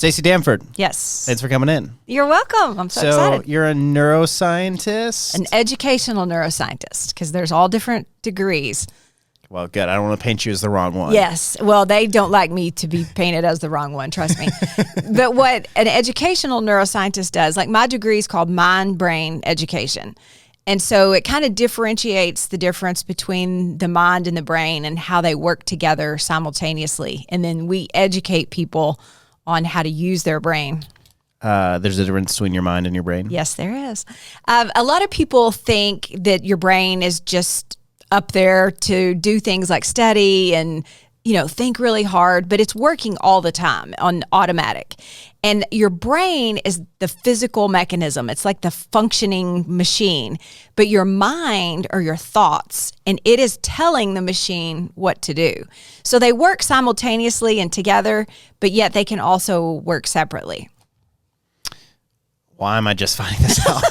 Staci Danford. Yes. Thanks for coming in. You're welcome. I'm so excited. You're a neuroscientist? An educational neuroscientist, because there's all different degrees. Well, good. I don't want to paint you as the wrong one. Yes. Well, they don't like me to be painted as the wrong one, trust me. But what an educational neuroscientist does, like my degree is called mind-brain education. And so it kind of differentiates the difference between the mind and the brain and how they work together simultaneously. And then we educate people on how to use their brain. There's a difference between your mind and your brain? Yes, there is. A lot of people think that your brain is just up there to do things like study and, think really hard, but it's working all the time on automatic. And your brain is the physical mechanism. It's like the functioning machine, but your mind are your thoughts, and it is telling the machine what to do. So they work simultaneously and together, but yet they can also work separately. Why am I just finding this out?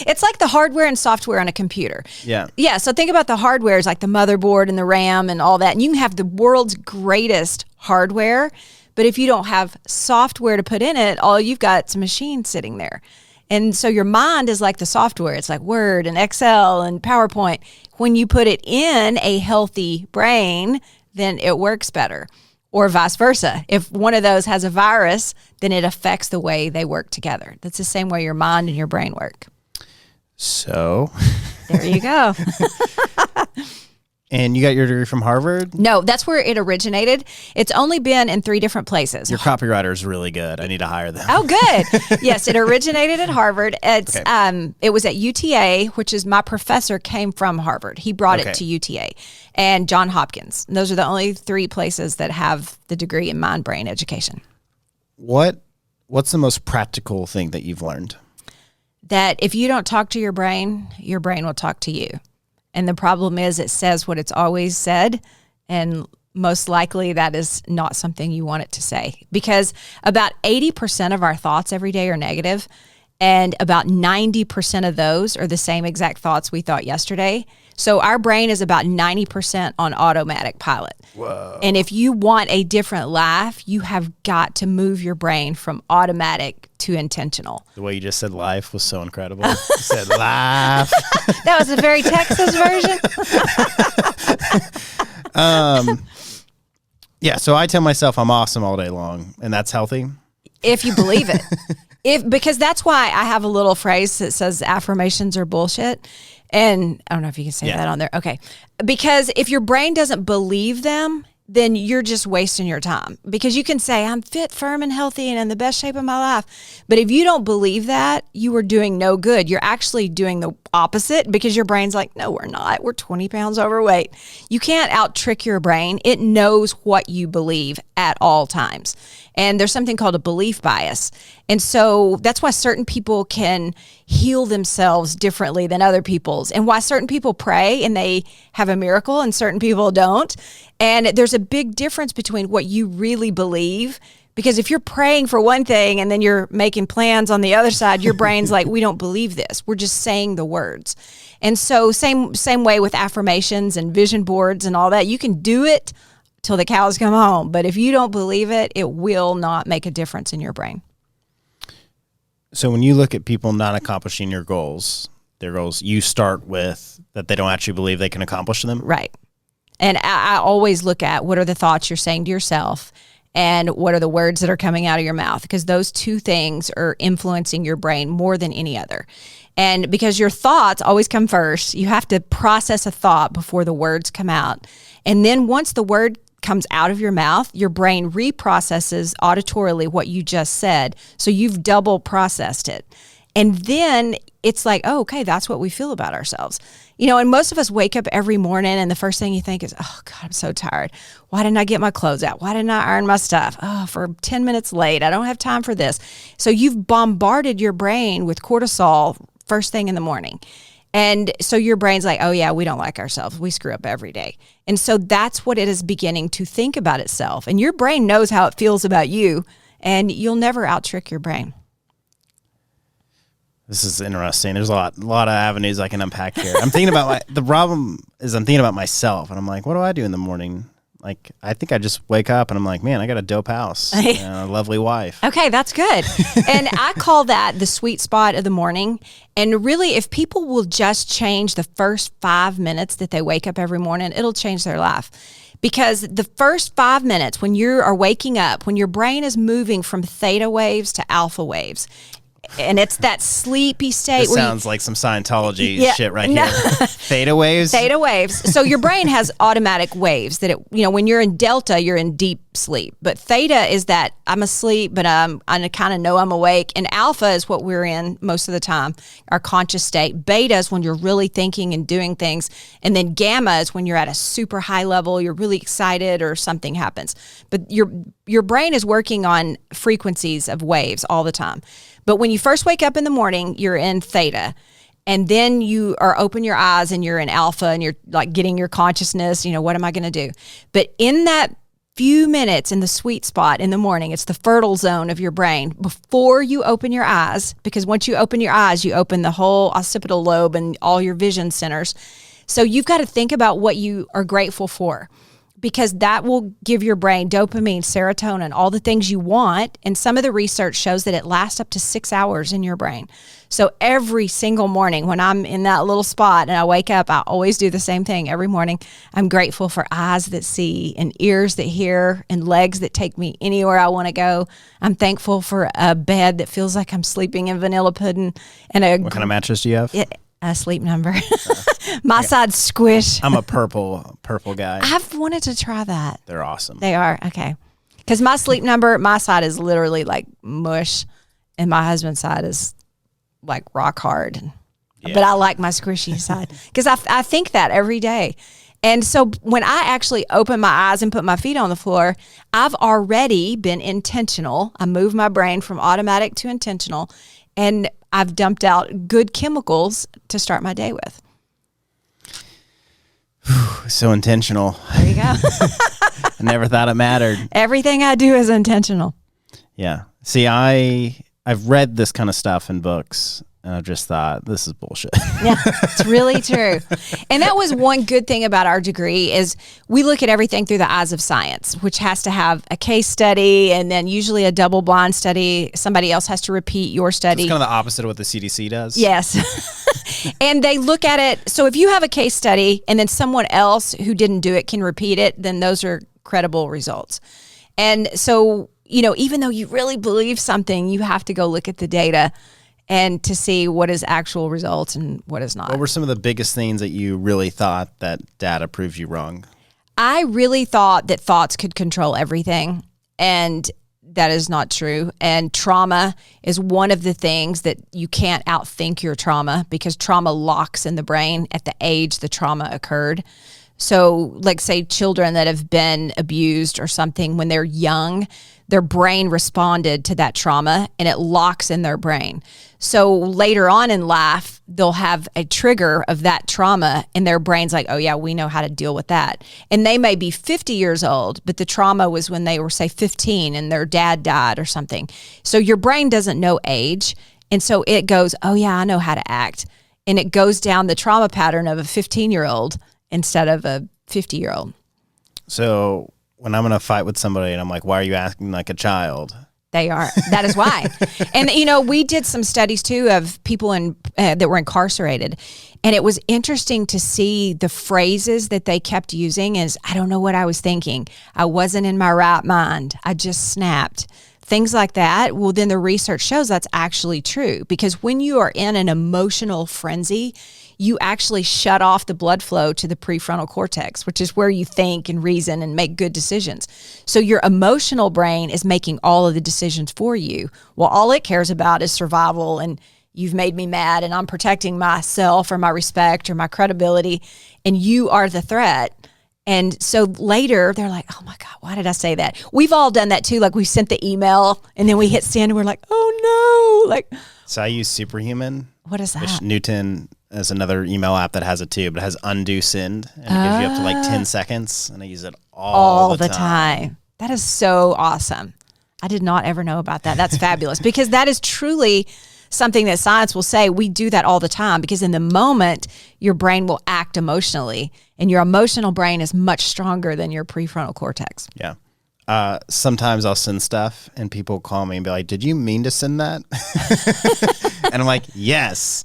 It's like the hardware and software on a computer. Yeah. Yeah, so think about the hardware as like the motherboard and the RAM and all that. And you can have the world's greatest hardware, but if you don't have software to put in it, all you've got is a machine sitting there. And so your mind is like the software. It's like Word and Excel and PowerPoint. When you put it in a healthy brain, then it works better. Or vice versa. If one of those has a virus, then it affects the way they work together. That's the same way your mind and your brain work. So there you go. And you got your degree from Harvard? No, that's where it originated. It's only been in 3 different places. Your copywriter is really good. I need to hire them. Oh, good. Yes, it originated at Harvard. It was at UTA, which is my professor came from Harvard. He brought it to UTA and Johns Hopkins. And those are the only 3 places that have the degree in mind-brain education. What's the most practical thing that you've learned? That if you don't talk to your brain will talk to you. And the problem is it says what it's always said, and most likely that is not something you want it to say, because about 80% of our thoughts every day are negative, and about 90% of those are the same exact thoughts we thought yesterday. So our brain is about 90% on automatic pilot. Whoa. And if you want a different life, you have got to move your brain from automatic to intentional. The way you just said life was so incredible. You said laugh. That was a very Texas version. Yeah, so I tell myself I'm awesome all day long, and that's healthy. If you believe it. Because that's why I have a little phrase that says affirmations are bullshit. And I don't know if you can say that on there. Okay. Because if your brain doesn't believe them, then you're just wasting your time. Because you can say, I'm fit, firm, and healthy, and in the best shape of my life. But if you don't believe that, you are doing no good. You're actually doing the opposite, because your brain's like, no, we're not. We're 20 pounds overweight. You can't out-trick your brain. It knows what you believe at all times. And there's something called a belief bias. And so that's why certain people can heal themselves differently than other people's, and why certain people pray and they have a miracle and certain people don't. And there's a big difference between what you really believe, because if you're praying for one thing and then you're making plans on the other side, your brain's like, we don't believe this. We're just saying the words. And so same way with affirmations and vision boards and all that. You can do it till the cows come home, but if you don't believe it, it will not make a difference in your brain. So when you look at people not accomplishing their goals, you start with that they don't actually believe they can accomplish them? Right. And I always look at what are the thoughts you're saying to yourself and what are the words that are coming out of your mouth, because those 2 things are influencing your brain more than any other. And because your thoughts always come first, you have to process a thought before the words come out. And then once the word comes out of your mouth, your brain reprocesses auditorily what you just said. So you've double processed it. And then it's like, oh, okay, that's what we feel about ourselves. And most of us wake up every morning and the first thing you think is, oh God, I'm so tired. Why didn't I get my clothes out? Why didn't I iron my stuff? Oh, for 10 minutes late. I don't have time for this. So you've bombarded your brain with cortisol first thing in the morning. And so your brain's like, oh yeah, we don't like ourselves. We screw up every day. And so that's what it is beginning to think about itself. And your brain knows how it feels about you, and you'll never out-trick your brain. This is interesting. There's a lot of avenues I can unpack here. I'm thinking about the problem is I'm thinking about myself, and I'm like, what do I do in the morning? Like, I think I just wake up and I'm like, man, I got a dope house, a lovely wife. Okay, that's good. And I call that the sweet spot of the morning. And really, if people will just change the first 5 minutes that they wake up every morning, it'll change their life. Because the first 5 minutes when you are waking up, when your brain is moving from theta waves to alpha waves, and it's that sleepy state. This sounds like some Scientology shit right here. Theta waves? Theta waves. So your brain has automatic waves that, when you're in delta, you're in deep sleep. But theta is that I'm asleep, but I kind of know I'm awake. And alpha is what we're in most of the time, our conscious state. Beta is when you're really thinking and doing things. And then gamma is when you're at a super high level, you're really excited or something happens. But your brain is working on frequencies of waves all the time. But when you first wake up in the morning, you're in theta. And then you open your eyes and you're in alpha and you're like getting your consciousness, what am I going to do? But in that few minutes in the sweet spot in the morning, it's the fertile zone of your brain before you open your eyes, because once you open your eyes, you open the whole occipital lobe and all your vision centers. So you've got to think about what you are grateful for, because that will give your brain dopamine, serotonin, all the things you want. And some of the research shows that it lasts up to 6 hours in your brain. So every single morning when I'm in that little spot and I wake up, I always do the same thing every morning. I'm grateful for eyes that see and ears that hear and legs that take me anywhere I want to go. I'm thankful for a bed that feels like I'm sleeping in vanilla pudding. And what kind of mattress do you have? A Sleep Number. My side's squish. I'm a purple guy. I've wanted to try that. They're awesome. They are. Okay. Because my Sleep Number, my side is literally like mush, and my husband's side is like rock hard. Yeah. But I like my squishy side because I think that every day. And so when I actually open my eyes and put my feet on the floor, I've already been intentional. I moved my brain from automatic to intentional, and I've dumped out good chemicals to start my day with. So intentional. There you go. I never thought it mattered. Everything I do is intentional. Yeah. See, I've read this kind of stuff in books, and I've just thought, this is bullshit. Yeah, it's really true. And that was one good thing about our degree is we look at everything through the eyes of science, which has to have a case study and then usually a double-blind study. Somebody else has to repeat your study. It's kind of the opposite of what the CDC does. Yes. And they look at it. So if you have a case study and then someone else who didn't do it can repeat it, then those are credible results. And so, even though you really believe something, you have to go look at the data and to see what is actual results and what is not. What were some of the biggest things that you really thought that data proves you wrong? I really thought that thoughts could control everything, and that is not true. And trauma is one of the things that you can't outthink your trauma, because trauma locks in the brain at the age the trauma occurred. So like say children that have been abused or something, when they're young, their brain responded to that trauma and it locks in their brain. So later on in life, they'll have a trigger of that trauma and their brain's like, oh yeah, we know how to deal with that. And they may be 50 years old, but the trauma was when they were say 15 and their dad died or something. So your brain doesn't know age. And so it goes, oh yeah, I know how to act. And it goes down the trauma pattern of a 15-year-old instead of a 50-year-old. So when I'm going to fight with somebody and I'm like, why are you acting like a child? They are. That is why. And, we did some studies too of people that were incarcerated. And it was interesting to see the phrases that they kept using is, I don't know what I was thinking. I wasn't in my right mind. I just snapped. Things like that. Well, then the research shows that's actually true, because when you are in an emotional frenzy, you actually shut off the blood flow to the prefrontal cortex, which is where you think and reason and make good decisions. So your emotional brain is making all of the decisions for you. Well, all it cares about is survival, and you've made me mad and I'm protecting myself or my respect or my credibility, and you are the threat. And so later they're like, oh my God, why did I say that? We've all done that too. Like we sent the email and then we hit send and we're like, oh no. Like, so I use Superhuman. What is that? Which Newton is another email app that has it too, but it has undo send, and it gives you up to like 10 seconds, and I use it all the time. That is so awesome. I did not ever know about that. That's fabulous, because that is truly something that science will say we do that all the time, because in the moment, your brain will act emotionally, and your emotional brain is much stronger than your prefrontal cortex. Yeah. Sometimes I'll send stuff and people call me and be like, did you mean to send that? And I'm like, yes.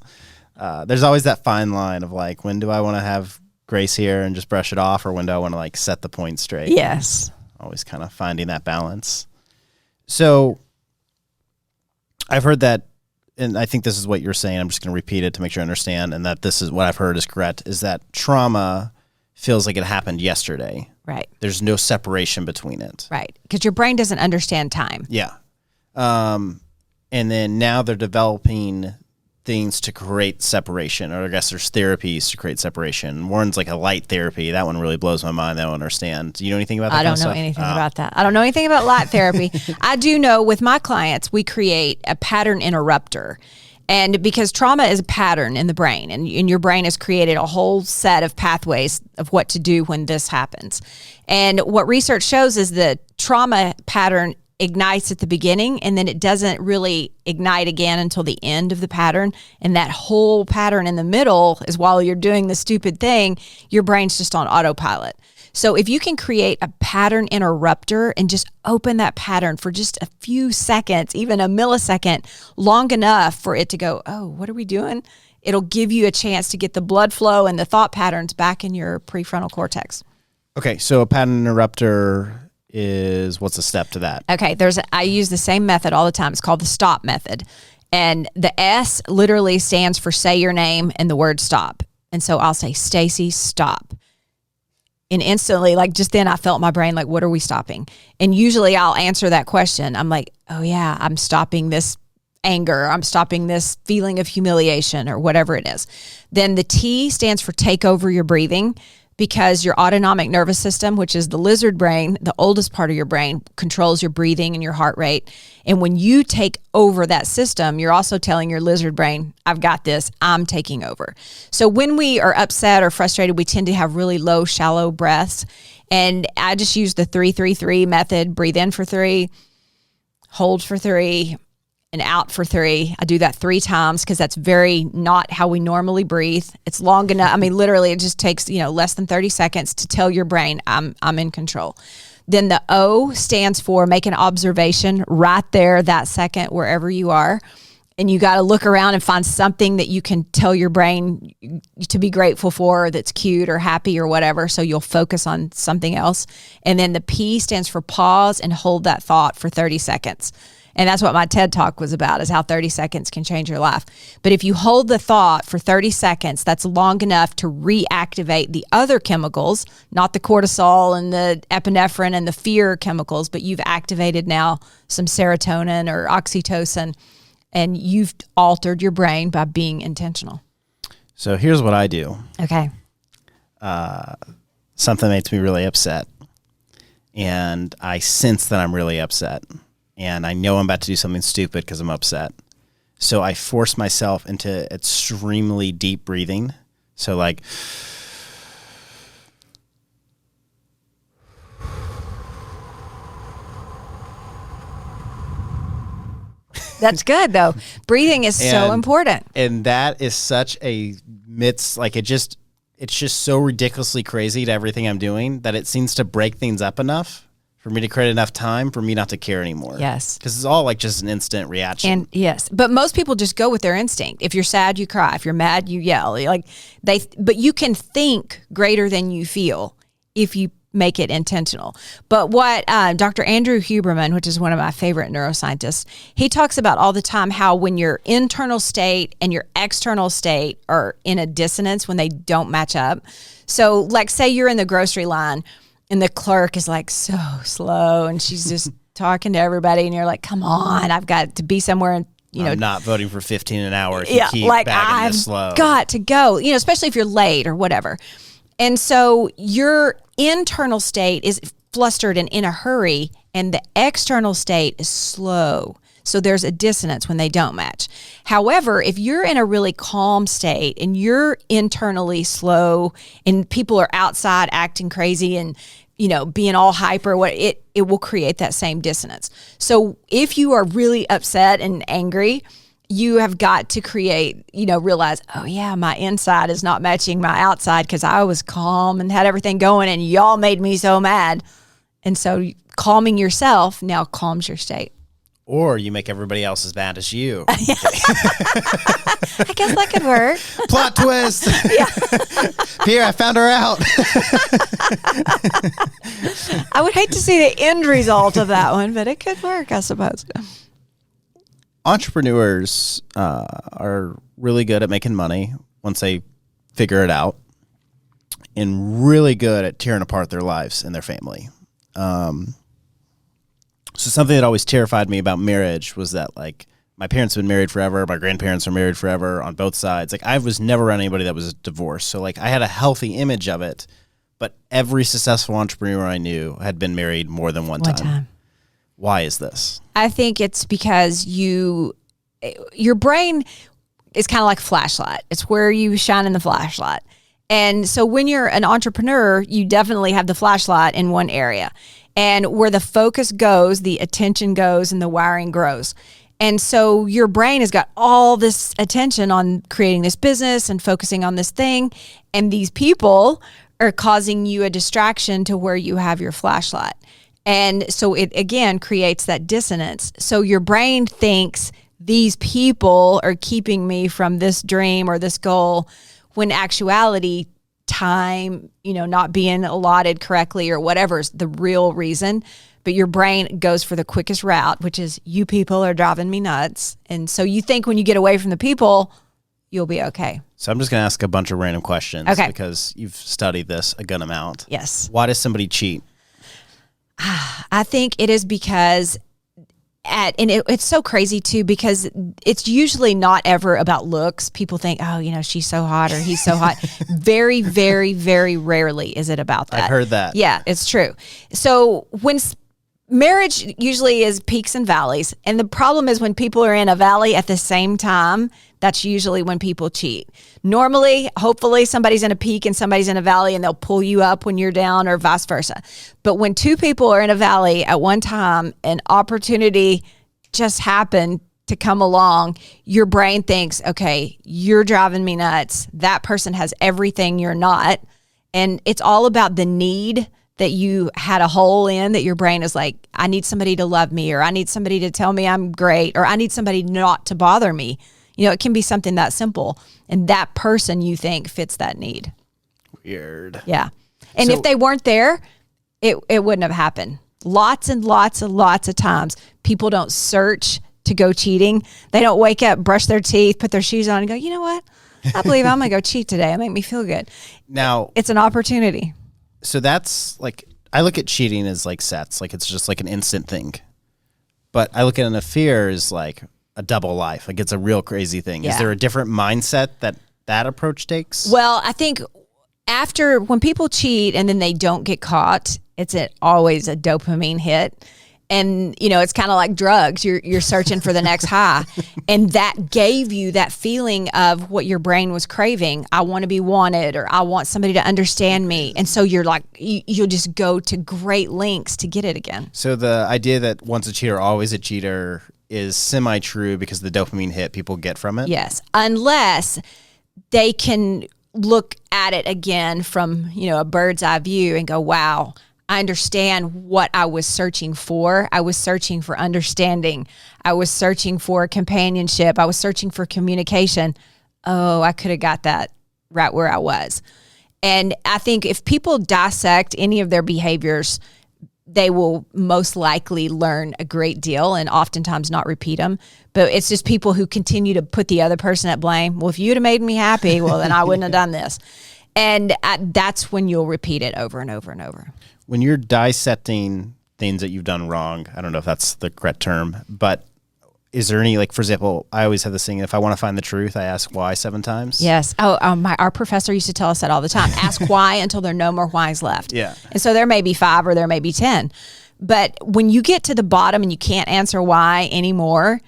There's always that fine line of like, when do I want to have grace here and just brush it off, or when do I want to like set the point straight? Yes. Always kind of finding that balance. So I've heard that, and I think this is what you're saying, I'm just going to repeat it to make sure I understand, and that this is what I've heard is correct, is that trauma feels like it happened yesterday. Right. There's no separation between it. Right. Because your brain doesn't understand time. Yeah. And then now they're developing things to create separation, or I guess there's therapies to create separation. One's like a light therapy. That one really blows my mind. I don't understand. Do you know anything about that? I don't know anything about that. I don't know anything about light therapy. I do know with my clients, we create a pattern interrupter. And because trauma is a pattern in the brain, and your brain has created a whole set of pathways of what to do when this happens. And what research shows is the trauma pattern ignites at the beginning, and then it doesn't really ignite again until the end of the pattern. And that whole pattern in the middle is while you're doing the stupid thing, your brain's just on autopilot. So if you can create a pattern interrupter and just open that pattern for just a few seconds, even a millisecond, long enough for it to go, oh, what are we doing? It'll give you a chance to get the blood flow and the thought patterns back in your prefrontal cortex. Okay, so a pattern interrupter is, what's the step to that? Okay, I use the same method all the time. It's called the STOP method. And the S literally stands for say your name and the word stop. And so I'll say, Staci, stop. And instantly, like just then I felt my brain like, what are we stopping? And usually I'll answer that question. I'm like, oh yeah, I'm stopping this anger. I'm stopping this feeling of humiliation or whatever it is. Then the T stands for take over your breathing, because your autonomic nervous system, which is the lizard brain, the oldest part of your brain, controls your breathing and your heart rate. And when you take over that system, you're also telling your lizard brain, I've got this, I'm taking over. So when we are upset or frustrated, we tend to have really low, shallow breaths. And I just use the 3-3-3 method. Breathe in for 3, hold for 3, and out for 3. I do that 3 times because that's very not how we normally breathe. It's long enough. I mean, literally, it just takes, less than 30 seconds to tell your brain I'm in control. Then the O stands for make an observation right there, that second, wherever you are. And you got to look around and find something that you can tell your brain to be grateful for, that's cute or happy or whatever. So you'll focus on something else. And then the P stands for pause and hold that thought for 30 seconds. And that's what my TED Talk was about, is how 30 seconds can change your life. But if you hold the thought for 30 seconds, that's long enough to reactivate the other chemicals, not the cortisol and the epinephrine and the fear chemicals, but you've activated now some serotonin or oxytocin, and you've altered your brain by being intentional. So here's what I do. Okay. Something makes me really upset, and I sense that I'm really upset. And I know I'm about to do something stupid because I'm upset. So I force myself into extremely deep breathing. So like, that's good though. Breathing is so important. And that is such a it's just so ridiculously crazy to everything I'm doing that it seems to break things up enough for me to create enough time for me not to care anymore. Yes. Because it's all like just an instant reaction. And yes, but most people just go with their instinct. If you're sad, you cry. If you're mad, you yell. But you can think greater than you feel if you make it intentional. But what Dr. Andrew Huberman, which is one of my favorite neuroscientists, he talks about all the time how when your internal state and your external state are in a dissonance, when they don't match up. So like say you're in the grocery line and the clerk is like so slow and she's just talking to everybody and you're like, come on, I've got to be somewhere and I'm not voting for 15 an hour if yeah, you keep like bagging this slow. I've got to go, especially if you're late or whatever. And so your internal state is flustered and in a hurry, and the external state is slow. So there's a dissonance when they don't match. However, if you're in a really calm state and you're internally slow and people are outside acting crazy and being all hyper, it will create that same dissonance. So if you are really upset and angry, you have got to create, realize, oh yeah, my inside is not matching my outside because I was calm and had everything going and y'all made me so mad. And so calming yourself now calms your state. Or you make everybody else as bad as you. I guess that could work. Plot twist. Here, I found her out. I would hate to see the end result of that one, but it could work, I suppose. Entrepreneurs are really good at making money once they figure it out, and really good at tearing apart their lives and their family. So something that always terrified me about marriage was that, like, my parents have been married forever. My grandparents are married forever on both sides. Like, I was never around anybody that was divorced. So, like, I had a healthy image of it, but every successful entrepreneur I knew had been married more than one time. Why is this? I think it's because your brain is kind of like a flashlight. It's where you shine in the flashlight. And so when you're an entrepreneur, you definitely have the flashlight in one area. And where the focus goes, the attention goes, and the wiring grows. And so your brain has got all this attention on creating this business and focusing on this thing. And these people are causing you a distraction to where you have your flashlight. And so it, again, creates that dissonance. So your brain thinks these people are keeping me from this dream or this goal, when actuality, time, not being allotted correctly or whatever is the real reason. But your brain goes for the quickest route, which is, you people are driving me nuts. And so you think when you get away from the people, you'll be okay. So I'm just going to ask a bunch of random questions because you've studied this a good amount. Yes. Why does somebody cheat? I think it is because it's so crazy too, because it's usually not ever about looks. People think, oh, she's so hot or he's so hot. Very, very, very rarely is it about that. I've heard that. Yeah, it's true. So when marriage usually is peaks and valleys, and the problem is when people are in a valley at the same time, that's usually when people cheat. Normally, hopefully, somebody's in a peak and somebody's in a valley, and they'll pull you up when you're down, or vice versa. But when two people are in a valley at one time, an opportunity just happened to come along, your brain thinks, okay, you're driving me nuts. That person has everything you're not. And it's all about the need that you had a hole in, that your brain is like, I need somebody to love me, or I need somebody to tell me I'm great, or I need somebody not to bother me. It can be something that simple. And that person, you think, fits that need. Weird. Yeah. And if they weren't there, it wouldn't have happened. Lots and lots and lots of times, people don't search to go cheating. They don't wake up, brush their teeth, put their shoes on, and go, you know what? I believe I'm going to go cheat today. It make me feel good. Now, it's an opportunity. So that's like, I look at cheating as like sets. Like, it's just like an instant thing. But I look at an affair as like a double life. Like, it's a real crazy thing. Yeah. Is there a different mindset that approach takes? Well, I think when people cheat and then they don't get caught, it's always a dopamine hit. And, it's kind of like drugs. You're searching for the next high. And that gave you that feeling of what your brain was craving. I want to be wanted, or I want somebody to understand me. And so you're like, you'll just go to great lengths to get it again. So the idea that once a cheater, always a cheater is semi-true because of the dopamine hit people get from it? Yes. Unless they can look at it again from, a bird's eye view and go, wow, I understand what I was searching for. I was searching for understanding. I was searching for companionship. I was searching for communication. Oh, I could have got that right where I was. And I think if people dissect any of their behaviors, they will most likely learn a great deal and oftentimes not repeat them. But it's just people who continue to put the other person at blame. Well, if you'd have made me happy, well, then I wouldn't have done this. And that's when you'll repeat it over and over and over. When you're dissecting things that you've done wrong, I don't know if that's the correct term, but is there any, like, for example, I always have this thing, if I want to find the truth, I ask why 7 times. Yes. Our professor used to tell us that all the time. Ask why until there are no more whys left. Yeah. And so there may be 5 or there may be 10. But when you get to the bottom and you can't answer why anymore,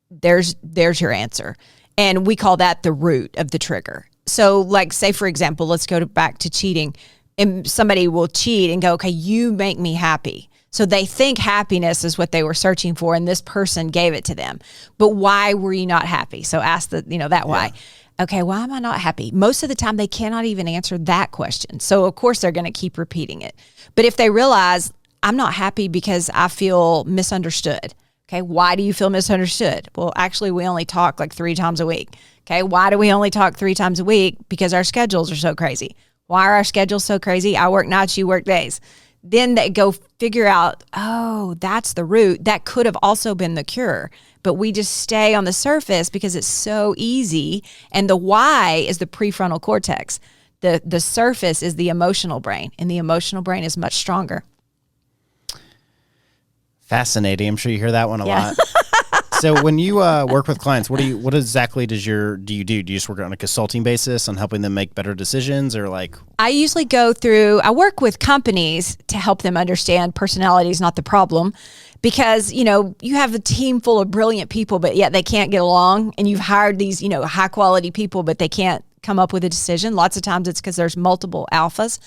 there's your answer. And we call that the root of the trigger. So, like, say, for example, let's go back to cheating. And somebody will cheat and go, okay, you make me happy. So they think happiness is what they were searching for, and this person gave it to them. But why were you not happy? So ask that why. Okay, why am I not happy? Most of the time, they cannot even answer that question. So, of course, they're going to keep repeating it. But if they realize, I'm not happy because I feel misunderstood. Okay, why do you feel misunderstood? Well, actually, we only talk like 3 times a week. Okay, why do we only talk 3 times a week? Because our schedules are so crazy. Why are our schedules so crazy? I work nights, you work days. Then they go figure out, oh, that's the root. That could have also been the cure. But we just stay on the surface because it's so easy. And the why is the prefrontal cortex. The surface is the emotional brain, and the emotional brain is much stronger. Fascinating. I'm sure you hear that one a lot. So when you work with clients, what exactly do you do? Do you just work on a consulting basis on helping them make better decisions, or like? I usually I work with companies to help them understand personality is not the problem, because, you have a team full of brilliant people, but yet they can't get along, and you've hired these, high quality people, but they can't come up with a decision. Lots of times it's because there's multiple alphas.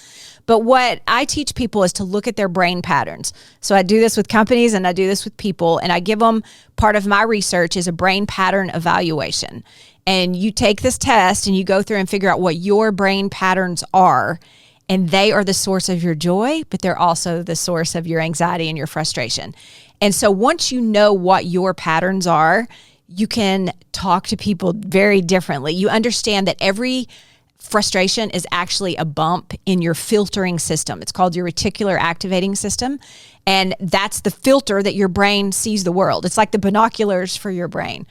But what I teach people is to look at their brain patterns. So I do this with companies and I do this with people, and I give them, part of my research is a brain pattern evaluation. And you take this test and you go through and figure out what your brain patterns are. And they are the source of your joy, but they're also the source of your anxiety and your frustration. And so once you know what your patterns are, you can talk to people very differently. You understand that every frustration is actually a bump in your filtering system. It's called your reticular activating system. And that's the filter that your brain sees the world. It's like the binoculars for your brain.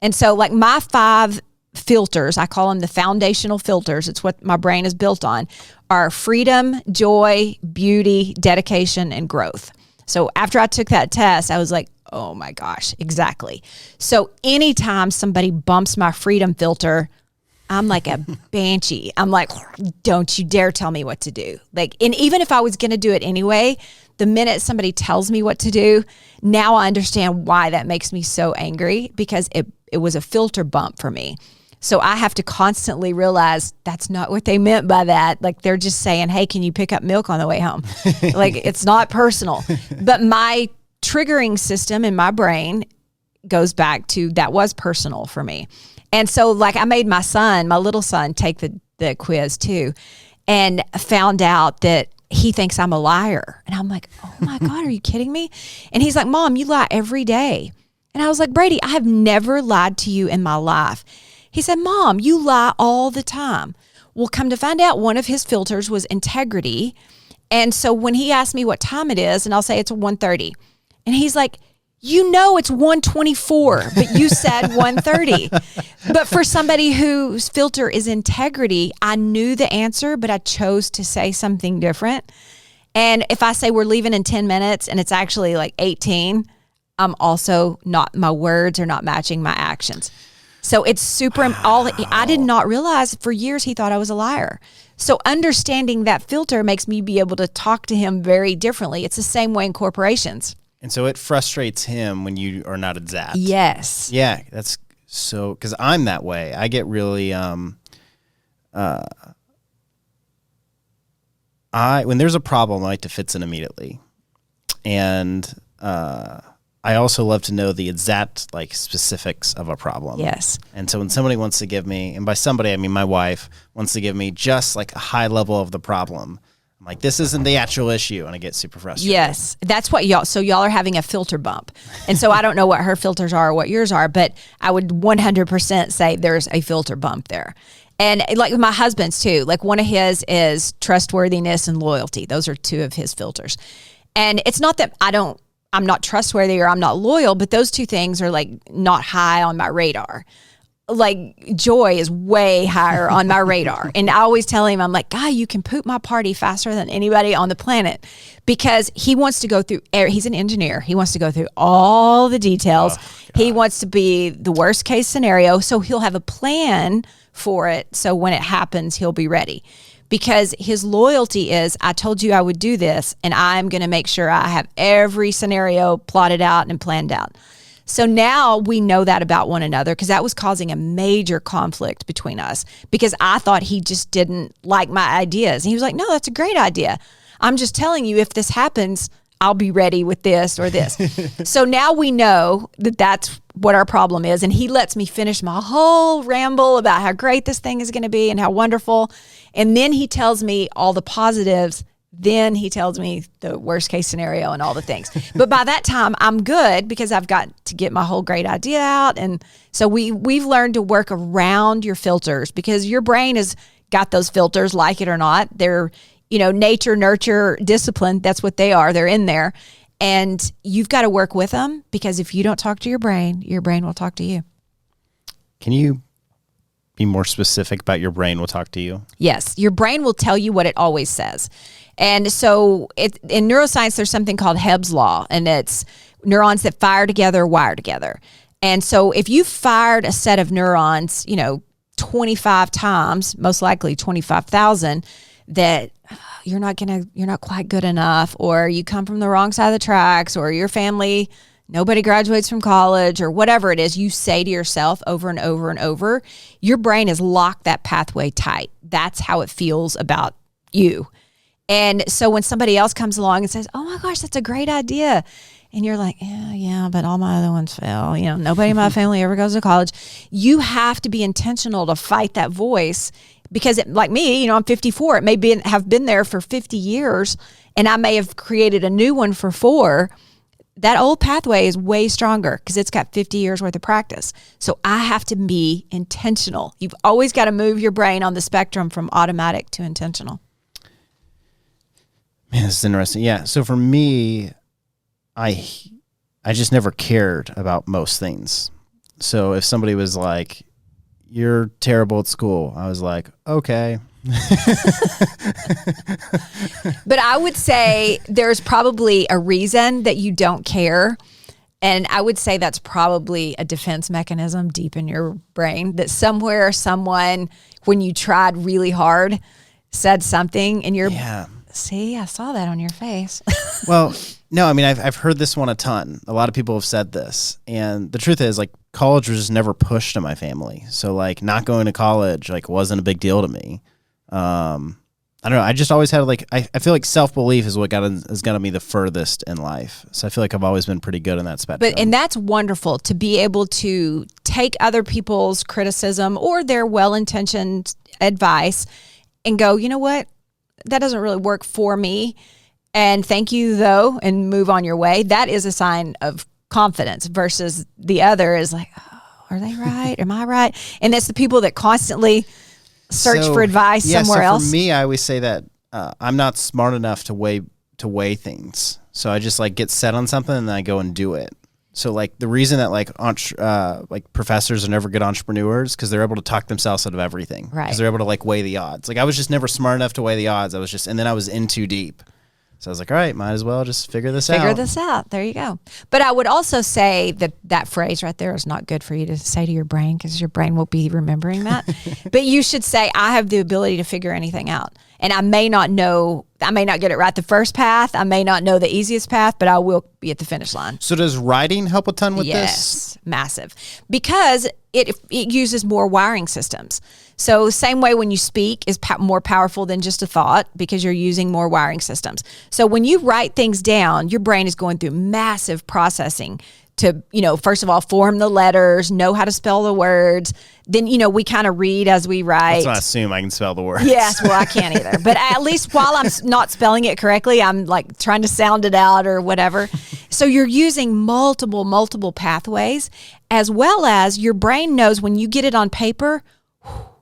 And so like my 5 filters, I call them the foundational filters, it's what my brain is built on, are freedom, joy, beauty, dedication, and growth. So after I took that test, I was like, oh my gosh, exactly. So anytime somebody bumps my freedom filter, I'm like a banshee. I'm like, don't you dare tell me what to do. And even if I was going to do it anyway, the minute somebody tells me what to do, now I understand why that makes me so angry, because it was a filter bump for me. So I have to constantly realize that's not what they meant by that. Like, they're just saying, hey, can you pick up milk on the way home? It's not personal. But my triggering system in my brain goes back to that was personal for me. And so I made my little son, take the quiz too, and found out that he thinks I'm a liar. And I'm like, oh my God, are you kidding me? And he's like, Mom, you lie every day. And I was like, Brady, I have never lied to you in my life. He said, Mom, you lie all the time. Well, come to find out, one of his filters was integrity. And so when he asked me what time it is, and I'll say it's 1:30, and he's like, it's 1:24, but you said 1:30. But for somebody whose filter is integrity, I knew the answer, but I chose to say something different. And if I say we're leaving in 10 minutes and it's actually 18, I'm also my words are not matching my actions. So it's super, I did not realize for years he thought I was a liar. So understanding that filter makes me be able to talk to him very differently. It's the same way in corporations. And so it frustrates him when you are not exact. Yes. Yeah, that's so, because I'm that way. I get really, when there's a problem, I like to fix it immediately. And I also love to know the exact specifics of a problem. Yes. And so when somebody wants to give me, and by somebody I mean my wife, wants to give me just a high level of the problem, I'm like, this isn't the actual issue, and I get super frustrated. Yes, that's what y'all are having a filter bump. And so I don't know what her filters are or what yours are, but I would 100% say there's a filter bump there. And my husband's too, one of his is trustworthiness and loyalty. Those are 2 of his filters. And it's not that I'm not trustworthy or I'm not loyal, but those 2 things are not high on my radar. Joy is way higher on my radar. And I always tell him, I'm like, God, you can poop my party faster than anybody on the planet, because he wants to go through, he's an engineer. He wants to go through all the details. Oh, he wants to be the worst case scenario. So he'll have a plan for it. So when it happens, he'll be ready, because his loyalty is, I told you I would do this, and I'm going to make sure I have every scenario plotted out and planned out. So now we know that about one another, because that was causing a major conflict between us, because I thought he just didn't like my ideas. And he was like, no, that's a great idea. I'm just telling you, if this happens, I'll be ready with this or this. So now we know that that's what our problem is. And he lets me finish my whole ramble about how great this thing is going to be and how wonderful. And then he tells me all the positives. Then he tells me the worst case scenario and all the things. But by that time, I'm good because I've got to get my whole great idea out. And so we've learned to work around your filters because your brain has got those filters, like it or not. They're, nature, nurture, discipline. That's what they are. They're in there. And you've got to work with them because if you don't talk to your brain will talk to you. Can you be more specific about your brain will talk to you? Yes. Your brain will tell you what it always says. And so in neuroscience, there's something called Hebb's law, and it's neurons that fire together, wire together. And so if you fired a set of neurons, 25 times, most likely 25,000, that you're not quite good enough, or you come from the wrong side of the tracks, or your family, nobody graduates from college, or whatever it is you say to yourself over and over and over, your brain has locked that pathway tight. That's how it feels about you. And so when somebody else comes along and says, oh my gosh, that's a great idea. And you're like, yeah, but all my other ones fail. Nobody in my family ever goes to college. You have to be intentional to fight that voice because like me, I'm 54. It may have been there for 50 years and I may have created a new one for 4. That old pathway is way stronger because it's got 50 years worth of practice. So I have to be intentional. You've always got to move your brain on the spectrum from automatic to intentional. Man, this is interesting. Yeah. So for me, I just never cared about most things. So if somebody was like, you're terrible at school, I was like, okay. But I would say there's probably a reason that you don't care. And I would say that's probably a defense mechanism deep in your brain that somewhere someone, when you tried really hard, said something and you're... Yeah. See, I saw that on your face. Well, no, I mean, I've heard this one a ton. A lot of people have said this. And the truth is, like, college was just never pushed in my family. So, like, not going to college, like, wasn't a big deal to me. I don't know. I just always had, like, I feel like self-belief is what has gotten me the furthest in life. So I feel like I've always been pretty good in that spectrum. And that's wonderful to be able to take other people's criticism or their well-intentioned advice and go, you know what? That doesn't really work for me. And thank you, though, and move on your way. That is a sign of confidence versus the other is like, oh, are they right? Am I right? And that's the people that constantly search for advice somewhere else. For me, I always say that I'm not smart enough to weigh things. So I just like get set on something and then I go and do it. So like the reason that like professors are never good entrepreneurs because they're able to talk themselves out of everything. Right. Because they're able to like weigh the odds. Like I was just never smart enough to weigh the odds. And then I was in too deep. So I was like, all right, might as well just figure this out. Figure this out. There you go. But I would also say that phrase right there is not good for you to say to your brain because your brain will be remembering that. But you should say, I have the ability to figure anything out. And I may not get it right the first path. I may not know the easiest path, but I will be at the finish line. So does writing help a ton with this? Yes, massive. Because it uses more wiring systems. So same way when you speak is more powerful than just a thought because you're using more wiring systems. So when you write things down, your brain is going through massive processing to, first of all, form the letters, know how to spell the words. Then, we kind of read as we write. Let's not assume I can spell the words. Yes, well, I can't either. But at least while I'm not spelling it correctly, I'm like trying to sound it out or whatever. So you're using multiple pathways, as well as your brain knows when you get it on paper,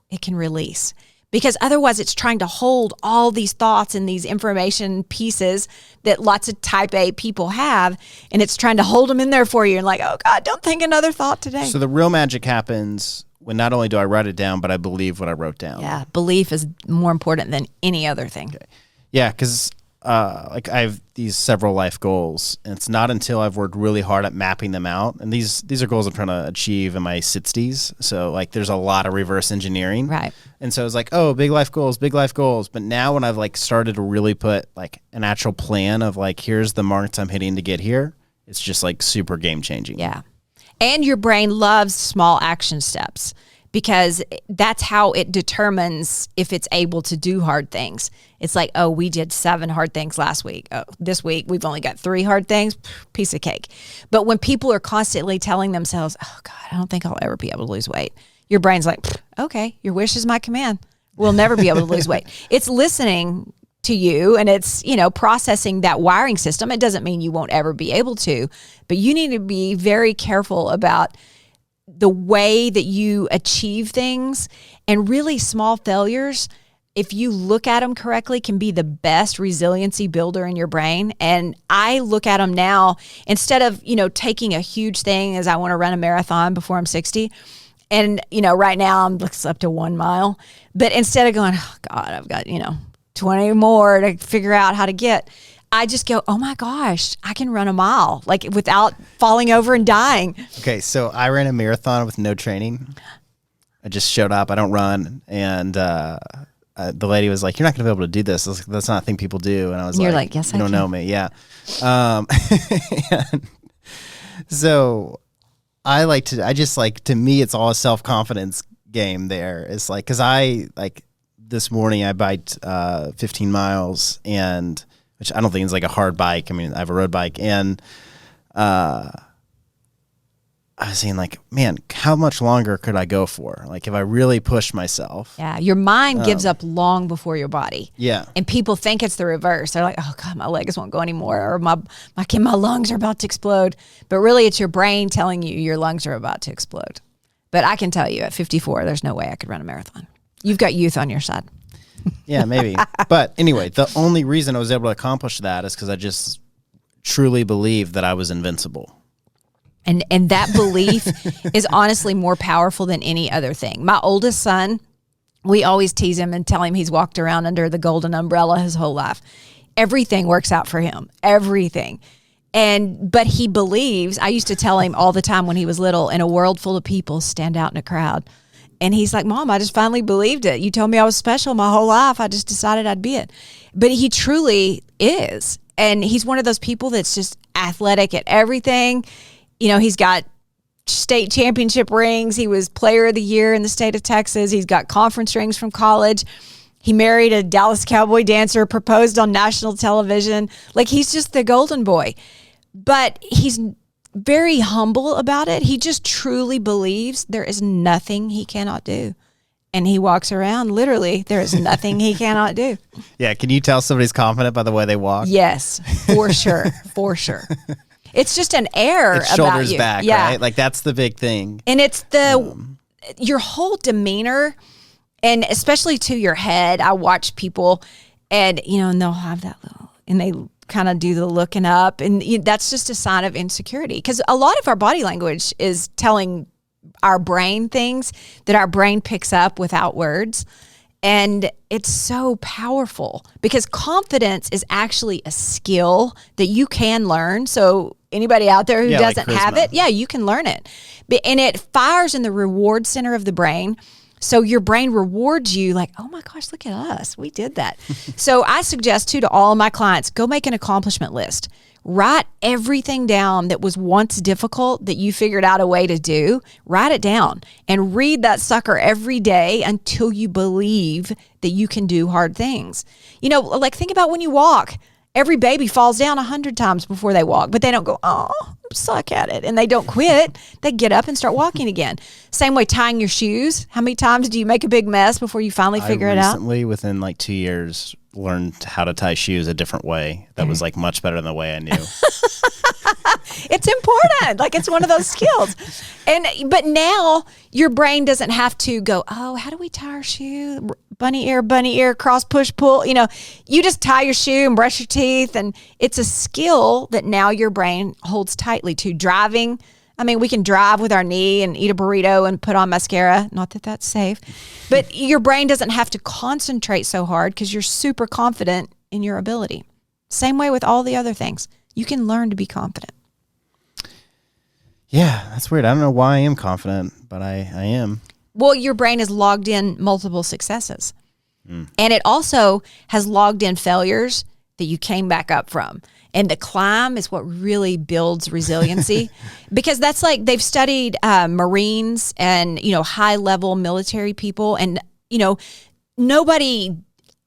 it can release. Because otherwise it's trying to hold all these thoughts and these information pieces that lots of type A people have, and it's trying to hold them in there for you and like, oh God, don't think another thought today. So the real magic happens when not only do I write it down, but I believe what I wrote down. Yeah, belief is more important than any other thing. Okay. Yeah, because I have these several life goals, and it's not until I've worked really hard at mapping them out, and these are goals I'm trying to achieve in my 60s, so like there's a lot of reverse engineering. Right. And so it's like, oh, big life goals, but now when I've like started to really put like an actual plan of like, here's the marks I'm hitting to get here, it's just like super game changing. Yeah. And your brain loves small action steps because that's how it determines if it's able to do hard things. It's like, oh, we did 7 hard things last week. Oh, this week we've only got 3 hard things. Piece of cake. But when people are constantly telling themselves, oh God, I don't think I'll ever be able to lose weight, your brain's like, okay, your wish is my command. We'll never be able to lose weight. It's listening to you, and it's, processing that wiring system. It doesn't mean you won't ever be able to, but you need to be very careful about the way that you achieve things. And really, small failures, if you look at them correctly, can be the best resiliency builder in your brain. And I look at them now, instead of, taking a huge thing as I want to run a marathon before I'm 60. And, right now I'm up to 1 mile, but instead of going, oh God, I've got, 20 more to figure out how to get, I just go, oh my gosh, I can run a mile, like without falling over and dying. Okay. So I ran a marathon with no training. I just showed up. I don't run. And, the lady was like, you're not going to be able to do this. That's not a thing people do. And I was like, yes, you don't know me. Yeah. So to me, it's all a self-confidence game there. It's like, cause this morning I biked 15 miles, and which I don't think is like a hard bike. I mean, I have a road bike, and I was saying, like, man, how much longer could I go for? Like, if I really push myself. Yeah, your mind gives up long before your body. Yeah. And people think it's the reverse. They're like, oh, God, my legs won't go anymore, or my lungs are about to explode. But really, it's your brain telling you your lungs are about to explode. But I can tell you, at 54, there's no way I could run a marathon. You've got youth on your side. Yeah, maybe. But anyway, the only reason I was able to accomplish that is because I just truly believed that I was invincible. And that belief is honestly more powerful than any other thing. My oldest son, we always tease him and tell him he's walked around under the golden umbrella his whole life. Everything works out for him. Everything. But he believes, I used to tell him all the time when he was little, in a world full of people, stand out in a crowd. And he's like, Mom, I just finally believed it. You told me I was special my whole life. I just decided I'd be it. But he truly is. And he's one of those people that's just athletic at everything. He's got state championship rings. He was player of the year in the state of Texas. He's got conference rings from college. He married a Dallas Cowboy dancer, proposed on national television. Like, he's just the golden boy. But he's very humble about it. He just truly believes there is nothing he cannot do. And he walks around, literally, there is nothing he cannot do. Yeah, can you tell somebody's confident by the way they walk? Yes, for sure, for sure. It's just an air about you. It's shoulders back, right? Like, that's the big thing. And it's your whole demeanor, and especially to your head. I watch people, and and they'll have that little, and they kind of do the looking up, and that's just a sign of insecurity, because a lot of our body language is telling our brain things that our brain picks up without words. And it's so powerful, because confidence is actually a skill that you can learn. So anybody out there who doesn't have it, you can learn it. And it fires in the reward center of the brain. So your brain rewards you like, oh my gosh, look at us. We did that. So I suggest too, to all of my clients, go make an accomplishment list. Write everything down that was once difficult that you figured out a way to do. Write it down and read that sucker every day until you believe that you can do hard things. Like, think about when you walk. Every baby falls down 100 times before they walk, but they don't go, oh, I suck at it. And they don't quit. They get up and start walking again. Same way tying your shoes. How many times do you make a big mess before you finally figure it out? Recently, within like 2 years, learned how to tie shoes a different way. That was like much better than the way I knew. It's important. Like, it's one of those skills. But now your brain doesn't have to go, oh, how do we tie our shoe? Bunny ear, cross, push, pull. You just tie your shoe and brush your teeth. And it's a skill that now your brain holds tightly to. Driving. I mean, we can drive with our knee and eat a burrito and put on mascara. Not that that's safe. But your brain doesn't have to concentrate so hard because you're super confident in your ability. Same way with all the other things. You can learn to be confident. Yeah, that's weird. I don't know why I am confident, but I am. Well, your brain has logged in multiple successes. And it also has logged in failures that you came back up from. And the climb is what really builds resiliency because that's like they've studied Marines and, high level military people. And, nobody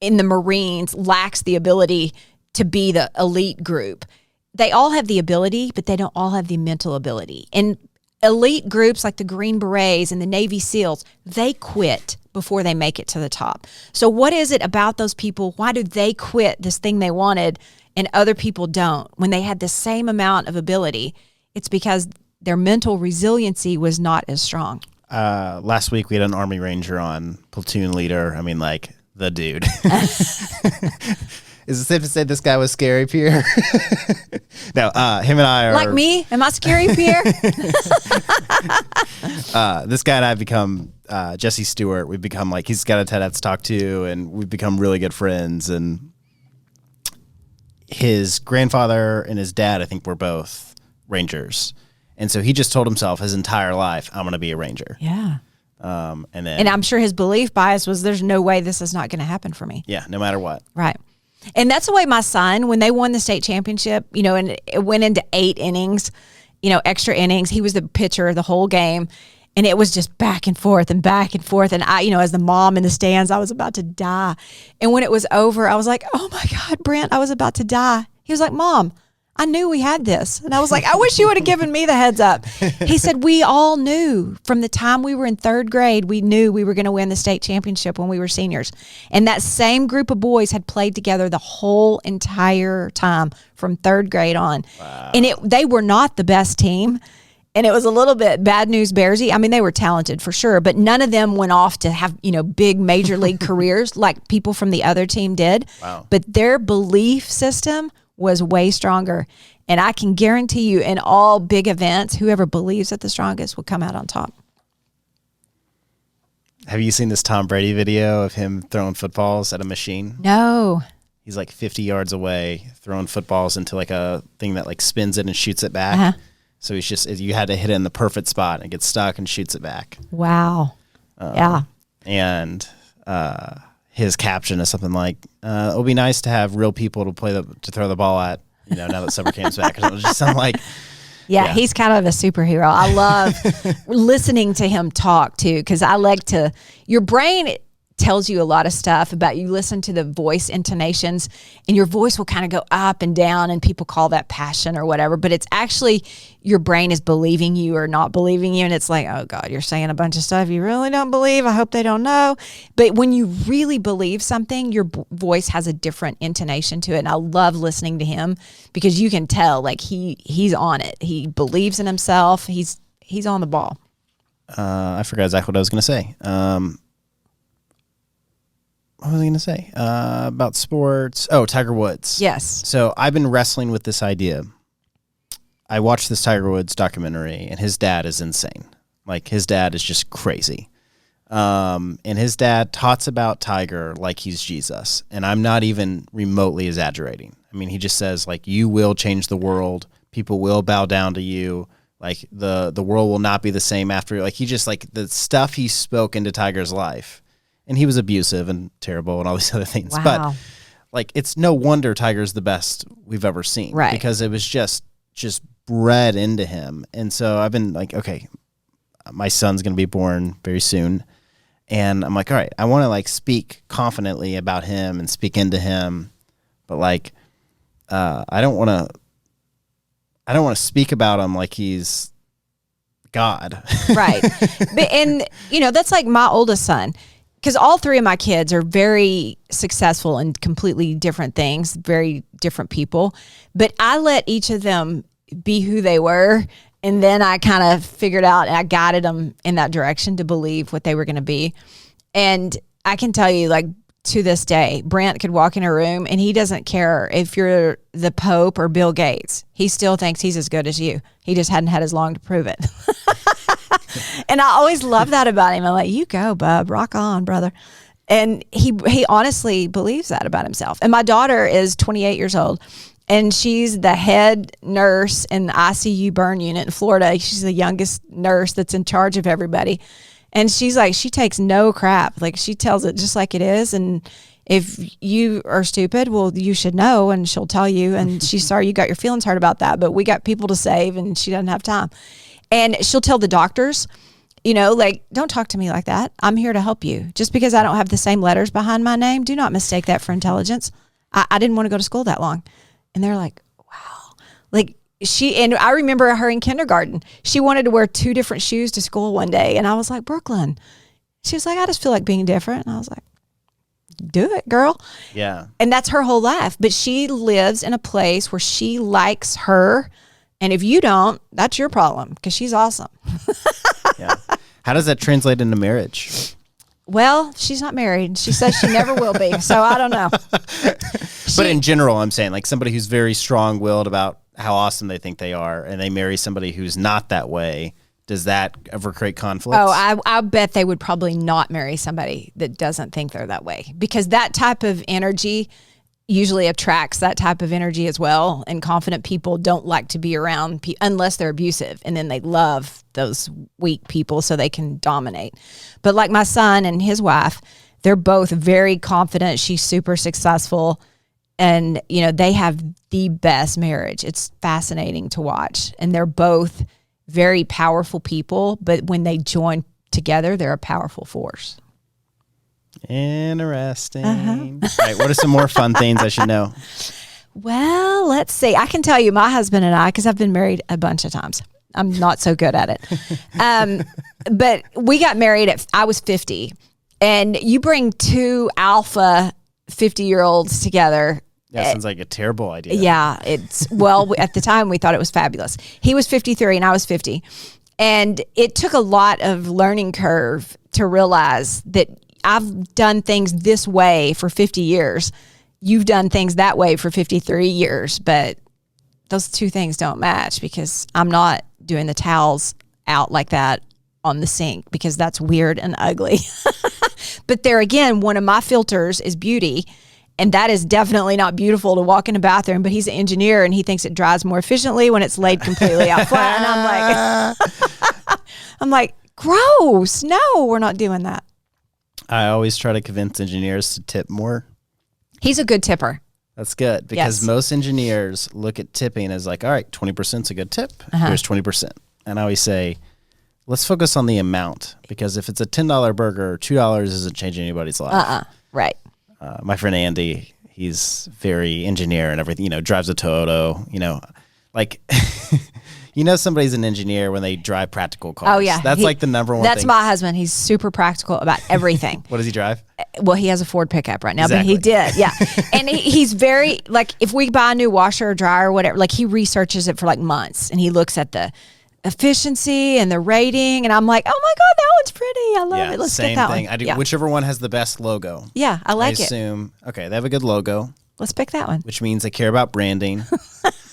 in the Marines lacks the ability to be the elite group. They all have the ability, but they don't all have the mental ability. And elite groups like the Green Berets and the Navy SEALs, they quit before they make it to the top. So what is it about those people? Why do they quit this thing they wanted and other people don't when they had the same amount of ability? It's because their mental resiliency was not as strong. Last week we had an Army Ranger on, platoon leader. I mean, like the dude. Is it safe to say this guy was scary, Pierre? No, him and I are... Like me? Am I scary, Pierre? This guy and I have become, Jesse Stewart, we've become like, he's got a TEDx talk too, and we've become really good friends. And his grandfather and his dad, I think, were both Rangers. And so he just told himself his entire life, I'm going to be a Ranger. Yeah. And I'm sure his belief bias was there's no way this is not going to happen for me. Yeah, no matter what. Right. And that's the way my son, when they won the state championship, and it went into 8 innings, extra innings. He was the pitcher the whole game. And it was just back and forth and back and forth. And I, as the mom in the stands, I was about to die. And when it was over, I was like, oh my God, Brent, I was about to die. He was like, Mom, I knew we had this. And I was like, I wish you would have given me the heads up. He said, we all knew from the time we were in 3rd grade, we knew we were going to win the state championship when we were seniors. And that same group of boys had played together the whole entire time from 3rd grade on. Wow. And they were not the best team. And it was a little bit bad news bearsy. I mean, they were talented for sure, but none of them went off to have, big major league careers like people from the other team did. Wow. But their belief system was way stronger. And I can guarantee you in all big events, whoever believes it the strongest will come out on top. Have you seen this Tom Brady video of him throwing footballs at a machine? No. He's like 50 yards away throwing footballs into like a thing that like spins it and shoots it back. Uh-huh. So you had to hit it in the perfect spot and it gets stuck and shoots it back. Wow. Yeah. And his caption is something like, it'll be nice to have real people to throw the ball at, now that summer camp's back. It was just something like, yeah, he's kind of a superhero. I love listening to him talk too, because I like to, your brain tells you a lot of stuff about, you listen to the voice intonations and your voice will kind of go up and down and people call that passion or whatever, but it's actually your brain is believing you or not believing you. And it's like, oh God, you're saying a bunch of stuff you really don't believe. I hope they don't know. But when you really believe something, your voice has a different intonation to it. And I love listening to him because you can tell like he's on it. He believes in himself. He's on the ball. I forgot exactly what I was going to say. What was I going to say? About sports. Oh, Tiger Woods. Yes. So I've been wrestling with this idea. I watched this Tiger Woods documentary, and his dad is insane. Like, his dad is just crazy. And his dad talks about Tiger like he's Jesus. And I'm not even remotely exaggerating. I mean, he just says, like, you will change the world. People will bow down to you. Like, the world will not be the same after. Like, he just, like, the stuff he spoke into Tiger's life. And he was abusive and terrible and all these other things. Wow. But, like, it's no wonder Tiger's the best we've ever seen. Right. Because it was just bred into him. And so I've been like, okay, my son's going to be born very soon. And I'm like, all right, I want to, like, speak confidently about him and speak into him. But, like, I don't want to speak about him like he's God. Right. And, that's like my oldest son. Because all 3 of my kids are very successful in completely different things, very different people. But I let each of them be who they were. And then I kind of figured out and I guided them in that direction to believe what they were going to be. And I can tell you, like, to this day, Brent could walk in a room and he doesn't care if you're the Pope or Bill Gates. He still thinks he's as good as you. He just hadn't had as long to prove it. And I always love that about him. I'm like, you go, bub, rock on, brother. And he honestly believes that about himself. And my daughter is 28 years old, and she's the head nurse in the ICU burn unit in Florida. She's the youngest nurse that's in charge of everybody. And she's like, she takes no crap. Like, she tells it just like it is. And If you are stupid, well, you should know, and she'll tell you, and she's sorry you got your feelings hurt about that, but we got people to save, and she doesn't have time. And she'll tell the doctors, like, don't talk to me like that. I'm here to help you. Just because I don't have the same letters behind my name, do not mistake that for intelligence. I didn't want to go to school that long. And they're like, wow. Like, and I remember her in kindergarten. She wanted to wear 2 different shoes to school one day. And I was like, Brooklyn. She was like, I just feel like being different. And I was like, do it, girl. Yeah. And that's her whole life. But she lives in a place where she likes her. And if you don't, that's your problem, because she's awesome. Yeah. How does that translate into marriage? Well, she's not married. She says she never will be. So I don't know. But in general, I'm saying, like, somebody who's very strong-willed about how awesome they think they are, and they marry somebody who's not that way, does that ever create conflicts? Oh, I bet they would probably not marry somebody that doesn't think they're that way, because that type of energy usually attracts that type of energy as well. And confident people don't like to be around unless they're abusive, and then they love those weak people so they can dominate. But like my son and his wife, they're both very confident. She's super successful, and they have the best marriage. It's fascinating to watch, and they're both very powerful people, but when they join together, they're a powerful force. Interesting. All right, what are some more fun things I should know? Well, let's see. I can tell you, my husband and I, because I've been married a bunch of times. I'm not so good at it. But we got married I was 50. And you bring 2 alpha 50-year-olds together. That sounds like a terrible idea. Yeah. At the time, we thought it was fabulous. He was 53 and I was 50. And it took a lot of learning curve to realize that I've done things this way for 50 years. You've done things that way for 53 years, but those 2 things don't match, because I'm not doing the towels out like that on the sink, because that's weird and ugly. But there again, one of my filters is beauty, and that is definitely not beautiful to walk in a bathroom, but he's an engineer and he thinks it dries more efficiently when it's laid completely out flat. And I'm like, gross. No, we're not doing that. I always try to convince engineers to tip more. He's a good tipper. That's good, because most engineers look at tipping as like, all right, 20% is a good tip. Here's 20%. And I always say, let's focus on the amount, because if it's a $10 burger, $2 isn't changing anybody's life. Right. My friend Andy, he's very engineer and everything, drives a Toyota, like, somebody's an engineer when they drive practical cars. Oh, yeah. That's like the number one That's thing. my husband. He's super practical about everything. What does he drive? Well, he has a Ford pickup right now, Exactly. but he did. Yeah. And he's very, like, if we buy a new washer or dryer or whatever, like, he researches it for like months, and he looks at the efficiency and the rating, and I'm like, oh my God, that one's pretty. I love it. Let's get that thing. one. I do whichever one has the best logo. Yeah, I like it. I assume, okay, they have a good logo. Let's pick that one. Which means they care about branding.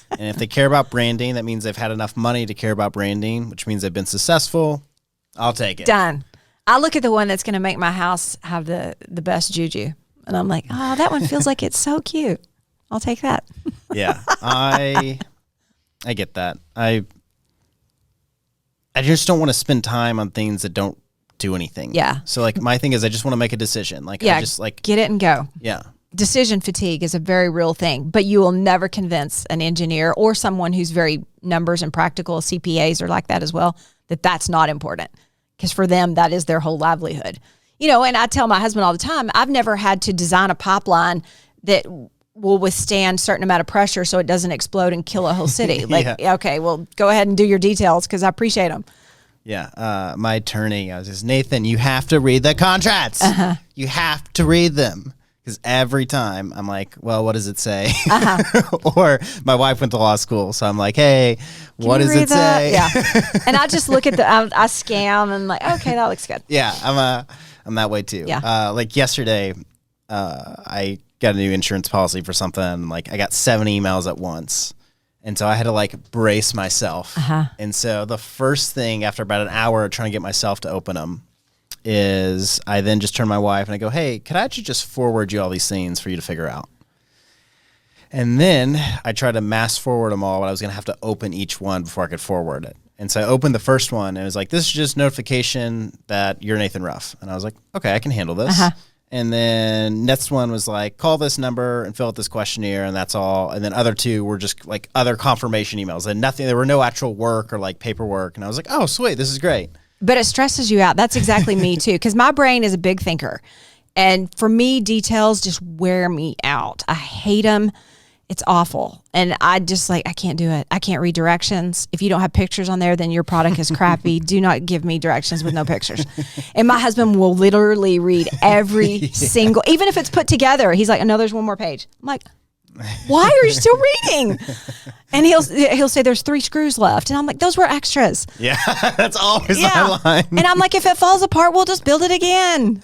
And if they care about branding, that means they've had enough money to care about branding, which means they've been successful. I'll take it. Done. I look at the one that's going to make my house have the best juju, and I'm like, oh, that one feels like it's so cute. I'll take that. Yeah, I get that. I just don't want to spend time on things that don't do anything. Yeah. So like my thing is I just want to make a decision. Like yeah, I just like get it and go. Yeah. Decision fatigue is a very real thing, but you will never convince an engineer or someone who's very numbers and practical, CPAs are like that as well, that that's not important, because for them, that is their whole livelihood. And I tell my husband all the time, I've never had to design a pipeline that will withstand a certain amount of pressure so it doesn't explode and kill a whole city. Like, okay, well, go ahead and do your details, because I appreciate them. Yeah. My attorney, I was just, Nathan, you have to read the contracts. You have to read them. Because every time I'm like, well, what does it say? Or my wife went to law school, so I'm like, hey, what does it say? Yeah. And I just look at I scan and like, okay, that looks good. Yeah, I'm that way too. Yeah. Like yesterday, I got a new insurance policy for something. And like I got 7 emails at once. And so I had to like brace myself. And so the first thing after about an hour of trying to get myself to open them is I then just turn to my wife and I go, hey, could I actually just forward you all these things for you to figure out? And then I tried to mass forward them all, but I was going to have to open each one before I could forward it. And so I opened the first one and it was like, this is just notification that you're Nathan Ruff. And I was like, okay, I can handle this. And then next one was like, call this number and fill out this questionnaire, and that's all. And then other two were just like other confirmation emails and nothing. There were no actual work or like paperwork. And I was like, oh, sweet, this is great. But it stresses you out. That's exactly me too, because my brain is a big thinker. And for me, details just wear me out. I hate them. It's awful. And I just I can't do it. I can't read directions. If you don't have pictures on there, then your product is crappy. Do not give me directions with no pictures. And my husband will literally read every single, even if it's put together. He's like, no, there's one more page. I'm like, why are you still reading? And he'll say there's 3 screws left. And I'm like, those were extras. Yeah, that's always my line. And I'm like, if it falls apart, we'll just build it again.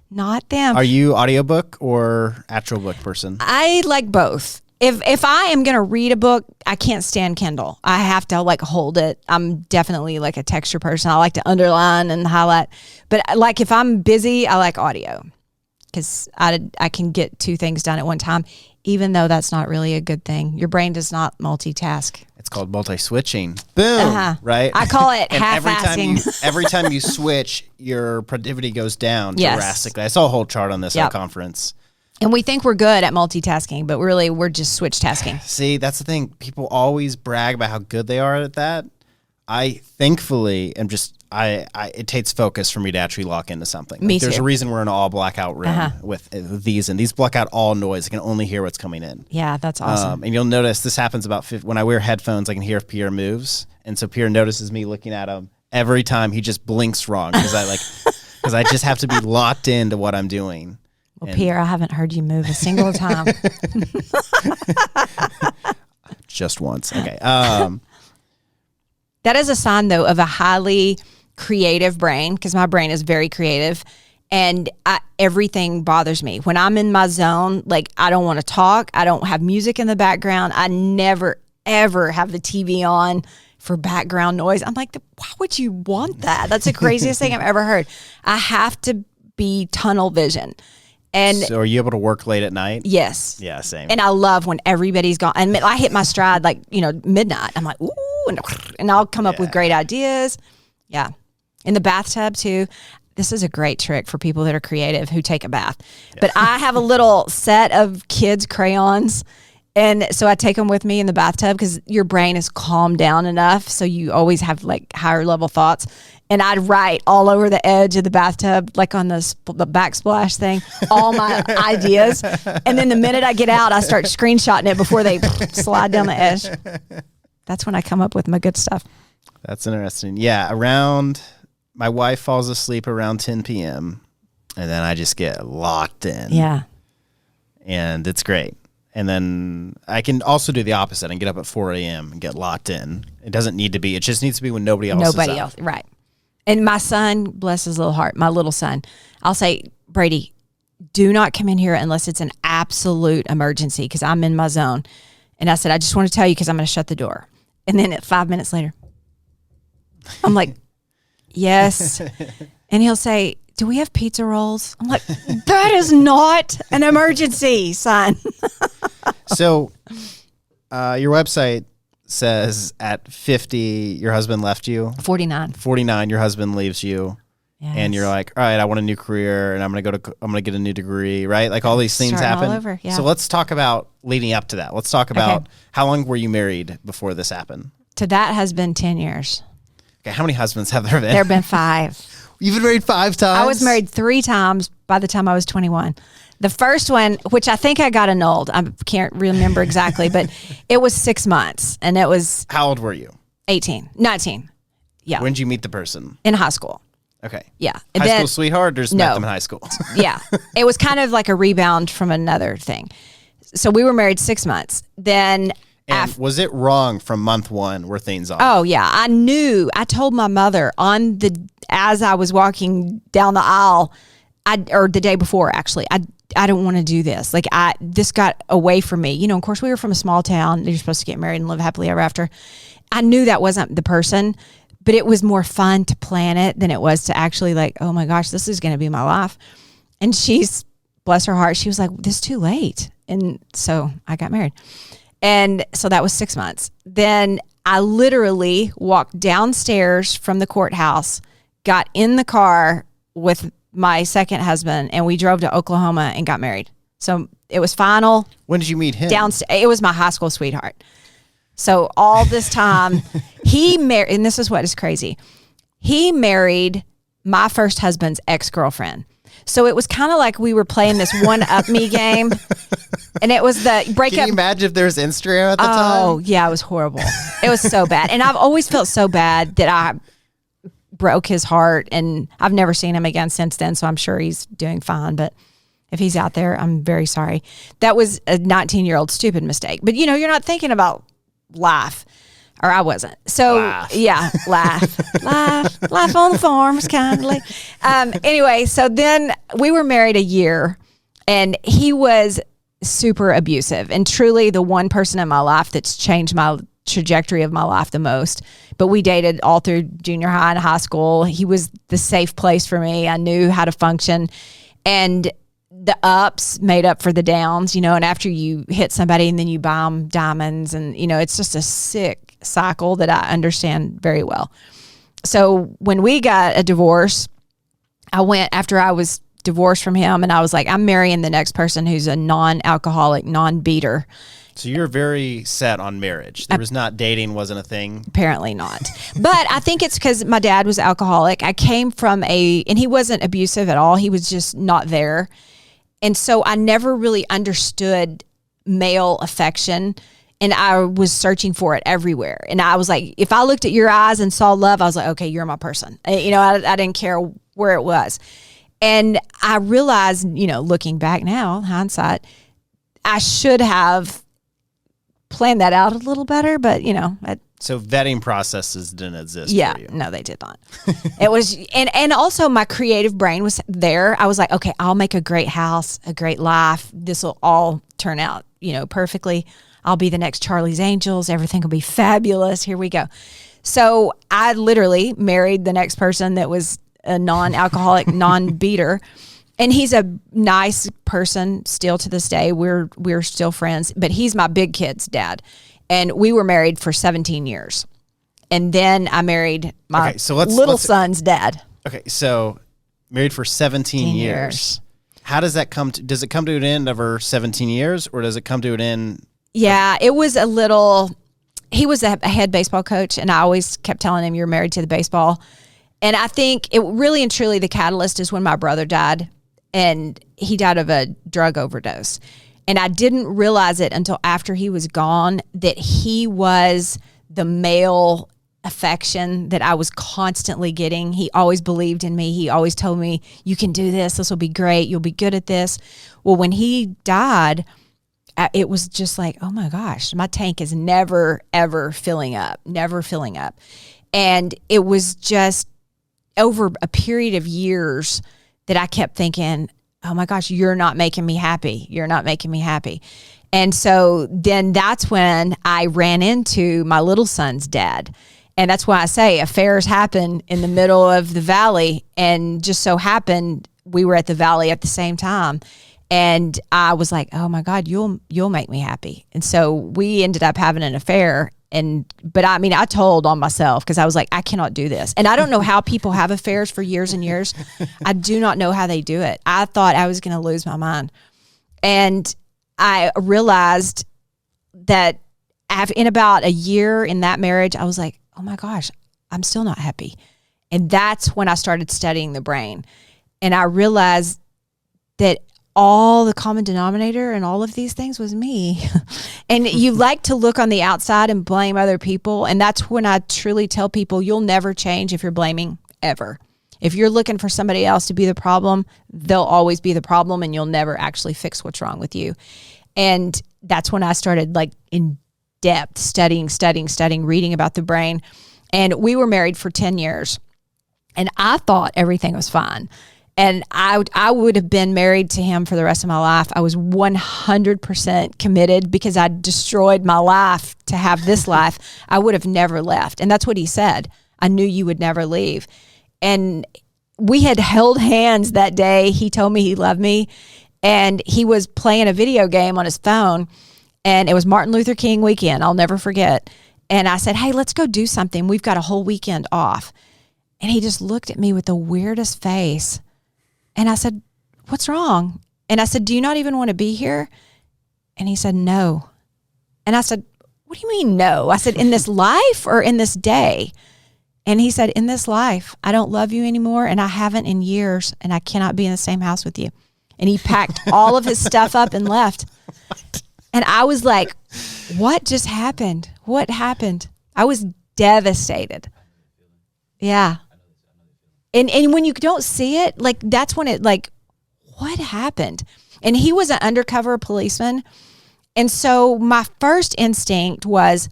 Not them. Are you audiobook or actual book person? I like both. If I am going to read a book, I can't stand Kindle. I have to hold it. I'm definitely a texture person. I like to underline and highlight. But if I'm busy, I like audio because I can get 2 things done at one time, even though that's not really a good thing. Your brain does not multitask. It's called multi-switching. Boom, right? I call it half-assing. Every time you switch, your productivity goes down drastically. I saw a whole chart on this at a conference. And we think we're good at multitasking, but really we're just switch tasking. See, that's the thing. People always brag about how good they are at that. I thankfully am just, it takes focus for me to actually lock into something. Me too. There's a reason we're in an all blackout room with these, and these block out all noise. I can only hear what's coming in. Yeah, that's awesome. And you'll notice this happens when I wear headphones, I can hear if Pierre moves. And so Pierre notices me looking at him every time he just blinks wrong because I just have to be locked into what I'm doing. Well, Pierre, I haven't heard you move a single time. Just once. Okay. That is a sign, though, of a highly creative brain, because my brain is very creative, and everything bothers me. When I'm in my zone, I don't want to talk. I don't have music in the background. I never, ever have the TV on for background noise. I'm like, why would you want that? That's the craziest thing I've ever heard. I have to be tunnel vision. And so are you able to work late at night? Yes. Yeah, same. And I love when everybody's gone. And I hit my stride midnight. I'm like, ooh, and I'll come up with great ideas. Yeah. In the bathtub too. This is a great trick for people that are creative who take a bath. Yeah. But I have a little set of kids' crayons. And so I take them with me in the bathtub because your brain is calmed down enough. So you always have higher level thoughts. And I'd write all over the edge of the bathtub, on the backsplash thing, all my ideas. And then the minute I get out, I start screenshotting it before they slide down the edge. That's when I come up with my good stuff. That's interesting. Yeah, my wife falls asleep around 10 p.m. and then I just get locked in. Yeah. And it's great. And then I can also do the opposite and get up at 4 a.m. and get locked in. It doesn't need to be. It just needs to be when nobody else is up. Right. And my son, bless his little heart, my little son, I'll say, Brady, do not come in here unless it's an absolute emergency because I'm in my zone. And I said, I just want to tell you because I'm going to shut the door. And then 5 minutes later, I'm like, yes. And he'll say, do we have pizza rolls? I'm like, that is not an emergency, son. So your website says at 50, your husband left you. 49. 49, your husband leaves you. Yes. And you're like, all right, I want a new career and I'm going to get a new degree, right? All these things happen. All over, yeah. So let's talk about leading up to that. Let's talk about how long were you married before this happened? To that has been 10 years. Okay. How many husbands have there been? There have been 5. You've been married 5 times? I was married 3 times by the time I was 21. The first one, which I think I got annulled, I can't remember exactly, but it was 6 months. And it was... How old were you? 19. Yeah. When did you meet the person? In high school. Okay. Yeah. And high school sweetheart or just met them in high school? Yeah. It was kind of like a rebound from another thing. So we were married 6 months. Then... And was it wrong from month 1 where things off? Oh, yeah. I told my mother as I was walking down the aisle, or the day before, actually, I don't want to do this. This got away from me. Of course, we were from a small town. You're supposed to get married and live happily ever after. I knew that wasn't the person, but it was more fun to plan it than it was to actually oh my gosh, this is going to be my life. And she's, bless her heart, she was like, this is too late. And so I got married. And so that was 6 months. Then I literally walked downstairs from the courthouse, got in the car with my second husband, and we drove to Oklahoma and got married. So it was final. When did you meet him? It was my high school sweetheart. So all this time, he married, and this is what is crazy. He married my first husband's ex-girlfriend. So it was kind of like we were playing this one-up-me game. And it was the breakup. Can you imagine if there was Instagram at the time? Oh, yeah, it was horrible. It was so bad. And I've always felt so bad that I broke his heart. And I've never seen him again since then, so I'm sure he's doing fine. But if he's out there, I'm very sorry. That was a 19-year-old stupid mistake. But, you know, you're not thinking about life. Or I wasn't. So, yeah, laugh on the farms, kindly. Anyway, so then we were married a year, and he was super abusive, and truly the one person in my life that's changed my trajectory of my life the most. But we dated all through junior high and high school. He was the safe place for me. I knew how to function, and the ups made up for the downs, you know, and after you hit somebody and then you buy them diamonds, and, you know, it's just a sick cycle that I understand very well. So when we got a divorce, I went after I was divorced from him, and I was like, I'm marrying the next person who's a non-alcoholic, non-beater. So you're very set on marriage. There was not dating, wasn't a thing. Apparently not. But I think it's because my dad was alcoholic. I came from and he wasn't abusive at all. He was just not there. And so I never really understood male affection, and I was searching for it everywhere. And I was like, if I looked at your eyes and saw love, I was like, okay, you're my person. You know, I didn't care where it was. And I realized, you know, looking back now, hindsight, I should have planned that out a little better, but, you know. So vetting processes didn't exist Yeah, for you. no, they did not. It was, and also my creative brain was there. I was like, okay, I'll make a great house, a great life. This will all turn out, you know, perfectly. I'll be the next Charlie's Angels. Everything will be fabulous. Here we go. So I literally married the next person that was a non-alcoholic, non-beater. And he's a nice person still to this day. We're still friends, but he's my big kid's dad. And we were married for 17 years. And then I married my little son's dad. Okay, so married for 17 years. How does that come to, does it come to an end over 17 years, or does it come to an end? Yeah, it was he was a head baseball coach, and I always kept telling him, you're married to the baseball. And I think it really and truly the catalyst is when my brother died, and he died of a drug overdose. And I didn't realize it until after he was gone that he was the male affection that I was constantly getting. He always believed in me. He always told me, you can do this. This will be great. You'll be good at this. Well, when he died, it was just like, oh my gosh, my tank is never, ever filling up, never filling up. And it was just over a period of years that I kept thinking, oh my gosh, you're not making me happy. You're not making me happy. And so then that's when I ran into my little son's dad. And that's why I say affairs happen in the middle of the valley. And just so happened, we were at the valley at the same time. And I was like, oh my God, you'll make me happy. And so we ended up having an affair. But I mean, I told on myself because I was like, I cannot do this. And I don't know how people have affairs for years and years. I do not know how they do it. I thought I was going to lose my mind. And I realized that in about a year in that marriage, I was like, oh my gosh, I'm still not happy. And that's when I started studying the brain. And I realized that all the common denominator and all of these things was me. And you like to look on the outside and blame other people. And that's when I truly tell people, you'll never change if you're blaming, ever. If you're looking for somebody else to be the problem, they'll always be the problem, and you'll never actually fix what's wrong with you. And that's when I started like in depth studying, reading about the brain. And we were married for 10 years. And I thought everything was fine. And I would have been married to him for the rest of my life. I was 100% committed because I destroyed my life to have this life. I would have never left. And that's what he said. I knew you would never leave. And we had held hands that day. He told me he loved me. And he was playing a video game on his phone. And it was Martin Luther King weekend. I'll never forget. And I said, hey, let's go do something. We've got a whole weekend off. And he just looked at me with the weirdest face. And I said, what's wrong? And I said, do you not even want to be here? And he said, no. And I said, what do you mean no? I said, in this life or in this day? And he said, in this life, I don't love you anymore, and I haven't in years, and I cannot be in the same house with you. And he packed all of his stuff up and left. And I was like, what just happened? What happened? I was devastated. Yeah. And when you don't see it, like, that's when it, like, what happened? And he was an undercover policeman. And so my first instinct was,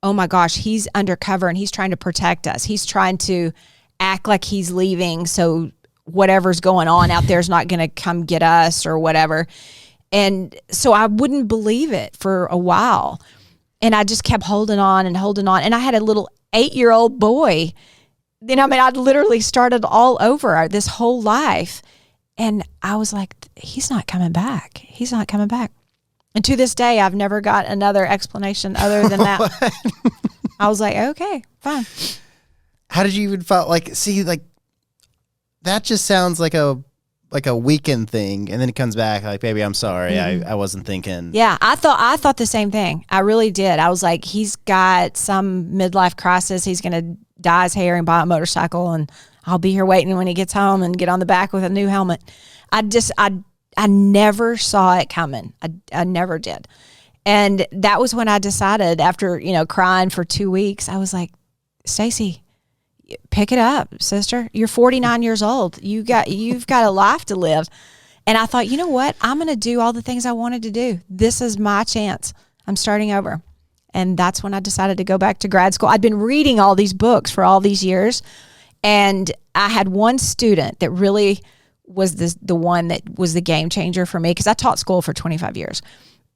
oh my gosh, he's undercover and he's trying to protect us. He's trying to act like he's leaving, so whatever's going on out there is not going to come get us or whatever. And so I wouldn't believe it for a while. And I just kept holding on and holding on. And I had a little 8-year-old boy. You know, I mean, I'd literally started all over this whole life. And I was like, he's not coming back. He's not coming back. And to this day, I've never got another explanation other than that. I was like, okay, fine. How did you even feel like, see, like, that just sounds like a weekend thing, and then he comes back like, baby, I'm sorry. Mm-hmm. I wasn't thinking. Yeah, I thought the same thing. I really did. I was like, he's got some midlife crisis. He's going to dye his hair and buy a motorcycle, and I'll be here waiting when he gets home and get on the back with a new helmet. I never saw it coming. I never did. And that was when I decided, after, crying for 2 weeks, I was like, Staci, pick it up, sister. You're 49 years old. You've got a life to live. And I thought, you know what? I'm going to do all the things I wanted to do. This is my chance. I'm starting over. And that's when I decided to go back to grad school. I'd been reading all these books for all these years. And I had one student that really was the one that was the game changer for me, because I taught school for 25 years.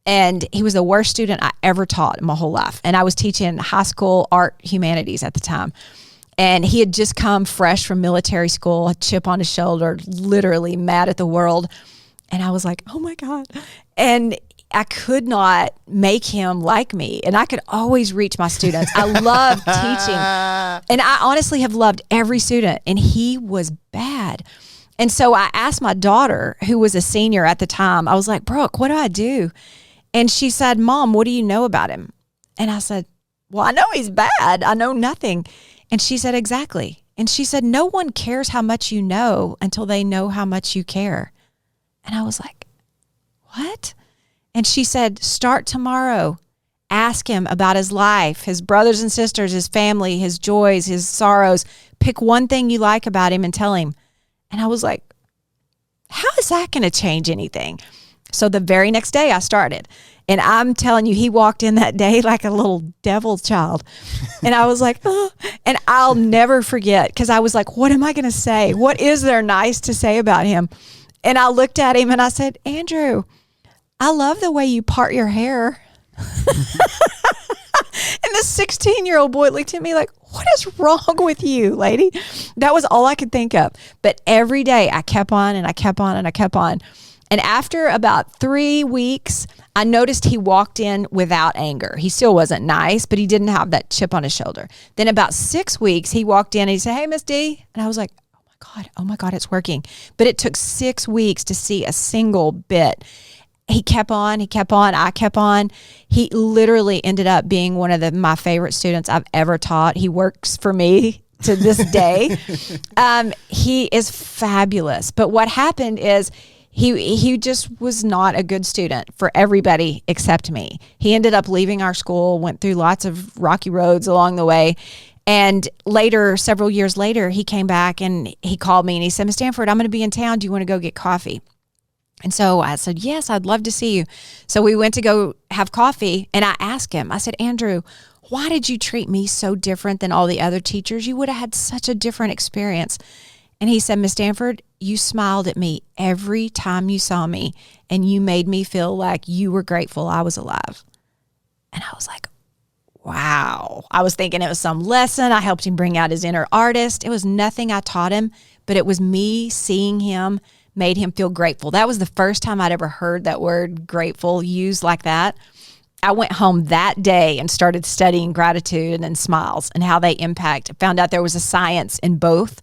And he was the worst student I ever taught in my whole life. And I was teaching high school art humanities at the time. And he had just come fresh from military school, a chip on his shoulder, literally mad at the world. And I was like, oh my God. And I could not make him like me. And I could always reach my students. I love teaching. And I honestly have loved every student. And he was bad. And so I asked my daughter, who was a senior at the time, I was like, Brooke, what do I do? And she said, Mom, what do you know about him? And I said, well, I know he's bad. I know nothing. And she said, exactly. And she said, no one cares how much you know until they know how much you care. And I was like, what? And she said, start tomorrow. Ask him about his life, his brothers and sisters, his family, his joys, his sorrows. Pick one thing you like about him and tell him. And I was like, how is that going to change anything? So the very next day I started. And I'm telling you, he walked in that day like a little devil child. And I was like, oh. And I'll never forget, because I was like, what am I going to say? What is there nice to say about him? And I looked at him and I said, Andrew, I love the way you part your hair. And this 16-year-old boy looked at me like, what is wrong with you, lady? That was all I could think of. But every day I kept on and I kept on and I kept on. And after about 3 weeks, I noticed he walked in without anger. He still wasn't nice, but he didn't have that chip on his shoulder. Then about 6 weeks, he walked in and he said, hey, Miss D. And I was like, oh my God, it's working. But it took 6 weeks to see a single bit. He kept on, I kept on. He literally ended up being one of my favorite students I've ever taught. He works for me to this day. He is fabulous. But what happened is he just was not a good student for everybody except me. He ended up leaving our school, went through lots of rocky roads along the way. And later, several years later, he came back and he called me and he said, Miss Danford, I'm going to be in town. Do you want to go get coffee? And so I said, yes, I'd love to see you. So we went to go have coffee, and I asked him, I said, Andrew, why did you treat me so different than all the other teachers? You would have had such a different experience. And he said, Miss Danford, you smiled at me every time you saw me, and you made me feel like you were grateful I was alive. And I was like, wow. I was thinking it was some lesson. I helped him bring out his inner artist. It was nothing I taught him, but it was me seeing him made him feel grateful. That was the first time I'd ever heard that word grateful used like that. I went home that day and started studying gratitude and smiles and how they impact. I found out there was a science in both.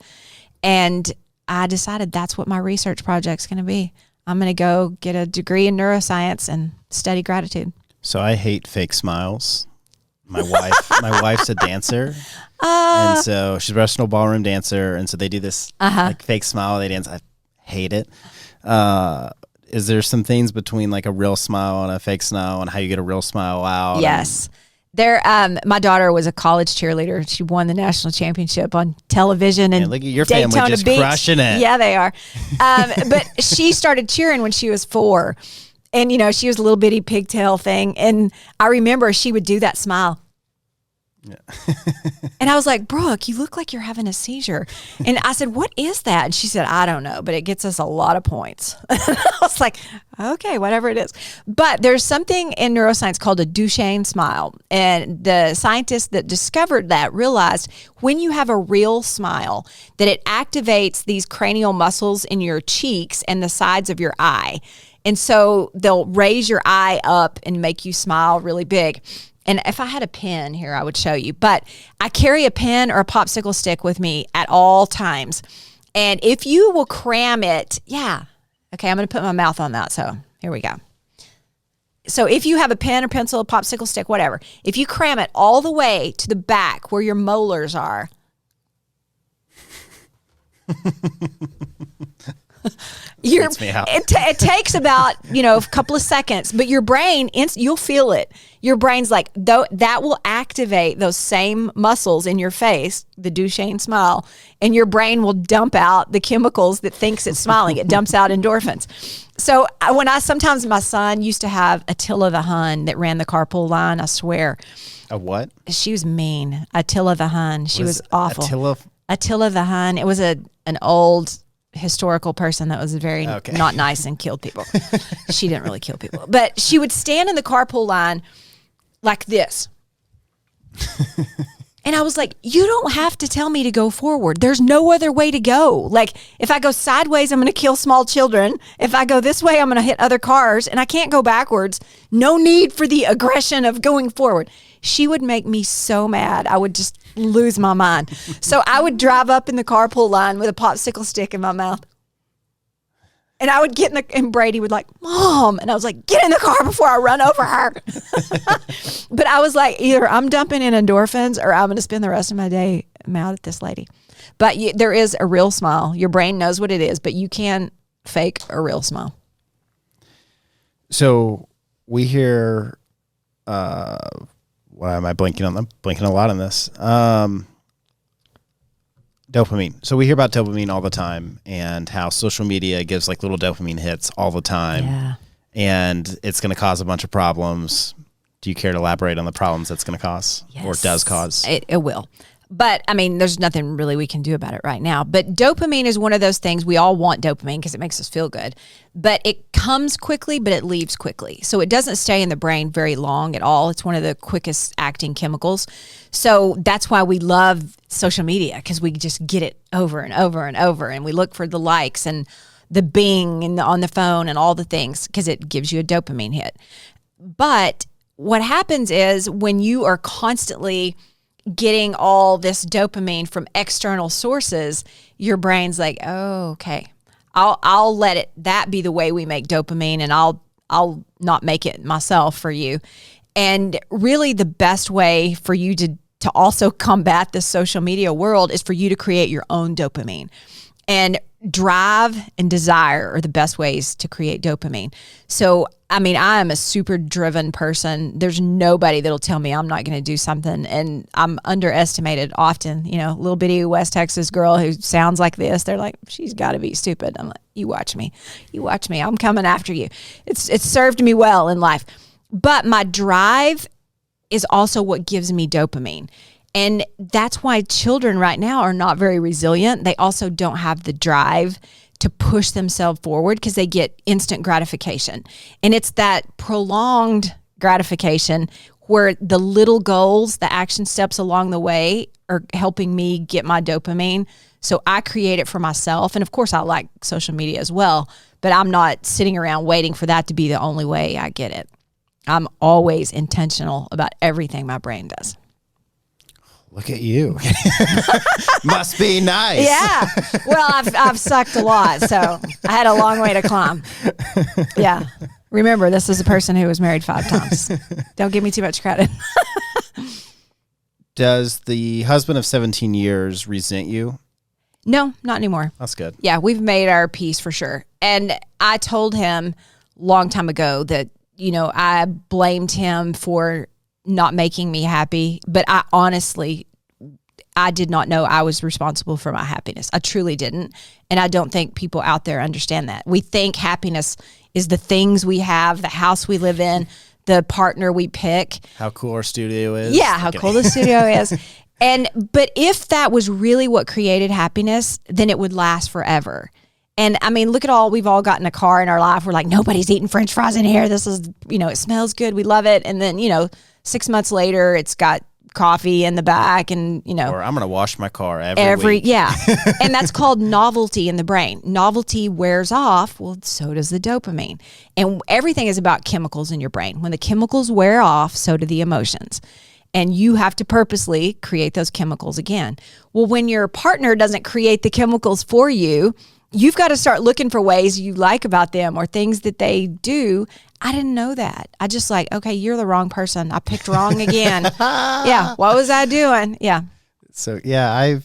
And I decided that's what my research project's going to be. I'm going to go get a degree in neuroscience and study gratitude. So I hate fake smiles. My wife's a dancer, and so she's a professional ballroom dancer, and so they do this like fake smile. They dance. I hate it. Is there some things between like a real smile and a fake smile, and how you get a real smile out? Yes. My daughter was a college cheerleader. She won the national championship on television and look at your Daytona family just Beach. crushing it. Yeah, they are. But she started cheering when she was 4. And, she was a little bitty pigtail thing. And I remember she would do that smile. Yeah. And I was like, Brooke, you look like you're having a seizure. And I said, what is that? And she said, I don't know, but it gets us a lot of points. I was like, okay, whatever it is. But there's something in neuroscience called a Duchenne smile. And the scientists that discovered that realized when you have a real smile, that it activates these cranial muscles in your cheeks and the sides of your eye. And so they'll raise your eye up and make you smile really big. And if I had a pen here, I would show you. But I carry a pen or a popsicle stick with me at all times. And if you will cram it, Okay, I'm going to put my mouth on that. So here we go. So if you have a pen or pencil, a popsicle stick, whatever, if you cram it all the way to the back where your molars are, it takes about a couple of seconds, but your brain you'll feel it. Your brain's like, though, that will activate those same muscles in your face, the Duchenne smile, and your brain will dump out the chemicals that thinks it's smiling. It dumps out endorphins. So sometimes my son used to have Attila the Hun that ran the carpool line. I swear. A what? She was mean. Attila the Hun. She was awful. Attila the Hun. It was an old historical person that was very not nice and killed people. She didn't really kill people, but she would stand in the carpool line like this. And I was like, you don't have to tell me to go forward. There's no other way to go. Like, if I go sideways, I'm going to kill small children. If I go this way, I'm going to hit other cars, and I can't go backwards. No need for the aggression of going forward. She would make me so mad. I would just lose my mind. So I would drive up in the carpool line with a popsicle stick in my mouth. And I would get and Brady would like, Mom. And I was like, get in the car before I run over her. But I was like, either I'm dumping in endorphins or I'm going to spend the rest of my day mad at this lady. But there is a real smile. Your brain knows what it is, but you can fake a real smile. So we hear, why am I blinking on them? Blinking a lot on this. Dopamine. So we hear about dopamine all the time and how social media gives like little dopamine hits all the time. Yeah. And it's going to cause a bunch of problems. Do you care to elaborate on the problems that's going to cause or does cause? It will. But I mean, there's nothing really we can do about it right now. But dopamine is one of those things. We all want dopamine because it makes us feel good. But it comes quickly, but it leaves quickly. So it doesn't stay in the brain very long at all. It's one of the quickest acting chemicals. So that's why we love social media, because we just get it over and over and over. And we look for the likes and the bing and on the phone and all the things because it gives you a dopamine hit. But what happens is when you are constantly getting all this dopamine from external sources, your brain's like, oh, okay, I'll let that be the way we make dopamine, and I'll not make it myself for you. And really the best way for you to also combat the social media world is for you to create your own dopamine. And drive and desire are the best ways to create dopamine. So, I mean, I am a super driven person. There's nobody that'll tell me I'm not going to do something. And I'm underestimated often. Little bitty West Texas girl who sounds like this, they're like, she's got to be stupid. I'm like, you watch me. I'm coming after you. It's served me well in life. But my drive is also what gives me dopamine. And that's why children right now are not very resilient. They also don't have the drive to push themselves forward because they get instant gratification. And it's that prolonged gratification where the little goals, the action steps along the way are helping me get my dopamine. So I create it for myself. And of course, I like social media as well, but I'm not sitting around waiting for that to be the only way I get it. I'm always intentional about everything my brain does. Look at you. Must be nice. Yeah. Well, I've sucked a lot, so I had a long way to climb. Yeah. Remember, this is a person who was married 5 times. Don't give me too much credit. Does the husband of 17 years resent you? No, not anymore. That's good. Yeah, we've made our peace for sure. And I told him long time ago that, I blamed him for not making me happy, but I did not know I was responsible for my happiness. I truly didn't. And I don't think people out there understand that. We think happiness is the things we have, the house we live in, the partner we pick. How cool our studio is. Yeah, how cool the studio is. But if that was really what created happiness, then it would last forever. And I mean, we've all gotten a car in our life. We're like, nobody's eating French fries in here. This is, it smells good. We love it. And then, 6 months later, it's got coffee in the back and, Or I'm going to wash my car every week. Yeah. And that's called novelty in the brain. Novelty wears off. Well, so does the dopamine. And everything is about chemicals in your brain. When the chemicals wear off, so do the emotions. And you have to purposely create those chemicals again. Well, when your partner doesn't create the chemicals for you, you've got to start looking for ways you like about them or things that they do. I didn't know that. I just okay, you're the wrong person. I picked wrong again. Yeah. What was I doing? Yeah. So, yeah, I'm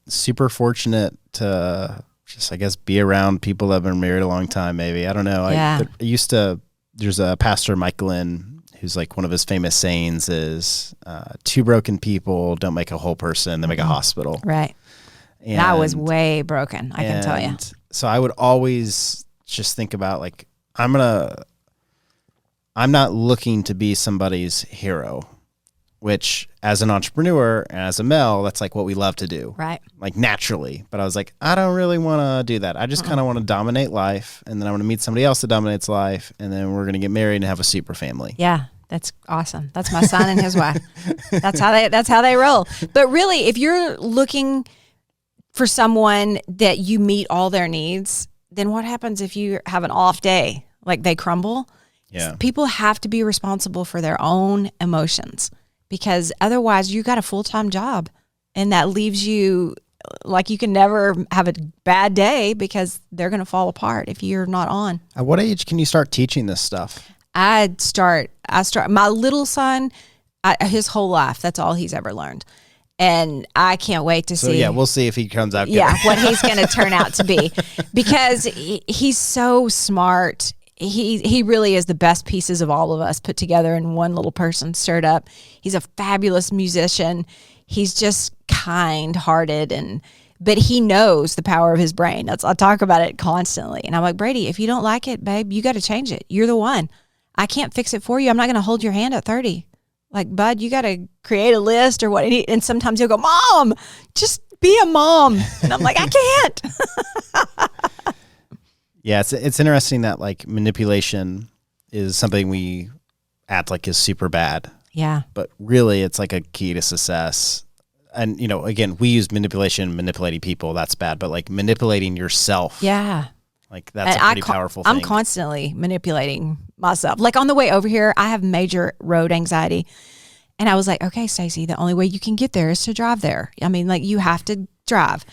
super fortunate to just, I guess, be around people that have been married a long time, maybe. I don't know. Yeah. There's a pastor, Mike Lynn, who's one of his famous sayings is 2 broken people don't make a whole person, they make a hospital. Right. And I was way broken, I can tell you. So I would always just think about I'm not looking to be somebody's hero, which as an entrepreneur and as a male, that's what we love to do. Right. Naturally. But I was I don't really want to do that. I just kind of want to dominate life. And then I want to meet somebody else that dominates life. And then we're going to get married and have a super family. Yeah. That's awesome. That's my son and his wife. That's how they roll. But really, if you're looking for someone that you meet all their needs, then what happens if you have an off day? They crumble? Yeah. People have to be responsible for their own emotions because otherwise you got a full-time job and that leaves you you can never have a bad day because they're going to fall apart if you're not on. At what age can you start teaching this stuff? I start my little son, his whole life, that's all he's ever learned. And I can't wait to see. So, yeah, we'll see if he comes out good. Yeah, what he's going to turn out to be because he's so smart. He really is the best pieces of all of us put together in one little person stirred up. He's a fabulous musician. He's just kind-hearted but he knows the power of his brain. I talk about it constantly. And I'm like, Brady, if you don't like it, babe, you got to change it. You're the one. I can't fix it for you. I'm not going to hold your hand at 30. Bud, you got to create a list or what. And sometimes he'll go, Mom, just be a mom. And I'm like, I can't. Yeah, it's interesting that manipulation is something we act is super bad. Yeah. But really it's a key to success. And again, we use manipulating people, that's bad, but manipulating yourself. Yeah. That's a pretty powerful thing. I'm constantly manipulating myself. On the way over here, I have major road anxiety. And I was like, okay, Staci, the only way you can get there is to drive there. I mean, you have to drive.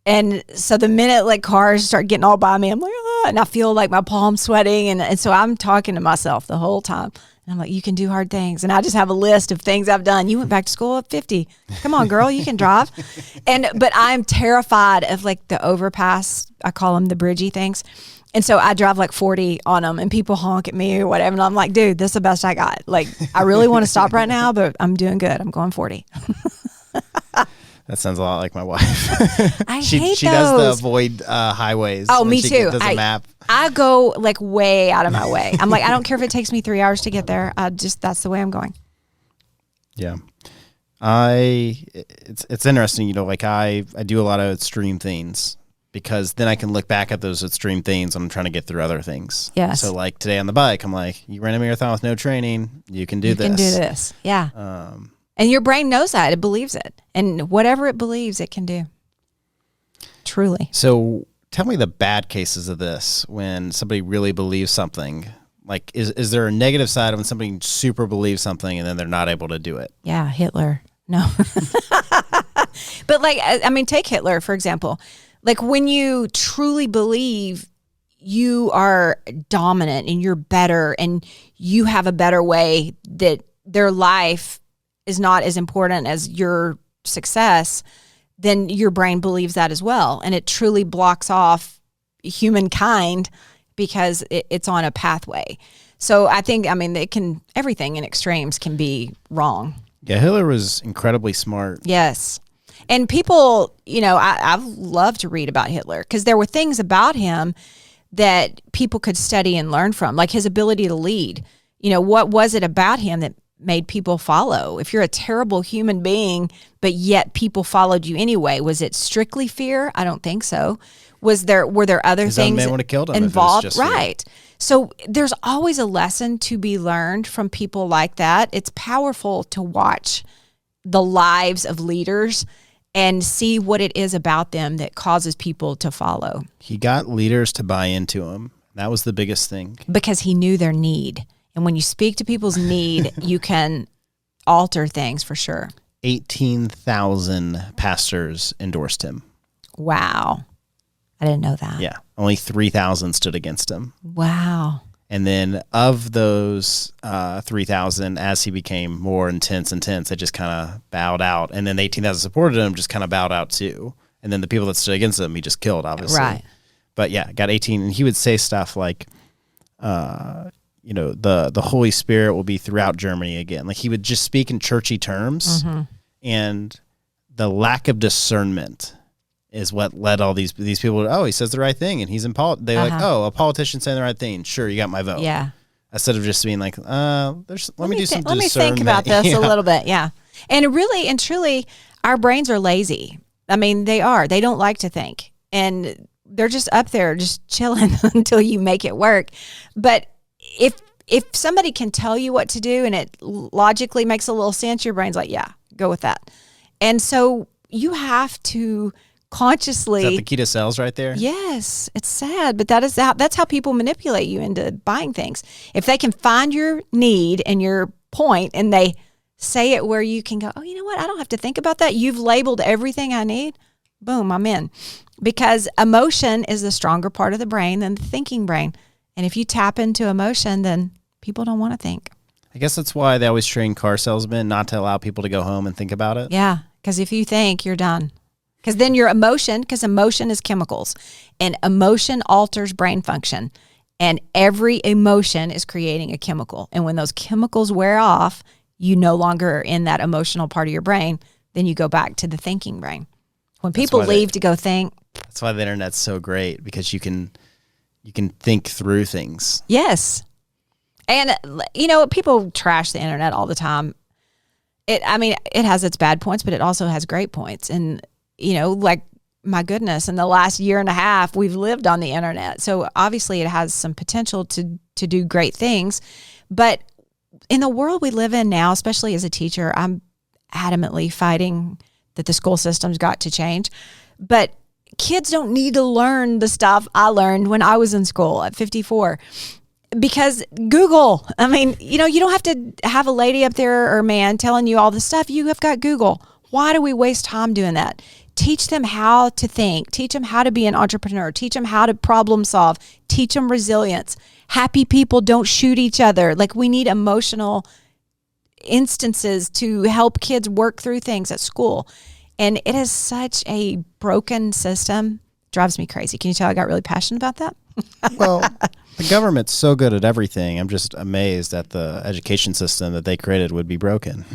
And so the minute cars start getting all by me, I'm like, ah, and I feel my palms sweating. And so I'm talking to myself the whole time. And I'm like, you can do hard things. And I just have a list of things I've done. You went back to school at 50. Come on, girl, you can drive. But I'm terrified of the overpass. I call them the bridgey things. And so I drive 40 on them and people honk at me or whatever. And I'm like, dude, this is the best I got. I really want to stop right now, but I'm doing good. I'm going 40. That sounds a lot like my wife. I hate those. She does the avoid highways. Oh, me she too. does a map. I go way out of my way. I'm I don't care if it takes me 3 hours to get there. That's the way I'm going. Yeah. It's interesting, I do a lot of extreme things because then I can look back at those extreme things when I'm trying to get through other things. Yes. So today on the bike, I'm you ran a marathon with no training, you can do this. You can do this. Yeah. And your brain knows that. It believes it. And whatever it believes, it can do. Truly. So tell me the bad cases of this when somebody really believes something. Is there a negative side of when somebody super believes something and then they're not able to do it? Yeah, Hitler. No. But like, I mean, take Hitler, for example. Like when you truly believe you are dominant and you're better and you have a better way, that their life is not as important as your success, then your brain believes that as well. And it truly blocks off humankind because it's on a pathway. So I think, I mean, everything in extremes can be wrong. Yeah, Hitler was incredibly smart. Yes. And people, I've loved to read about Hitler because there were things about him that people could study and learn from, like his ability to lead. What was it about him that made people follow? If you're a terrible human being, but yet people followed you anyway, was it strictly fear? I don't think so. Were there other His things own man would have killed him involved? If it was just right. So there's always a lesson to be learned from people like that. It's powerful to watch the lives of leaders and see what it is about them that causes people to follow. He got leaders to buy into him. That was the biggest thing. Because he knew their need. And when you speak to people's need, you can alter things for sure. 18,000 pastors endorsed him. Wow. I didn't know that. Yeah. Only 3,000 stood against him. Wow. And then of those 3,000, as he became more intense, they just kind of bowed out. And then the 18,000 supported him just kind of bowed out too. And then the people that stood against him, he just killed, obviously. Right. But yeah, got 18. And he would say stuff like, the Holy Spirit will be throughout Germany again. Like he would just speak in churchy terms. Mm-hmm. And the lack of discernment is what led all these people to, he says the right thing, and he's in they like, a politician saying the right thing. Sure, you got my vote. Yeah. Instead of just being like, let me do some discernment. Let me think about this a little bit. Yeah. And really and truly, our brains are lazy. I mean, they are. They don't like to think. And they're just up there just chilling until you make it work. But if somebody can tell you what to do and it logically makes a little sense, your brain's like, yeah, go with that. And so you have to consciously. Is that the key to sales right there? Yes, it's sad, but that's how people manipulate you into buying things. If they can find your need and your point and they say it where you can go, oh, you know what? I don't have to think about that. You've labeled everything I need. Boom, I'm in. Because emotion is the stronger part of the brain than the thinking brain. And if you tap into emotion, then people don't want to think. I guess that's why they always train car salesmen not to allow people to go home and think about it. Yeah, because if you think, you're done. Because then because emotion is chemicals, and emotion alters brain function, and every emotion is creating a chemical. And when those chemicals wear off, you no longer are in that emotional part of your brain, then you go back to the thinking brain. When people leave to go think. That's why the internet's so great, because you can think through things. Yes. And, people trash the internet all the time. It has its bad points, but it also has great points. And, like, my goodness, in the last year and a half, we've lived on the internet. So obviously it has some potential to do great things. But in the world we live in now, especially as a teacher, I'm adamantly fighting that the school system's got to change. But kids don't need to learn the stuff I learned when I was in school at 54. Because Google, you don't have to have a lady up there or man telling you all this stuff. You have got Google. Why do we waste time doing that? Teach them how to think. Teach them how to be an entrepreneur. Teach them how to problem solve. Teach them resilience. Happy people don't shoot each other. Like, we need emotional instances to help kids work through things at school. And it is such a broken system. Drives me crazy. Can you tell I got really passionate about that? Well, the government's so good at everything. I'm just amazed that the education system that they created would be broken.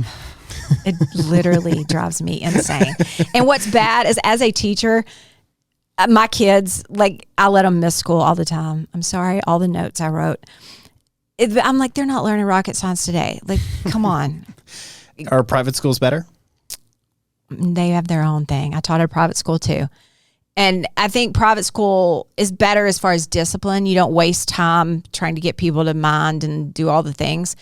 It literally drives me insane. And what's bad is, as a teacher, my kids, like, I let them miss school all the time. I'm sorry, all the notes I wrote. I'm like, they're not learning rocket science today. Like, come on. Are private schools better? They have their own thing. I taught at a private school too. And I think private school is better as far as discipline. You don't waste time trying to get people to mind and do all the things.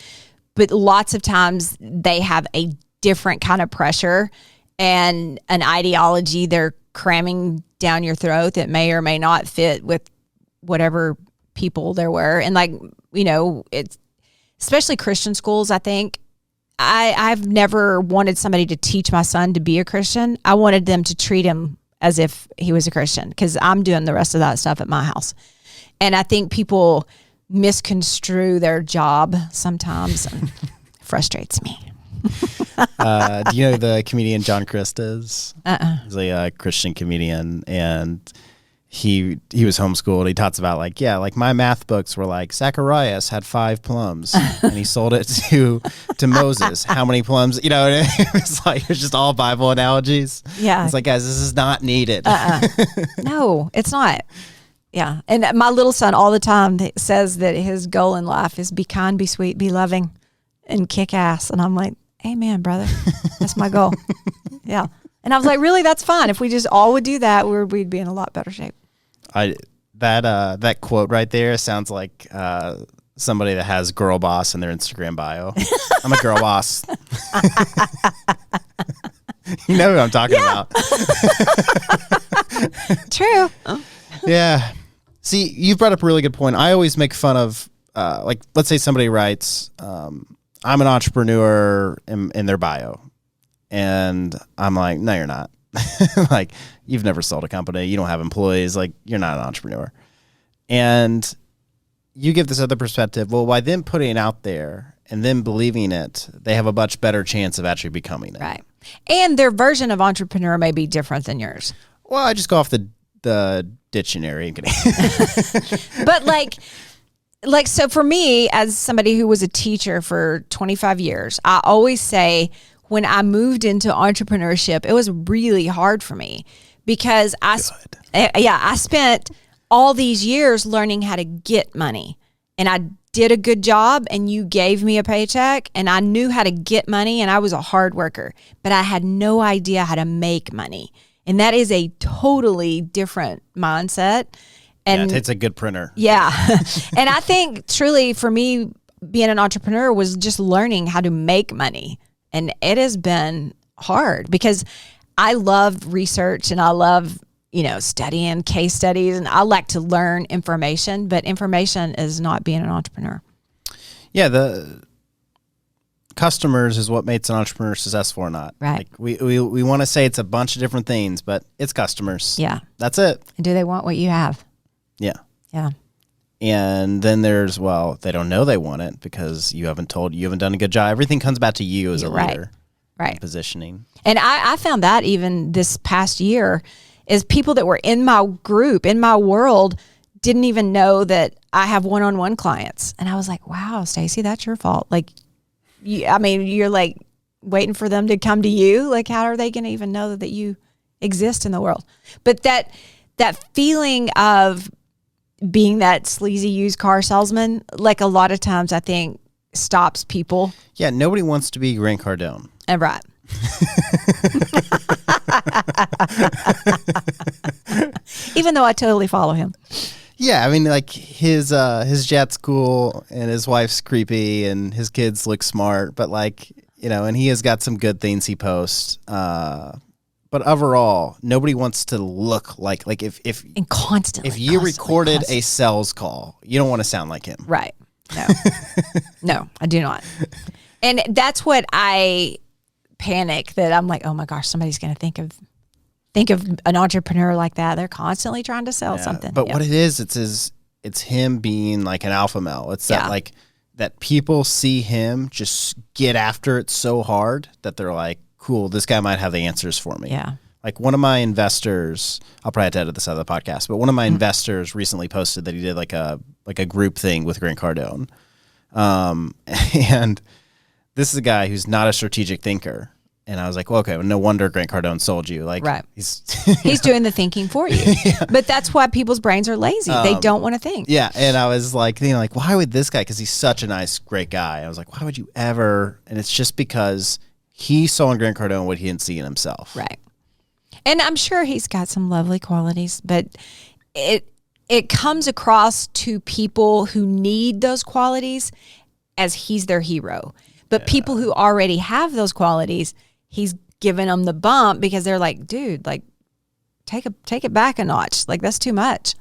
But lots of times they have a different kind of pressure and an ideology they're cramming down your throat that may or may not fit with whatever people there were. And, like, it's especially Christian schools, I think. I've never wanted somebody to teach my son to be a Christian. I wanted them to treat him as if he was a Christian, because I'm doing the rest of that stuff at my house. And I think people misconstrue their job sometimes, and frustrates me. Do you know who the comedian John Crist is? He's a Christian comedian, and he was homeschooled. He talks about like my math books were like, Zacharias had 5 plums and he sold it to Moses. How many plums? You know, it's just all Bible analogies. Yeah. It's like, guys, this is not needed. No, it's not. Yeah. And my little son all the time says that his goal in life is be kind, be sweet, be loving, and kick ass. And I'm like, amen, brother. That's my goal. Yeah. And I was like, really, that's fine. If we just all would do that, we'd be in a lot better shape. That quote right there sounds like somebody that has girl boss in their Instagram bio. I'm a girl boss. You know who I'm talking about. True. Yeah. See, you brought up a really good point. I always make fun of, let's say somebody writes, I'm an entrepreneur in their bio. And I'm like, no, you're not. Like, you've never sold a company. You don't have employees. Like, you're not an entrepreneur. And you give this other perspective. Well, by them putting it out there and them believing it, they have a much better chance of actually becoming it. Right. And their version of entrepreneur may be different than yours. Well, I just go off the dictionary. But so for me, as somebody who was a teacher for 25 years, I always say, when I moved into entrepreneurship, it was really hard for me because I spent all these years learning how to get money, and I did a good job, and you gave me a paycheck, and I knew how to get money, and I was a hard worker, but I had no idea how to make money. And that is a totally different mindset. And it's a good printer. Yeah. And I think truly for me, being an entrepreneur was just learning how to make money. And it has been hard because I love research and I love, studying case studies, and I like to learn information, but information is not being an entrepreneur. Yeah. The customers is what makes an entrepreneur successful or not. Right. Like we want to say it's a bunch of different things, but it's customers. Yeah. That's it. And do they want what you have? Yeah. Yeah. And then there's, they don't know they want it because you haven't done a good job. Everything comes back to you as a leader. Right. Positioning. And I found that even this past year is people that were in my group, in my world, didn't even know that I have one-on-one clients. And I was like, wow, Staci, that's your fault. Like, you're like waiting for them to come to you. Like, how are they going to even know that you exist in the world? But that feeling of being that sleazy used car salesman, like a lot of times I think stops people. Yeah, nobody wants to be Grant Cardone. Right. Even though I totally follow him. Yeah, I mean, like his jet's cool and his wife's creepy and his kids look smart, but and he has got some good things he posts. But overall, nobody wants to look like if and constantly. If you recorded a sales call, you don't want to sound like him. Right. No. No, I do not. And that's what I panic, that I'm like, oh my gosh, somebody's going to think of an entrepreneur like that. They're constantly trying to sell something. But what it is, it's him being like an alpha male. It's that people see him just get after it so hard that they're like, cool, this guy might have the answers for me. Yeah. Like one of my investors, I'll probably have to edit this out of the podcast, but one of my investors recently posted that he did like a group thing with Grant Cardone. And this is a guy who's not a strategic thinker. And I was like, well, okay, well, no wonder Grant Cardone sold you. Like, right. He's doing the thinking for you. Yeah. But that's why people's brains are lazy. They don't want to think. Yeah. And I was like, why would this guy, because he's such a nice, great guy. I was like, why would you ever? And it's just because he saw in Grant Cardone what he didn't see in himself. Right. And I'm sure he's got some lovely qualities, but it comes across to people who need those qualities as he's their hero. But people who already have those qualities, he's giving them the bump because they're like, dude, like take it back a notch. Like that's too much.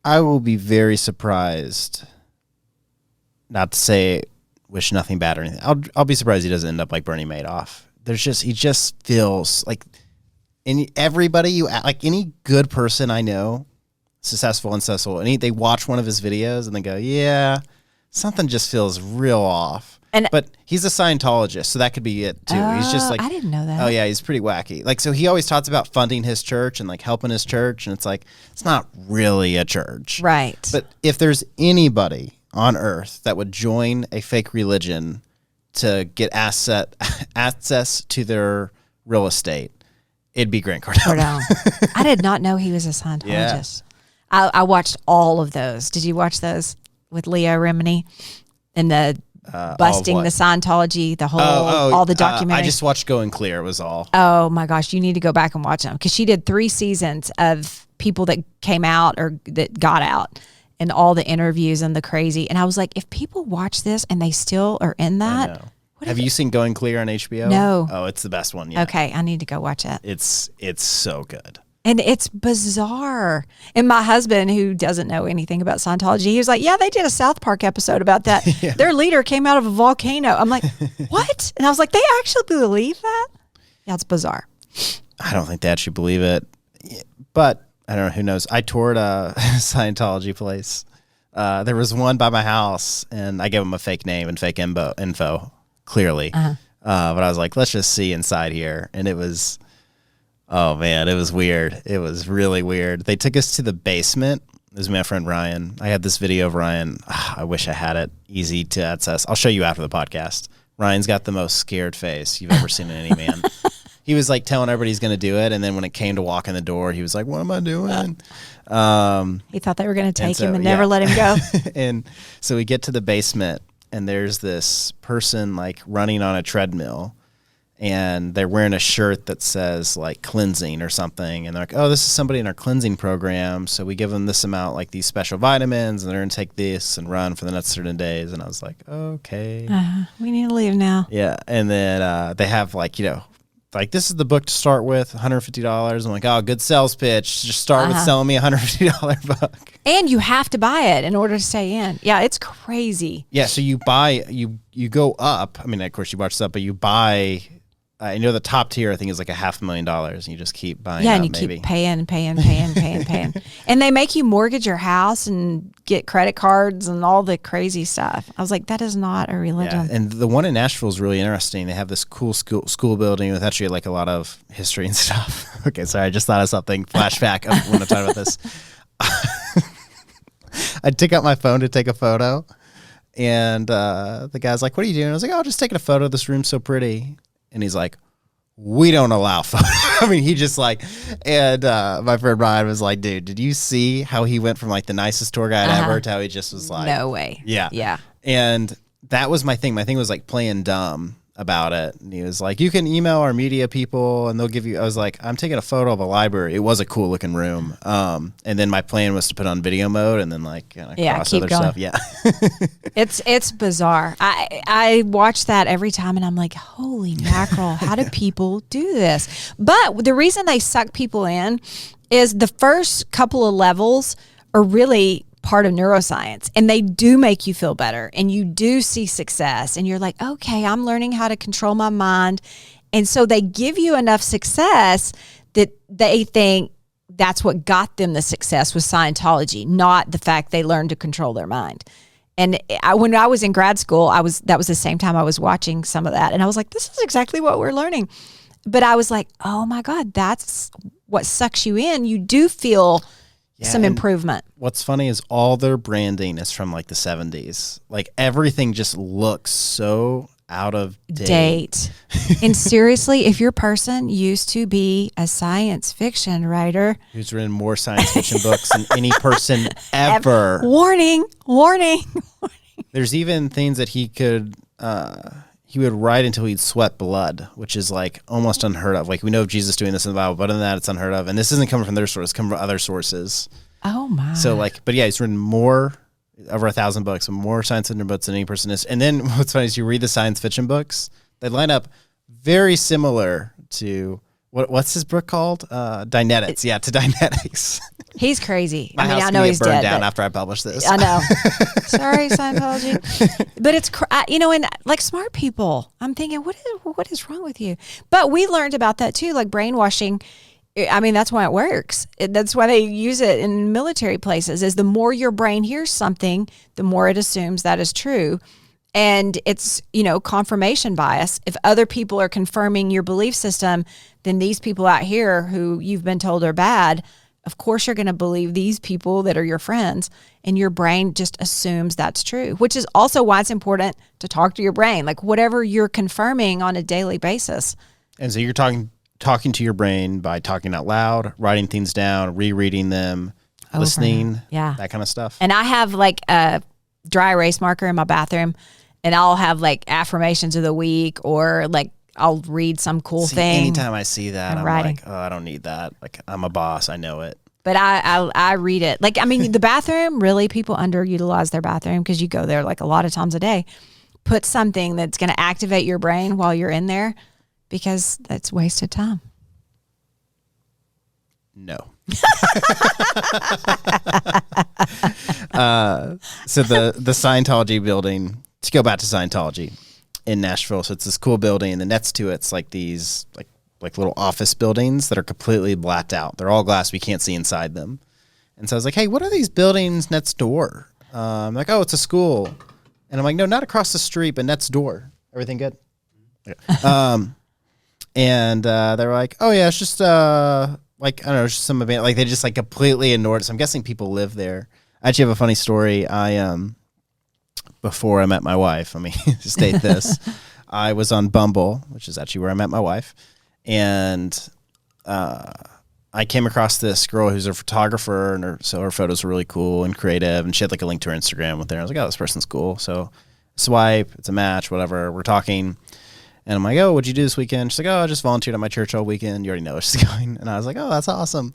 I will be very surprised, not to say wish nothing bad or anything. I'll be surprised he doesn't end up like Bernie Madoff. He just feels like everybody like any good person I know, successful, and they watch one of his videos and they go, yeah, something just feels real off. But he's a Scientologist, so that could be it too. He's just like, I didn't know that. Oh yeah, he's pretty wacky. Like, so he always talks about funding his church and like helping his church, and it's like, it's not really a church. Right. But if there's anybody on earth that would join a fake religion to get access to their real estate, it'd be Grant Cardone. I did not know he was a Scientologist. Yeah. I watched all of those. Did you watch those with Leo Remini and the busting the Scientology, the whole, all the documentaries? I just watched Going Clear, was all. Oh my gosh, you need to go back and watch them, because she did 3 seasons of people that came out or that got out, and all the interviews and the crazy. And I was like, if people watch this and they still are in that. Have you seen Going Clear on HBO? No. Oh, it's the best one yet. Okay, I need to go watch it. It's so good. And it's bizarre. And my husband, who doesn't know anything about Scientology, he was like, yeah, they did a South Park episode about that. Yeah. Their leader came out of a volcano. I'm like, what? And I was like, they actually believe that? Yeah, it's bizarre. I don't think they actually believe it. But I don't know, who knows? I toured a Scientology place. There was one by my house, and I gave them a fake name and fake info clearly. But I was like, let's just see inside here. And it was... Oh, man, it was weird. It was really weird. They took us to the basement. It was my friend Ryan. I had this video of Ryan. I wish I had it easy to access. I'll show you after the podcast. Ryan's got the most scared face you've ever seen in any man. He was like telling everybody he's going to do it, and then when it came to walk in the door, he was like, what am I doing? He thought they were going to take him and never let him go. And so we get to the basement, and there's this person like running on a treadmill. And they're wearing a shirt that says like cleansing or something. And they're like, oh, this is somebody in our cleansing program. So we give them this amount, like these special vitamins, and they're going to take this and run for the next certain days. And I was like, okay. We need to leave now. Yeah. And then they have like, like this is the book to start with, $150. I'm like, oh, good sales pitch. Just start with selling me a $150 book. And you have to buy it in order to stay in. Yeah, it's crazy. Yeah. So you buy, you go up. I mean, of course you watch this up, but you buy... the top tier, I think, is like $500,000, and you just keep buying. Yeah, and you keep paying. And they make you mortgage your house and get credit cards and all the crazy stuff. I was like, that is not a religion. Yeah, and the one in Nashville is really interesting. They have this cool school building with actually like a lot of history and stuff. Okay, sorry, I just thought of something. Flashback of when I'm talking about this. I took out my phone to take a photo, and the guy's like, what are you doing? I was like, oh, just taking a photo. This room's so pretty. And he's like, we don't allow photos. I mean, he just like, and my friend Brian was like, dude, did you see how he went from like the nicest tour guide ever to how he just was like, no way. Yeah. Yeah. And that was my thing. My thing was like playing dumb about it. And he was like, you can email our media people and they'll give you, I was like, I'm taking a photo of a library. It was a cool looking room. And then my plan was to put on video mode and then like cross keep other going. stuff. Yeah. It's bizarre. I watch that every time and I'm like, holy mackerel, how do people do this? But the reason they suck people in is the first couple of levels are really part of neuroscience, and they do make you feel better, and you do see success, and you're like, okay, I'm learning how to control my mind. And so they give you enough success that they think that's what got them the success with Scientology, not the fact they learned to control their mind. And when I was in grad school, that was the same time I was watching some of that, and I was like, this is exactly what we're learning. But I was like, oh my God, that's what sucks you in. You do feel some improvement. What's funny is all their branding is from like the 70s. Like everything just looks so out of date. And seriously, if your person used to be a science fiction writer who's written more science fiction books than any person ever. Warning. There's even things that he would write until he'd sweat blood, which is like almost unheard of. Like we know of Jesus doing this in the Bible, but other than that, it's unheard of. And this isn't coming from their source; it's coming from other sources. Oh my! So like, but yeah, he's written over 1,000 books, more science fiction books than any person is. And then what's funny is you read the science fiction books; they line up very similar to what's his book called? Dianetics. Yeah, to Dianetics. He's crazy. My house I know can he's get burned dead down after I publish this. I know. Sorry, Scientology. But it's, and like smart people, I'm thinking, what is wrong with you? But we learned about that too, like brainwashing. I mean, that's why it works. That's why they use it in military places, is the more your brain hears something, the more it assumes that is true. And it's, confirmation bias. If other people are confirming your belief system, then these people out here who you've been told are bad, of course you're going to believe these people that are your friends, and your brain just assumes that's true, which is also why it's important to talk to your brain, like whatever you're confirming on a daily basis. And so you're talking to your brain by talking out loud, writing things down, rereading them, listening, that kind of stuff. And I have like a dry erase marker in my bathroom, and I'll have like affirmations of the week, or like I'll read some cool thing. Anytime I see that, I'm like, oh, I don't need that. Like, I'm a boss. I know it. But I read it. Like, I mean, the bathroom, really, people underutilize their bathroom because you go there like a lot of times a day. Put something that's going to activate your brain while you're in there, because that's wasted time. No. So the Scientology building, to go back to Scientology in Nashville. So it's this cool building, and the next to it's like these like little office buildings that are completely blacked out. They're all glass. We can't see inside them. And so I was like, hey, what are these buildings next door? I'm like, oh, it's a school. And I'm like, no, not across the street, but next door. Everything good? Yeah. And they're like, oh yeah, it's just like, I don't know, just some event. Like, they just like completely ignored it. So I'm guessing people live there. I actually have a funny story. Before I met my wife, let me state this. I was on Bumble, which is actually where I met my wife. And I came across this girl who's a photographer, and her photos were really cool and creative. And she had like a link to her Instagram with her. I was like, oh, this person's cool. So swipe, it's a match, whatever. We're talking. And I'm like, oh, what'd you do this weekend? She's like, oh, I just volunteered at my church all weekend. You already know where she's going. And I was like, oh, that's awesome.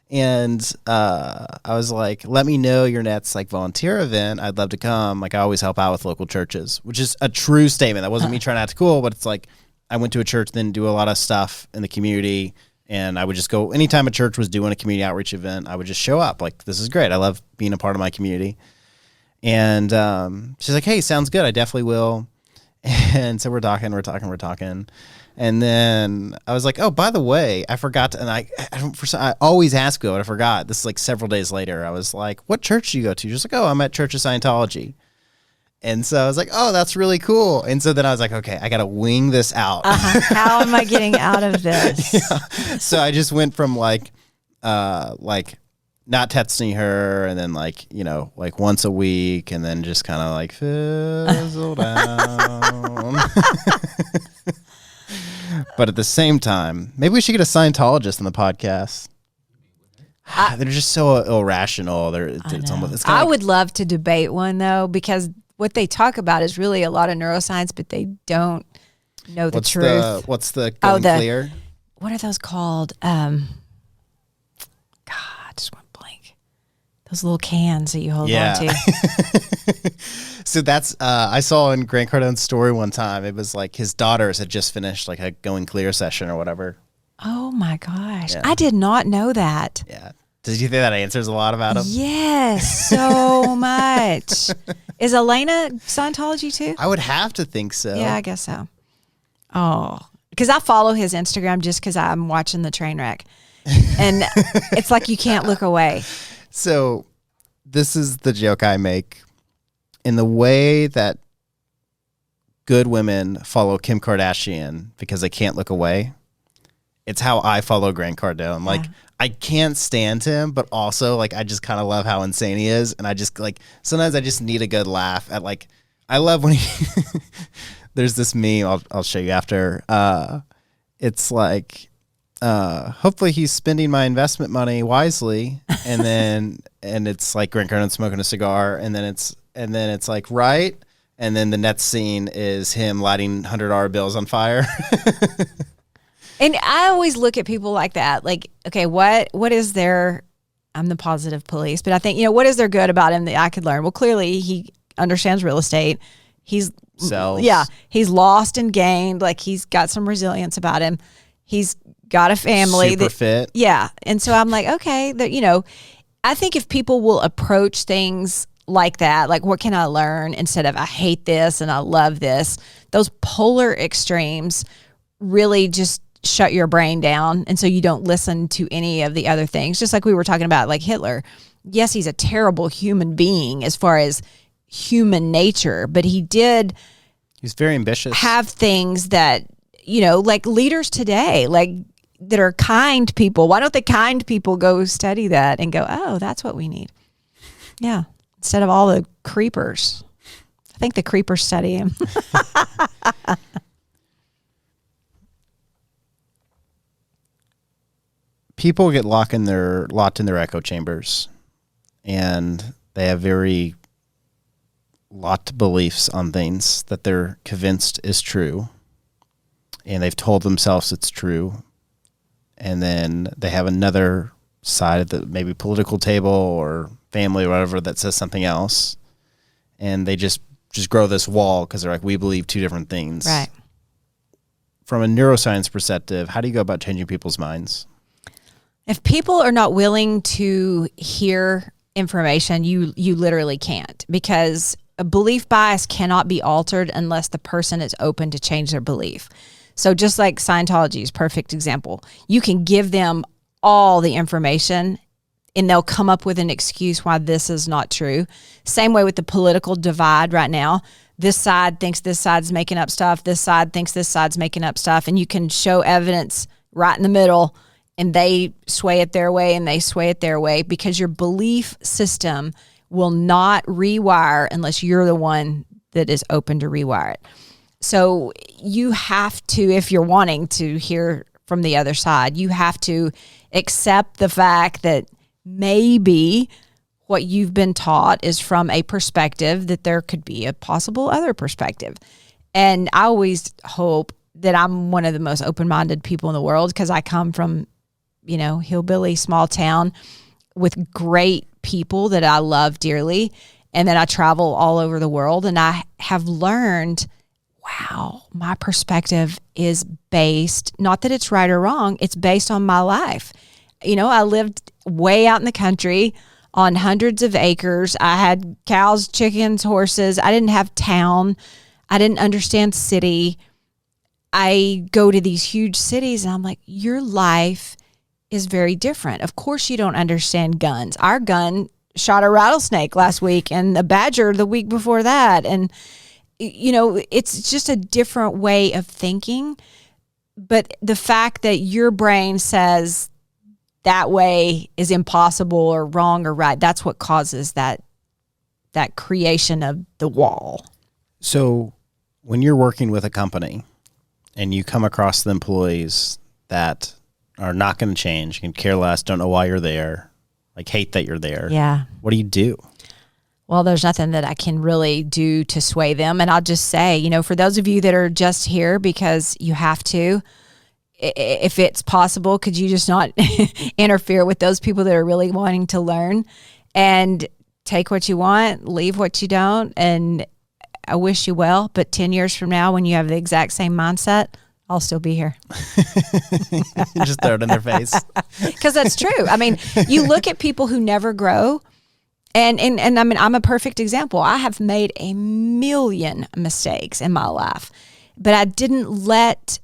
And I was like, let me know your next like volunteer event. I'd love to come. Like, I always help out with local churches, which is a true statement. That wasn't me trying to act cool, but it's like, I went to a church, then do a lot of stuff in the community. And I would just go, anytime a church was doing a community outreach event, I would just show up. Like, this is great. I love being a part of my community. And she's like, hey, sounds good. I definitely will. And so we're talking. And then I was like, oh, by the way, I forgot to, and I always ask you, but I forgot. This is like several days later. I was like, what church do you go to? She's like, oh, I'm at Church of Scientology. And so I was like, oh, that's really cool. And so then I was like, okay, I got to wing this out. How am I getting out of this? Yeah. So I just went from like not texting her, and then like once a week, and then just kind of like fizzle down. But at the same time, maybe we should get a Scientologist on the podcast. They're just so irrational. I would love to debate one though, because what they talk about is really a lot of neuroscience, but they don't know the truth. What's the going clear? What are those called? God, I just went blank. Those little cans that you hold on to. So that's I saw in Grant Cardone's story one time. It was like his daughters had just finished like a going clear session or whatever. Oh my gosh, I did not know that. Yeah. Did you think that answers a lot about him? Yes, so much. Is Elena Scientology too? I would have to think so. Yeah, I guess so. Oh, because I follow his Instagram just because I'm watching the train wreck. And it's like you can't look away. So this is the joke I make. In the way that good women follow Kim Kardashian because they can't look away, it's how I follow Grant Cardone. Like, I can't stand him, but also like I just kind of love how insane he is, and I just like sometimes I just need a good laugh at like I love when he there's this meme I'll show you after. It's like hopefully he's spending my investment money wisely, and then it's like Grant Cardone smoking a cigar, and then it's like right, and then the next scene is him lighting $100 bills on fire. And I always look at people like that. Like, okay, what is their, I'm the positive police, but I think, what is there good about him that I could learn? Well, clearly he understands real estate. He's lost and gained. Like, he's got some resilience about him. He's got a family. Super fit. Yeah. And so I'm like, okay, that, I think if people will approach things like that, like what can I learn instead of I hate this and I love this, those polar extremes really just shut your brain down. And so you don't listen to any of the other things. Just like we were talking about, like Hitler. Yes, he's a terrible human being as far as human nature, but he's very ambitious. Have things that, like leaders today, like that are kind people. Why don't the kind people go study that and go, oh, that's what we need? Yeah. Instead of all the creepers. I think the creepers study him. People get locked in their echo chambers, and they have very locked beliefs on things that they're convinced is true, and they've told themselves it's true, and then they have another side of the maybe political table or family or whatever that says something else, and they just grow this wall because they're like, we believe two different things. Right. From a neuroscience perspective, how do you go about changing people's minds? If people are not willing to hear information, you literally can't, because a belief bias cannot be altered unless the person is open to change their belief. So just like Scientology is a perfect example. You can give them all the information and they'll come up with an excuse why this is not true. Same way with the political divide right now. This side thinks this side's making up stuff. This side thinks this side's making up stuff. And you can show evidence right in the middle, and they sway it their way and they sway it their way, because your belief system will not rewire unless you're the one that is open to rewire it. So you have to, if you're wanting to hear from the other side, you have to accept the fact that maybe what you've been taught is from a perspective that there could be a possible other perspective. And I always hope that I'm one of the most open-minded people in the world, because I come from, hillbilly small town with great people that I love dearly. And then I travel all over the world, and I have learned, wow, my perspective is based, not that it's right or wrong, it's based on my life. I lived way out in the country on hundreds of acres. I had cows, chickens, horses. I didn't have town. I didn't understand city. I go to these huge cities and I'm like, your life is very different. Of course you don't understand guns. Our gun shot a rattlesnake last week and a badger the week before that. And, it's just a different way of thinking. But the fact that your brain says that way is impossible or wrong or right, that's what causes that creation of the wall. So when you're working with a company and you come across the employees that are not going to change, can care less, don't know why you're there, like hate that you're there. Yeah. What do you do? Well, there's nothing that I can really do to sway them. And I'll just say, for those of you that are just here because you have to, if it's possible, could you just not interfere with those people that are really wanting to learn, and take what you want, leave what you don't. And I wish you well, but 10 years from now, when you have the exact same mindset, I'll still be here. Just throw it in their face. Because that's true. I mean, you look at people who never grow, and I mean, I'm a perfect example. I have made a million mistakes in my life, but I didn't let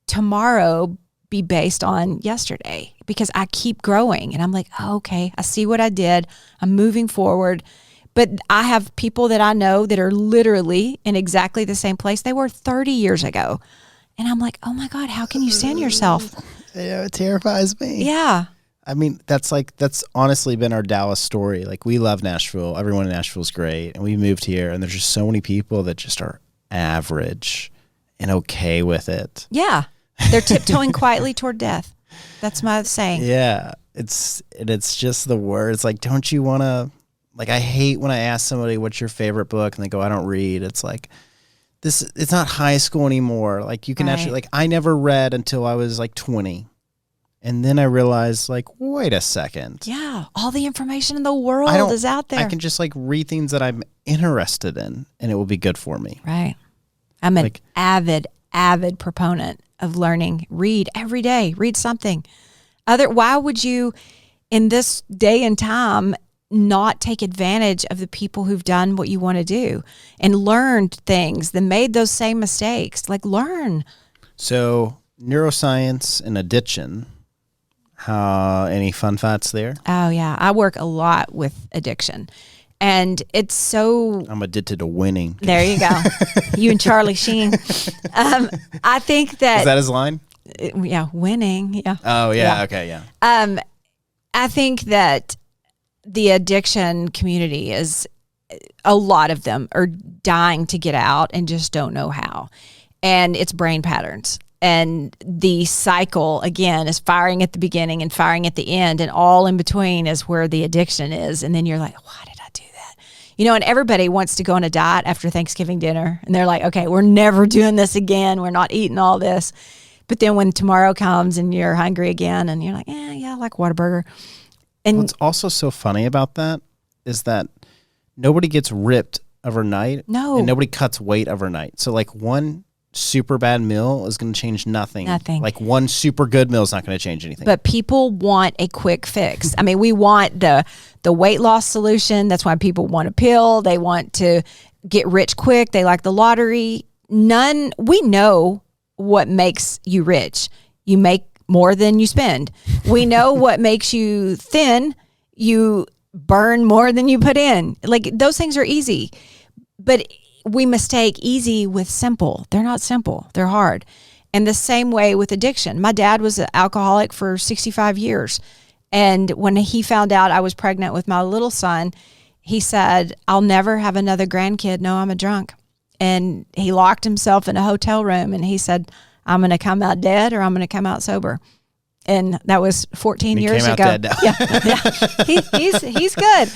tomorrow be based on yesterday, because I keep growing and I'm like, oh, okay, I see what I did. I'm moving forward. But I have people that I know that are literally in exactly the same place they were 30 years ago. And I'm like, oh my God, how can you stand yourself? Yeah, it terrifies me. Yeah. I mean, that's honestly been our Dallas story. Like, we love Nashville. Everyone in Nashville is great. And we moved here, and there's just so many people that just are average and okay with it. Yeah. They're tiptoeing quietly toward death. That's my saying. Yeah. It's just the words. Like, don't you want to, like, I hate when I ask somebody, what's your favorite book? And they go, I don't read. It's like, it's not high school anymore. Like, you can actually, like, I never read until I was like 20. And then I realized, like, wait a second. Yeah. All the information in the world is out there. I can just, like, read things that I'm interested in, and it will be good for me. Right. I'm an avid proponent of learning. Read every day. Read something. Why would you, in this day and time not take advantage of the people who've done what you want to do and learned things, that made those same mistakes? Like, learn. So neuroscience and addiction, any fun facts there? Oh yeah. I work a lot with addiction, and it's so... I'm addicted to winning. There you go. You and Charlie Sheen. I think that... Is that his line? Yeah. Winning. Yeah. Oh yeah. Yeah. Okay. Yeah. I think that the addiction community a lot of them are dying to get out and just don't know how. And it's brain patterns. And the cycle, again, is firing at the beginning and firing at the end. And all in between is where the addiction is. And then you're like, why did I do that? And everybody wants to go on a diet after Thanksgiving dinner. And they're like, okay, we're never doing this again. We're not eating all this. But then when tomorrow comes and you're hungry again and you're like, yeah, I like Whataburger. And what's also so funny about that is that nobody gets ripped overnight. No. And nobody cuts weight overnight. So like one super bad meal is going to change nothing. Nothing. Like one super good meal is not going to change anything. But people want a quick fix. I mean, we want the weight loss solution. That's why people want a pill. They want to get rich quick. They like the lottery. We know what makes you rich. You make more than you spend. We know what makes you thin. You burn more than you put in. Like, those things are easy. But we mistake easy with simple. They're not simple. They're hard. And the same way with addiction. My dad was an alcoholic for 65 years. And when he found out I was pregnant with my little son, he said, I'll never have another grandkid know I'm a drunk. And he locked himself in a hotel room and he said, I'm going to come out dead or I'm going to come out sober. And that was 14 years ago. Came out dead now. Yeah. He's good.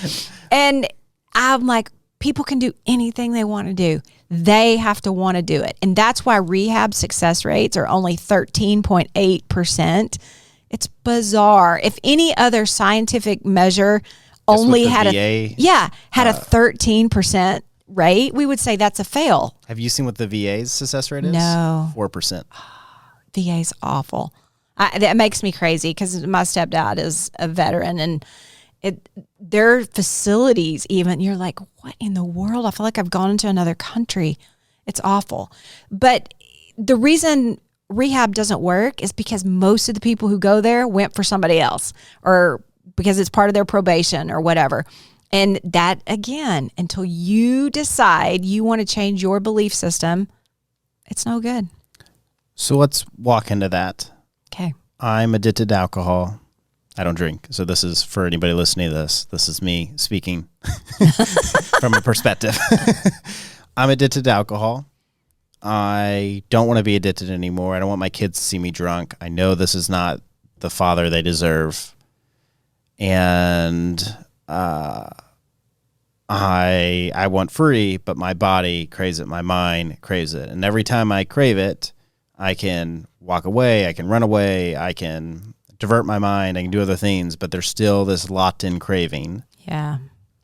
And I'm like, people can do anything they want to do. They have to want to do it. And that's why rehab success rates are only 13.8%. It's bizarre. If any other scientific measure only had a 13% rate, we would say that's a fail. Have you seen what the VA's success rate is? No. 4%. VA's awful. That makes me crazy because my stepdad is a veteran and their facilities even, you're like, what in the world? I feel like I've gone into another country. It's awful. But the reason rehab doesn't work is because most of the people who go there went for somebody else or because it's part of their probation or whatever. And that, again, until you decide you want to change your belief system, it's no good. So let's walk into that. Okay. I'm addicted to alcohol. I don't drink. So this is, for anybody listening to this, this is me speaking from a perspective. I'm addicted to alcohol. I don't want to be addicted anymore. I don't want my kids to see me drunk. I know this is not the father they deserve. And I want free, but my body craves it. My mind craves it. And every time I crave it, I can walk away. I can run away. I can divert my mind. I can do other things, but there's still this locked-in craving. Yeah.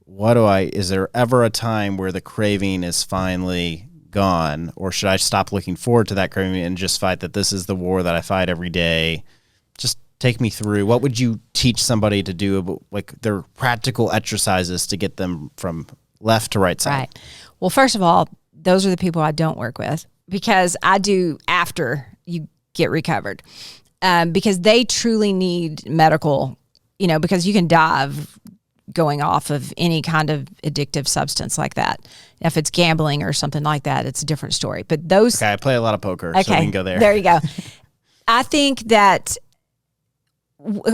Is there ever a time where the craving is finally gone, or should I stop looking forward to that craving and just fight that this is the war that I fight every day? Just take me through. What would you teach somebody to do, like their practical exercises to get them from left to right side? Right. Well, first of all, those are the people I don't work with because I do after you get recovered. Because they truly need medical, because you can die of going off of any kind of addictive substance like that. If it's gambling or something like that, it's a different story. But those... Okay, I play a lot of poker, so we can go there. There you go. I think that,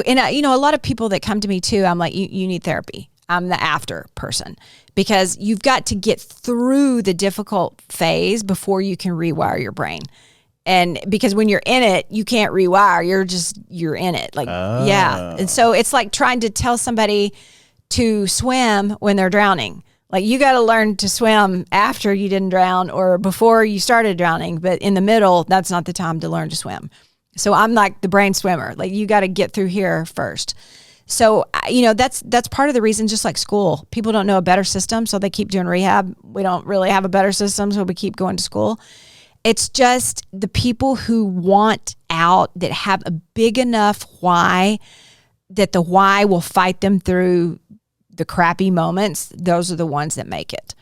and a lot of people that come to me too, I'm like, you need therapy. I'm the after person because you've got to get through the difficult phase before you can rewire your brain. And because when you're in it, you can't rewire. You're in it. Yeah. And so it's like trying to tell somebody to swim when they're drowning. Like you got to learn to swim after you didn't drown or before you started drowning. But in the middle, that's not the time to learn to swim. So I'm like the brain swimmer. Like you got to get through here first. So, that's part of the reason, just like school. People don't know a better system, so they keep doing rehab. We don't really have a better system, so we keep going to school. It's just the people who want out that have a big enough why that the why will fight them through the crappy moments, those are the ones that make it.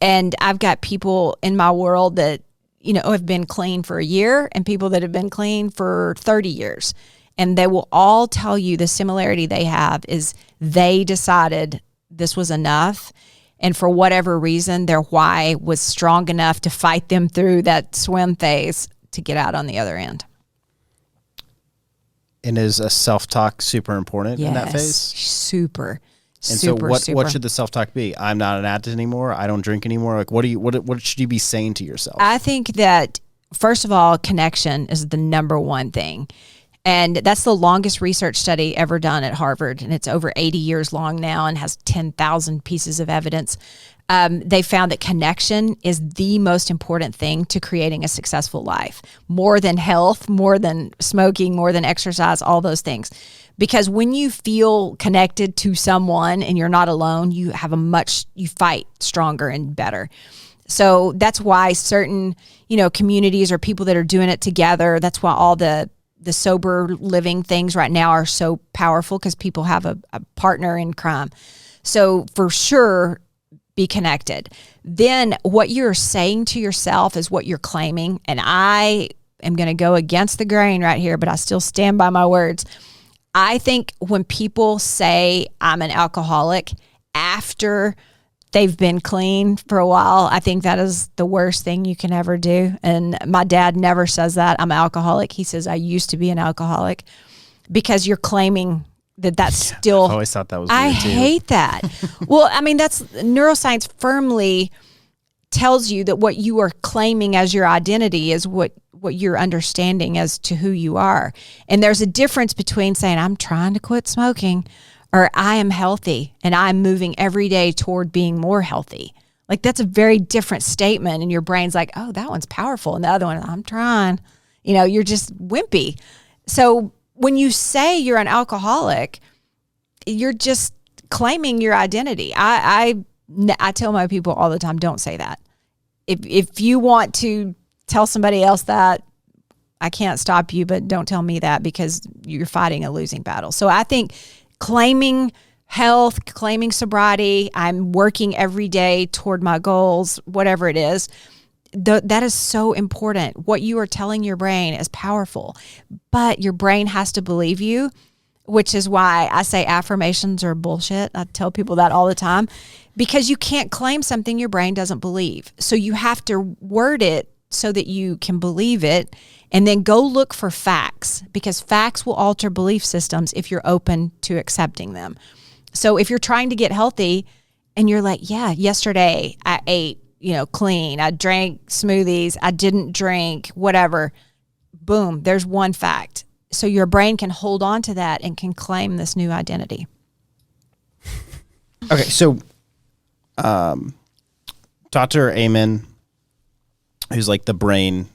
And I've got people in my world that, have been clean for a year and people that have been clean for 30 years. And they will all tell you the similarity they have is they decided this was enough. And for whatever reason, their why was strong enough to fight them through that swim phase to get out on the other end. And is a self-talk super important in that phase? Super. And super, so what should the self-talk be? I'm not an addict anymore. I don't drink anymore. Like what should you be saying to yourself? I think that, first of all, connection is the number one thing. And that's the longest research study ever done at Harvard. And it's over 80 years long now and has 10,000 pieces of evidence. They found that connection is the most important thing to creating a successful life, more than health, more than smoking, more than exercise, all those things. Because when you feel connected to someone and you're not alone, you fight stronger and better. So that's why certain, communities or people that are doing it together, that's why all the sober living things right now are so powerful, because people have a partner in crime. So for sure, be connected. Then what you're saying to yourself is what you're claiming. And I am going to go against the grain right here, but I still stand by my words. I think when people say I'm an alcoholic after they've been clean for a while, I think that is the worst thing you can ever do. And my dad never says that I'm an alcoholic. He says I used to be an alcoholic, because you're claiming that's still. I've always thought that was weird I too. hate that. Well, I mean, that's neuroscience firmly tells you that what you are claiming as your identity is what you're understanding as to who you are. And there's a difference between saying I'm trying to quit smoking or I am healthy and I'm moving every day toward being more healthy. Like, that's a very different statement, and your brain's like, oh, that one's powerful. And the other one, I'm trying. You're just wimpy. So when you say you're an alcoholic, you're just claiming your identity. I tell my people all the time, don't say that. If you want to tell somebody else that, I can't stop you, but don't tell me that, because you're fighting a losing battle. So I think claiming health, claiming sobriety, I'm working every day toward my goals, whatever it is, that is so important. What you are telling your brain is powerful, but your brain has to believe you, which is why I say affirmations are bullshit. I tell people that all the time, because you can't claim something your brain doesn't believe. So you have to word it so that you can believe it, and then go look for facts, because facts will alter belief systems if you're open to accepting them. So if you're trying to get healthy and you're like, yeah, yesterday I ate, clean, I drank smoothies, I didn't drink, whatever, boom, there's one fact. So your brain can hold on to that and can claim this new identity. Okay, so Dr. Amen, who's like the brain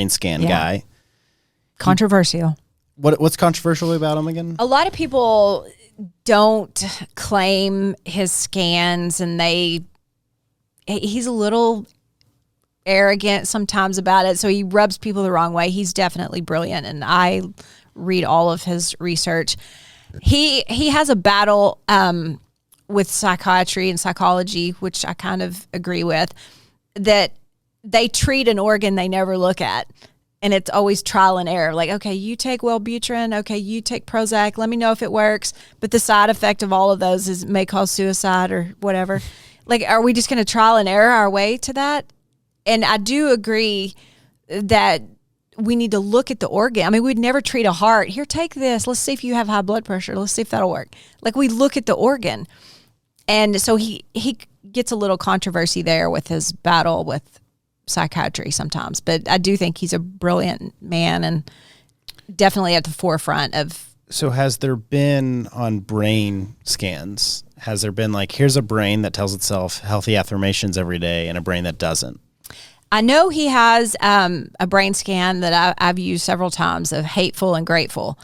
scan guy. Controversial. What's controversial about him again? A lot of people don't claim his scans, and he's a little arrogant sometimes about it, so he rubs people the wrong way. He's definitely brilliant, and I read all of his research. He has a battle with psychiatry and psychology, which I kind of agree with, that they treat an organ they never look at. And it's always trial and error. Like, okay, you take Wellbutrin. Okay, you take Prozac. Let me know if it works. But the side effect of all of those may cause suicide or whatever. Like, are we just going to trial and error our way to that? And I do agree that we need to look at the organ. I mean, we'd never treat a heart. Here, take this. Let's see if you have high blood pressure. Let's see if that'll work. Like, we look at the organ. And so he gets a little controversy there with his battle with psychiatry sometimes, but I do think he's a brilliant man and definitely at the forefront of. So has there been on brain scans, has there been like, here's a brain that tells itself healthy affirmations every day and a brain that doesn't? I know he has a brain scan that I've used several times of hateful and grateful,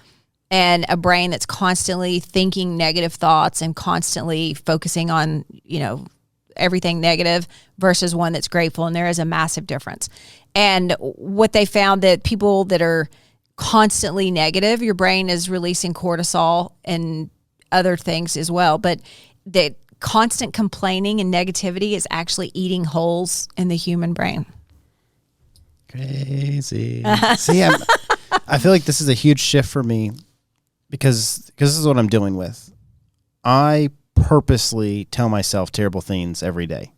and a brain that's constantly thinking negative thoughts and constantly focusing on, everything negative versus one that's grateful. And there is a massive difference. And what they found, that people that are constantly negative, your brain is releasing cortisol and other things as well. But the constant complaining and negativity is actually eating holes in the human brain. Crazy. See, I feel like this is a huge shift for me because this is what I'm dealing with. I purposely tell myself terrible things every day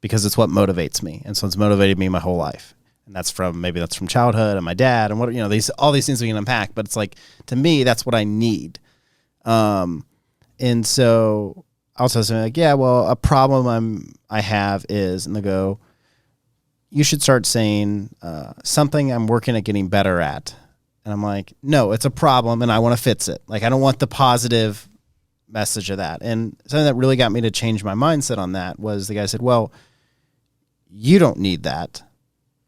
because it's what motivates me. And so it's motivated me my whole life. And that's from childhood and my dad and all these things we can unpack. But it's like, to me, that's what I need. And so I'll tell something like, yeah, well, a problem I have is, and they'll go, you should start saying something I'm working at getting better at. And I'm like, no, it's a problem and I want to fix it. Like, I don't want the positive message of that. And something that really got me to change my mindset on that was the guy said, well, you don't need that,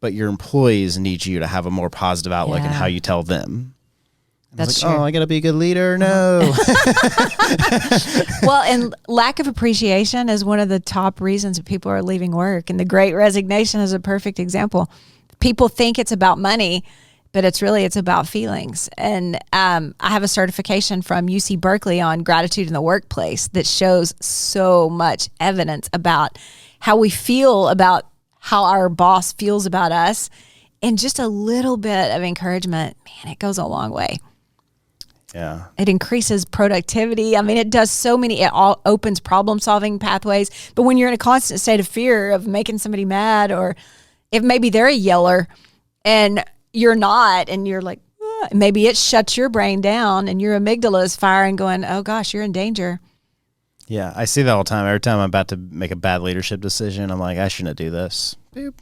but your employees need you to have a more positive outlook in how you tell them. And That's true. Oh, I got to be a good leader? No. Well, and lack of appreciation is one of the top reasons that people are leaving work. And the Great Resignation is a perfect example. People think it's about money, but it's about feelings. And I have a certification from UC Berkeley on gratitude in the workplace that shows so much evidence about how we feel about how our boss feels about us. And just a little bit of encouragement, man, it goes a long way. Yeah. It increases productivity. I mean, it does so many, it all opens problem-solving pathways. But when you're in a constant state of fear of making somebody mad, or if maybe they're a yeller and you're not, and you're like, maybe it shuts your brain down and your amygdala is firing going, oh gosh, you're in danger. Yeah, I see that all the time. Every time I'm about to make a bad leadership decision, I'm like, I shouldn't do this. Boop.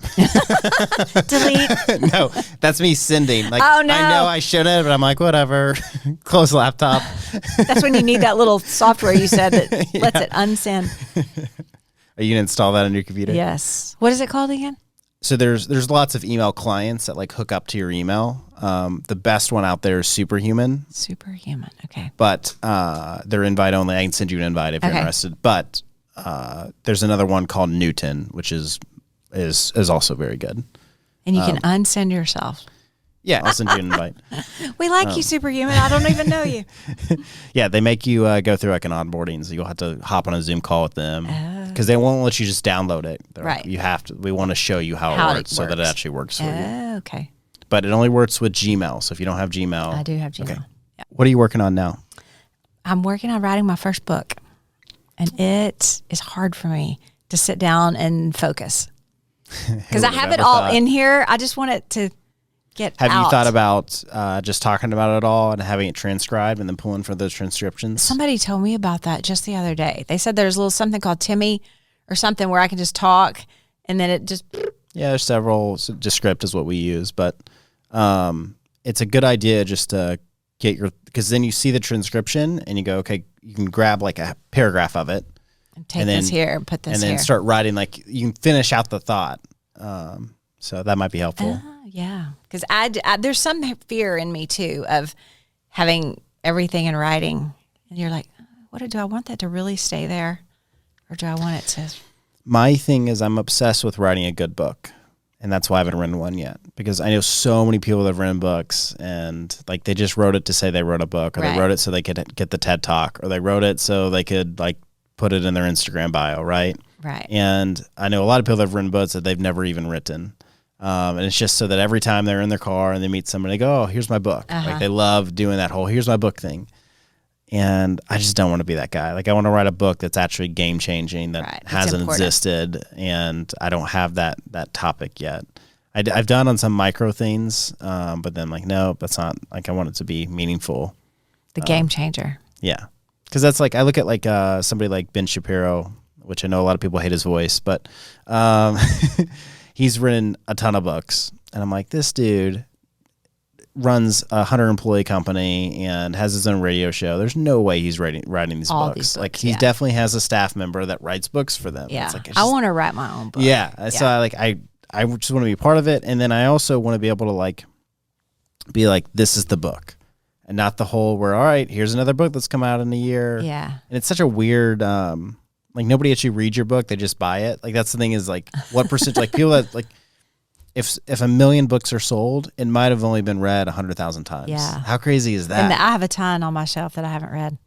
Delete. No, that's me sending. Like, oh, no. I know I shouldn't, but I'm like, whatever. Close the laptop. That's when you need that little software you said that lets it unsend. Are you going to install that on your computer? Yes. What is it called again? So there's lots of email clients that like hook up to your email. The best one out there is Superhuman. Superhuman. Okay. But they're invite only. I can send you an invite if you're interested. But there's another one called Newton, which is also very good. And you can unsend yourself. Yeah, I'll send you an invite. We like you, Superhuman. I don't even know you. Yeah, they make you go through like an onboarding, so you'll have to hop on a Zoom call with them because they won't let you just download it. Right. You have to. We want to show you how it works so that it actually works for you. Okay. But it only works with Gmail. So if you don't have Gmail, I do have Gmail. Okay. Yeah. What are you working on now? I'm working on writing my first book, and it is hard for me to sit down and focus because I have it all in here. I just want it to get out. Have you thought about just talking about it all and having it transcribed and then pulling for those transcriptions? Somebody told me about that just the other day. They said there's a little something called Timmy or something where I can just talk and then it just... Yeah, there's several. So Descript is what we use, but it's a good idea just to get because then you see the transcription and you go, okay, you can grab like a paragraph of it. And take this here and put this here. And then start writing, like you can finish out the thought. So that might be helpful. Yeah, because there's some fear in me too of having everything in writing, and you're like, do I want that to really stay there, or do I want it to? My thing is, I'm obsessed with writing a good book, and that's why I haven't written one yet. Because I know so many people that have written books, and like they just wrote it to say they wrote a book, or they wrote it so they could get the TED Talk, or they wrote it so they could like put it in their Instagram bio, right? Right. And I know a lot of people that have written books that they've never even written. And it's just so that every time they're in their car and they meet somebody, they go, oh, here's my book. Like they love doing that whole, here's my book thing. And I just don't want to be that guy. Like I want to write a book that's actually game changing, that hasn't existed. And I don't have that topic yet. I've done on some micro things, but then like, no, that's not like, I want it to be meaningful. The game changer. Yeah. Cause that's like, I look at like somebody like Ben Shapiro, which I know a lot of people hate his voice, but he's written a ton of books, and I'm like, this dude runs a 100-employee company and has his own radio show. There's no way he's writing these books. Like he definitely has a staff member that writes books for them. Yeah, it's like, I want to write my own book. Yeah, so I just want to be part of it, and then I also want to be able to like be like, this is the book, and not the whole where all right, here's another book that's come out in a year. Yeah, and it's such a weird. Like nobody actually reads your book; they just buy it. Like that's the thing is like what percent like people that like if 1 million books are sold, it might have only been read 100,000 times. Yeah. How crazy is that? And I have a ton on my shelf that I haven't read.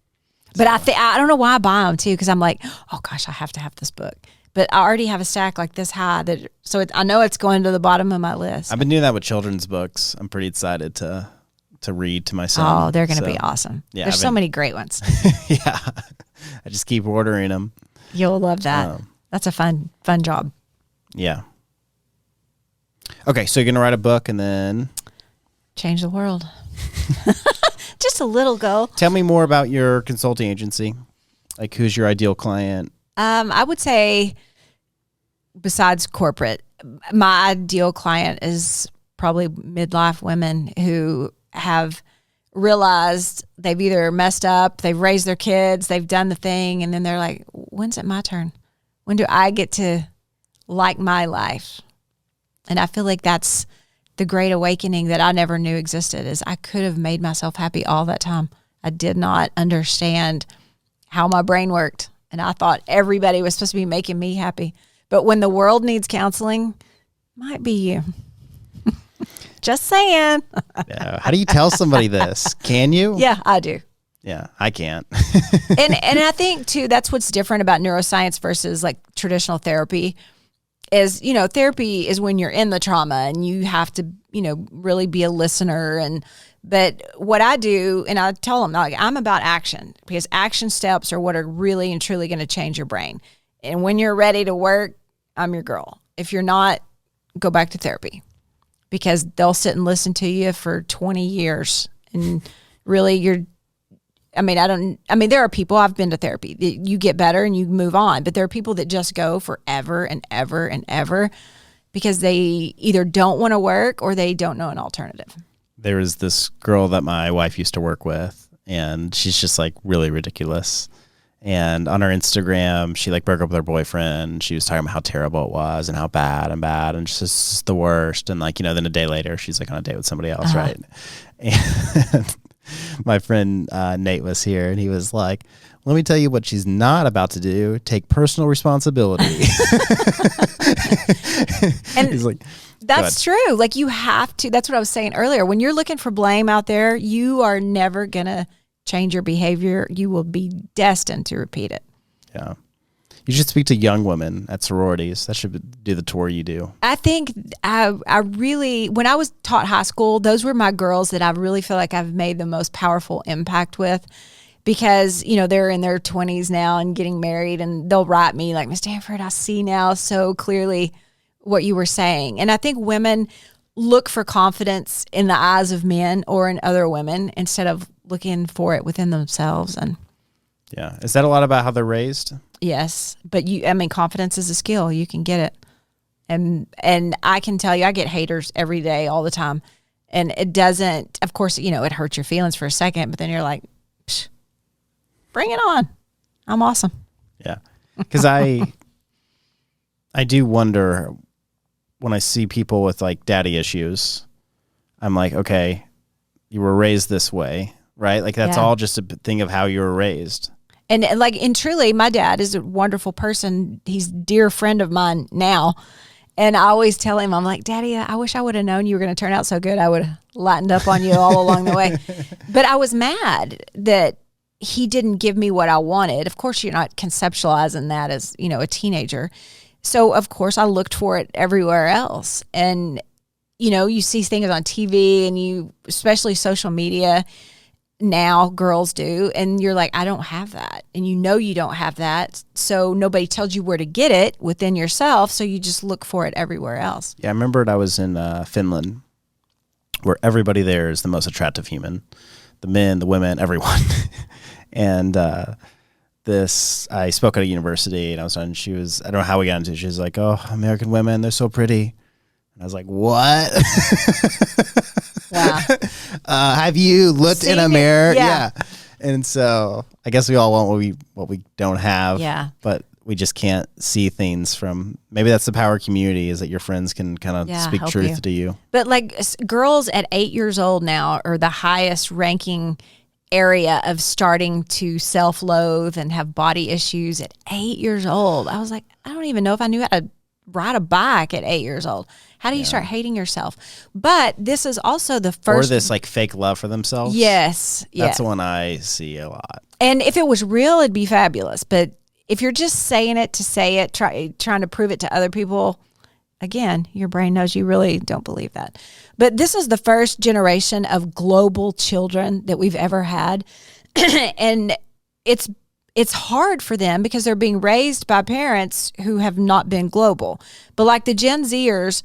But I don't know why I buy them too, because I'm like, oh gosh, I have to have this book. But I already have a stack like this high I know it's going to the bottom of my list. I've been doing that with children's books. I'm pretty excited to read to my son. Oh, they're going to be awesome. Yeah, there's so many great ones. Yeah, I just keep ordering them. You'll love that. That's a fun job. Yeah. Okay, so you're going to write a book and then change the world. Just a little goal. Tell me more about your consulting agency. Like, who's your ideal client? I would say, besides corporate, my ideal client is probably midlife women who have realized they've either messed up, they've raised their kids, they've done the thing, and then they're like, when's it my turn? When do I get to like my life? And I feel like that's the great awakening that I never knew existed, is I could have made myself happy all that time. I did not understand how my brain worked, and I thought everybody was supposed to be making me happy. But when the world needs counseling, might be you. Just saying. Yeah. How do you tell somebody this? Can you? Yeah, I do. Yeah, I can't. and I think too, that's what's different about neuroscience versus like traditional therapy. Is, therapy is when you're in the trauma and you have to, really be a listener. But what I do, and I tell them, like, I'm about action, because action steps are what are really and truly going to change your brain. And when you're ready to work, I'm your girl. If you're not, go back to therapy, because they'll sit and listen to you for 20 years. And really there are people, I've been to therapy, you get better and you move on, but there are people that just go forever and ever and ever because they either don't want to work or they don't know an alternative. There was this girl that my wife used to work with, and she's just like really ridiculous. And on her Instagram, she like broke up with her boyfriend. She was talking about how terrible it was and how bad and just the worst. And like, then a day later, she's like on a date with somebody else, right? And my friend Nate was here, and he was like, let me tell you what she's not about to do: take personal responsibility. And he's like, that's true. Like, you have to. That's what I was saying earlier. When you're looking for blame out there, you are never going to change your behavior. You will be destined to repeat it. Yeah. You should speak to young women at sororities. That should do the tour you do. I think I really, when I was taught high school, those were my girls that I really feel like I've made the most powerful impact with, because, they're in their 20s now and getting married, and they'll write me like, Miss Danford, I see now so clearly what you were saying. And I think women look for confidence in the eyes of men or in other women instead of looking for it within themselves. And yeah. Is that a lot about how they're raised? Yes. But confidence is a skill. You can get it. And I can tell you, I get haters every day, all the time. And it doesn't, of course, it hurts your feelings for a second, but then you're like, psh, bring it on. I'm awesome. Yeah. Because I do wonder, when I see people with like daddy issues, I'm like, okay, you were raised this way, right? Like, that's all just a thing of how you were raised. And truly, my dad is a wonderful person. He's a dear friend of mine now. And I always tell him, I'm like, Daddy, I wish I would have known you were going to turn out so good. I would have lightened up on you all along the way. But I was mad that he didn't give me what I wanted. Of course, you're not conceptualizing that as, a teenager. So, of course, I looked for it everywhere else. And, you see things on TV, and especially social media now, girls do. And you're like, I don't have that. And you don't have that. So nobody tells you where to get it within yourself. So you just look for it everywhere else. Yeah, I remembered I was in Finland, where everybody there is the most attractive human. The men, the women, everyone. And I spoke at a university, and I don't know how we got into it. She was like, oh, American women, they're so pretty. And I was like, what? Wow. Have you looked in a mirror? Yeah. And so I guess we all want what we don't have. Yeah. But we just can't see things from, maybe that's the power of community, is that your friends can kind of speak truth to you. But like, girls at 8 years old now are the highest ranking area of starting to self-loathe and have body issues at 8 years old. I was like, I don't even know if I knew how to ride a bike at 8 years old? How do you start hating yourself? But this is also the first. Or this like fake love for themselves. Yes. That's the one I see a lot. And if it was real, it'd be fabulous. But if you're just saying it to say it, trying to prove it to other people, again, your brain knows you really don't believe that. But this is the first generation of global children that we've ever had. And it's hard for them because they're being raised by parents who have not been global. But like the Gen Zers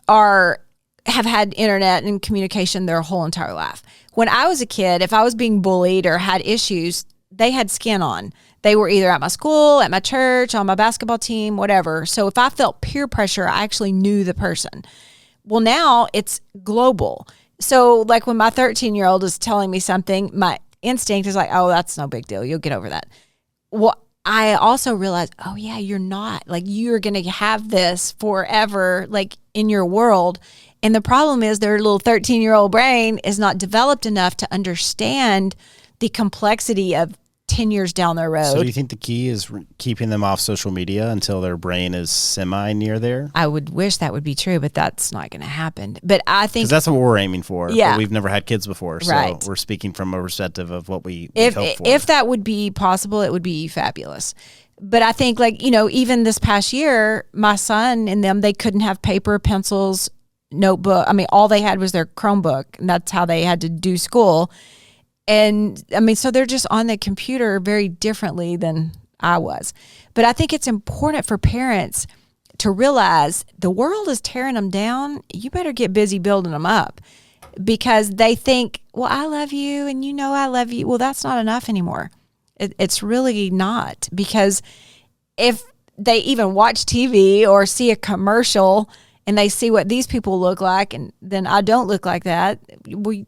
have had internet and communication their whole entire life. When I was a kid, if I was being bullied or had issues, they had skin on. They were either at my school, at my church, on my basketball team, whatever. So if I felt peer pressure, I actually knew the person. Well, now it's global. So like when my 13-year-old is telling me something, my instinct is like, oh, that's no big deal. You'll get over that. Well, I also realized, oh yeah, you're not. Like you're going to have this forever, like in your world. And the problem is their little 13-year-old brain is not developed enough to understand the complexity of 10 years down the road. So do you think the key is keeping them off social media until their brain is semi-near there? I would wish that would be true, but that's not going to happen. But I think... Because that's what we're aiming for. Yeah. But we've never had kids before, so right. We're speaking from a perspective of what we hope for. If that would be possible, it would be fabulous. But I think like, even this past year, my son and them, they couldn't have paper, pencils, notebook. I mean, all they had was their Chromebook, and that's how they had to do school. And I mean, so they're just on the computer very differently than I was. But I think it's important for parents to realize the world is tearing them down. You better get busy building them up, because they think, well, I love you and I love you. Well, that's not enough anymore. It's really not, because if they even watch TV or see a commercial and they see what these people look like, and then I don't look like that, you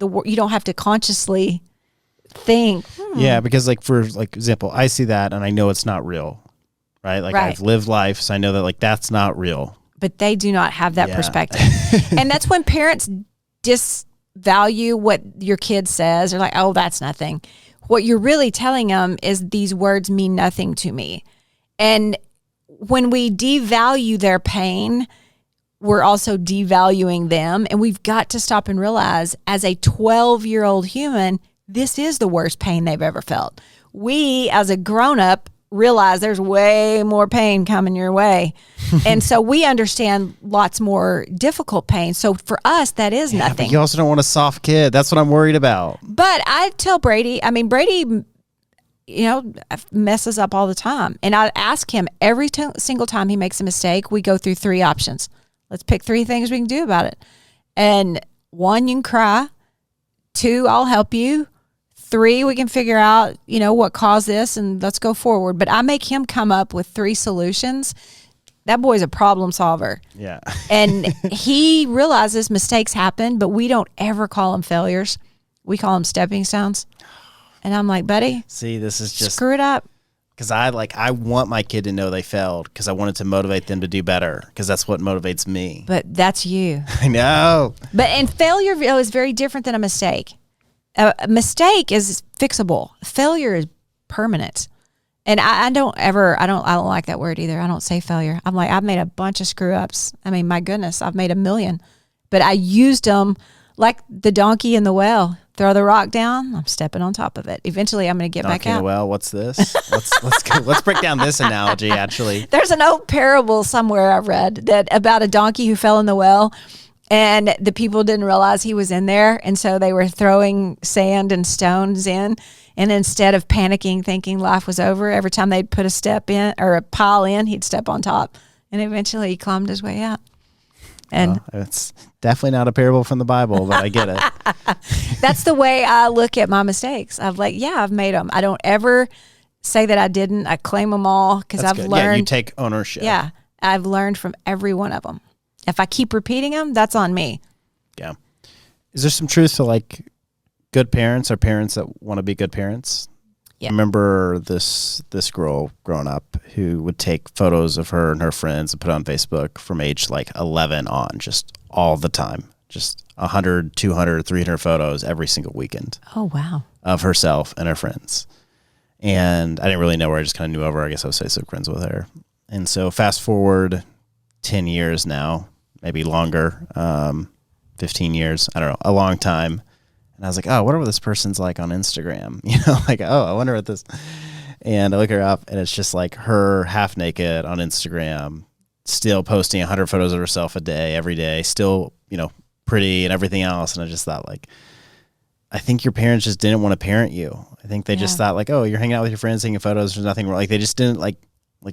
don't have to consciously think. Yeah, because like for like example, I see that and I know it's not real, right? Like I've lived life, so I know that like that's not real. But they do not have that perspective. And that's when parents disvalue what your kid says. They're like, oh, that's nothing. What you're really telling them is these words mean nothing to me. And when we devalue their pain, we're also devaluing them. And we've got to stop and realize, as a 12-year-old human, this is the worst pain they've ever felt. We, as a grown-up, realize there's way more pain coming your way. And so we understand lots more difficult pain. So for us, that is nothing. But you also don't want a soft kid. That's what I'm worried about. But I tell Brady, Brady, messes up all the time. And I ask him every single time he makes a mistake, we go through 3 options. Let's pick 3 things we can do about it. And 1, you can cry. 2, I'll help you. 3, we can figure out, what caused this, and let's go forward. But I make him come up with 3 solutions. That boy's a problem solver. Yeah. And he realizes mistakes happen, but we don't ever call them failures. We call them stepping stones. And I'm like, buddy, see, this is just screw it up. Because I want my kid to know they failed, because I wanted to motivate them to do better, because that's what motivates me. But that's you. I know. And failure is very different than a mistake. A mistake is fixable. Failure is permanent. And I don't like that word either. I don't say failure. I'm like, I've made a bunch of screw ups. I mean, my goodness, I've made a million. But I used them like the donkey in the well. Throw the rock down, I'm stepping on top of it. Eventually, I'm going to get back out. Well, what's this? Let's break down this analogy, actually. There's an old parable somewhere I read about a donkey who fell in the well, and the people didn't realize he was in there, and so they were throwing sand and stones in, and instead of panicking, thinking life was over, every time they'd put a step in or a pile in, he'd step on top, and eventually he climbed his way out. And it's definitely not a parable from the Bible, but I get it. That's the way I look at my mistakes. I've made them. I don't ever say that I didn't. I claim them all, because I've learned. Yeah, you take ownership. Yeah, I've learned from every one of them. If I keep repeating them, that's on me. Yeah. Is there some truth to like good parents or parents that want to be good parents? Yeah. I remember this girl growing up who would take photos of her and her friends and put it on Facebook from age like 11 on, just all the time. Just 100, 200, 300 photos every single weekend. Oh, wow. Of herself and her friends. And I didn't really know her. I just kind of knew of her. I guess I was Facebook friends with her. And so fast forward 10 years now, maybe longer, 15 years, I don't know, a long time. And I was like, oh, I wonder what this person's like on Instagram. Like, oh, I wonder what this. And I look her up, and it's just like her half naked on Instagram, still posting 100 photos of herself a day, every day, still, pretty and everything else. And I just thought, like, I think your parents just didn't want to parent you. I think they just thought, like, oh, you're hanging out with your friends, taking photos. There's nothing wrong. Like, they just didn't like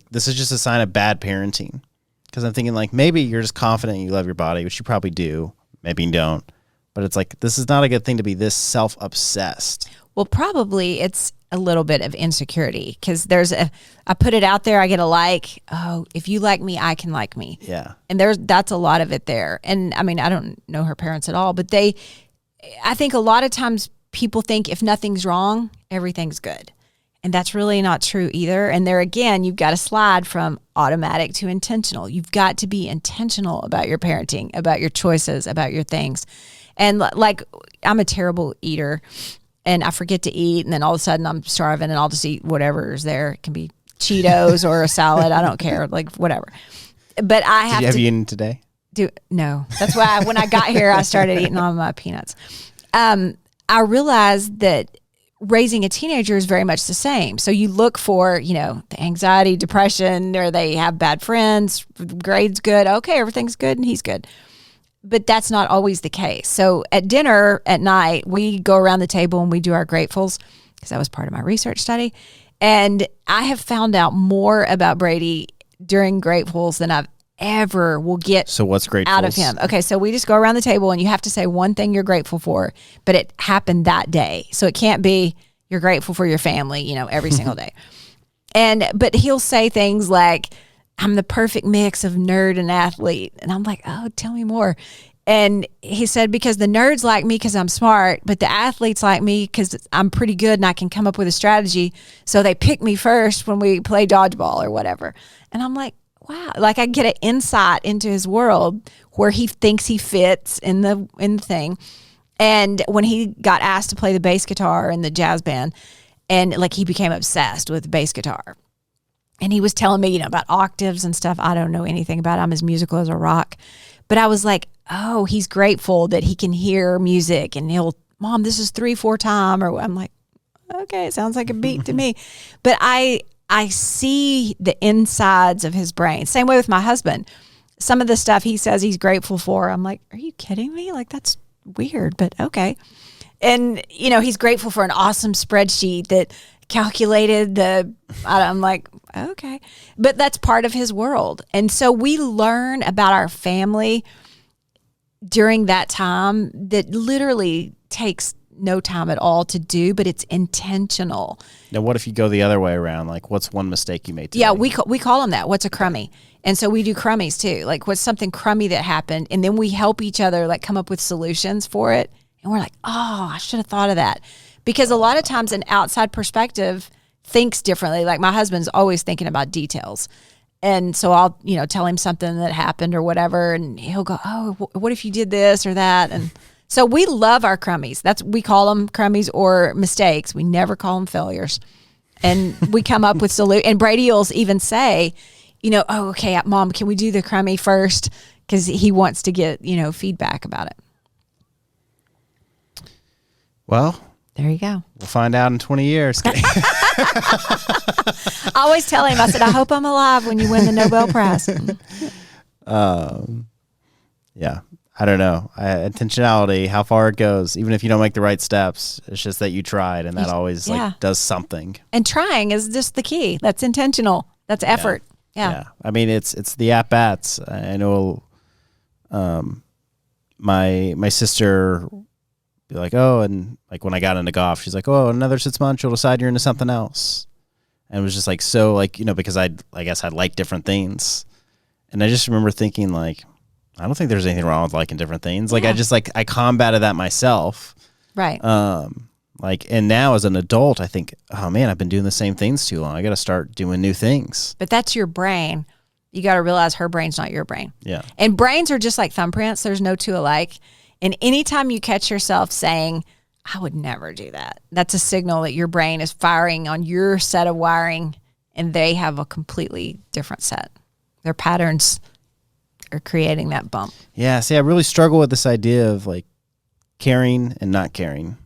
this is just a sign of bad parenting. Because I'm thinking, like, maybe you're just confident you love your body, which you probably do. Maybe you don't. But it's like, this is not a good thing to be this self-obsessed. Well, probably it's a little bit of insecurity because I put it out there, I get a like, oh, if you like me, I can like me. Yeah. And that's a lot of it there. And I mean, I don't know her parents at all, but I think a lot of times people think if nothing's wrong, everything's good. And that's really not true either. And there again, you've got to slide from automatic to intentional. You've got to be intentional about your parenting, about your choices, about your things. And like, I'm a terrible eater and I forget to eat. And then all of a sudden I'm starving and I'll just eat whatever is there. It can be Cheetos or a salad. I don't care, like whatever. But I have you eaten today? No. That's why when I got here, I started eating all my peanuts. I realized that raising a teenager is very much the same. So you look for, the anxiety, depression, or they have bad friends, grades good. Okay, everything's good and he's good. But that's not always the case. So at dinner at night, we go around the table and we do our gratefuls because that was part of my research study. And I have found out more about Brady during gratefuls than I've ever will get. So what's gratefuls? Out of him. Okay, so we just go around the table and you have to say one thing you're grateful for, but it happened that day. So it can't be you're grateful for your family, every single day. But he'll say things like, I'm the perfect mix of nerd and athlete. And I'm like, oh, tell me more. And he said, because the nerds like me because I'm smart, but the athletes like me because I'm pretty good and I can come up with a strategy. So they pick me first when we play dodgeball or whatever. And I'm like, wow, like I get an insight into his world where he thinks he fits in the thing. And when he got asked to play the bass guitar in the jazz band, and like he became obsessed with bass guitar. And he was telling me, about octaves and stuff. I don't know anything about it. I'm as musical as a rock. But I was like, oh, he's grateful that he can hear music and Mom, this is 3/4 time. Or I'm like, okay, it sounds like a beat to me. But I see the insides of his brain. Same way with my husband. Some of the stuff he says he's grateful for, I'm like, are you kidding me? Like, that's weird, but okay. And, he's grateful for an awesome spreadsheet that calculated I'm like, okay. But that's part of his world. And so we learn about our family during that time that literally takes no time at all to do, but it's intentional. Now, what if you go the other way around? Like, what's one mistake you made today? Yeah, we call them that. What's a crummy? And so we do crummies too. Like, what's something crummy that happened? And then we help each other, like, come up with solutions for it. And we're like, oh, I should have thought of that. Because a lot of times an outside perspective thinks differently. Like, my husband's always thinking about details. And so I'll, tell him something that happened or whatever. And he'll go, oh, what if you did this or that? And so we love our crummies. We call them crummies or mistakes. We never call them failures. And we come up with solutions. And Brady will even say, oh, okay, Mom, can we do the crummy first? Because he wants to get, feedback about it. Well, there you go. We'll find out in 20 years. I always tell him, I said, I hope I'm alive when you win the Nobel Prize. Yeah. I don't know. Intentionality, how far it goes, even if you don't make the right steps, it's just that you tried, and that always does something. And trying is just the key. That's intentional. That's effort. Yeah. I mean, it's the at-bats. I know my sister be like, oh, and like when I got into golf, she's like, oh, another 6 months, you'll decide you're into something else. And it was just like, so like, because I guess I like different things. And I just remember thinking like, I don't think there's anything wrong with liking different things. Like, I combated that myself. Right. And now as an adult, I think, oh man, I've been doing the same things too long. I got to start doing new things. But that's your brain. You got to realize her brain's not your brain. Yeah. And brains are just like thumbprints. There's no two alike. And anytime you catch yourself saying, I would never do that, that's a signal that your brain is firing on your set of wiring and they have a completely different set. Their patterns are creating that bump. Yeah. See, I really struggle with this idea of like caring and not caring,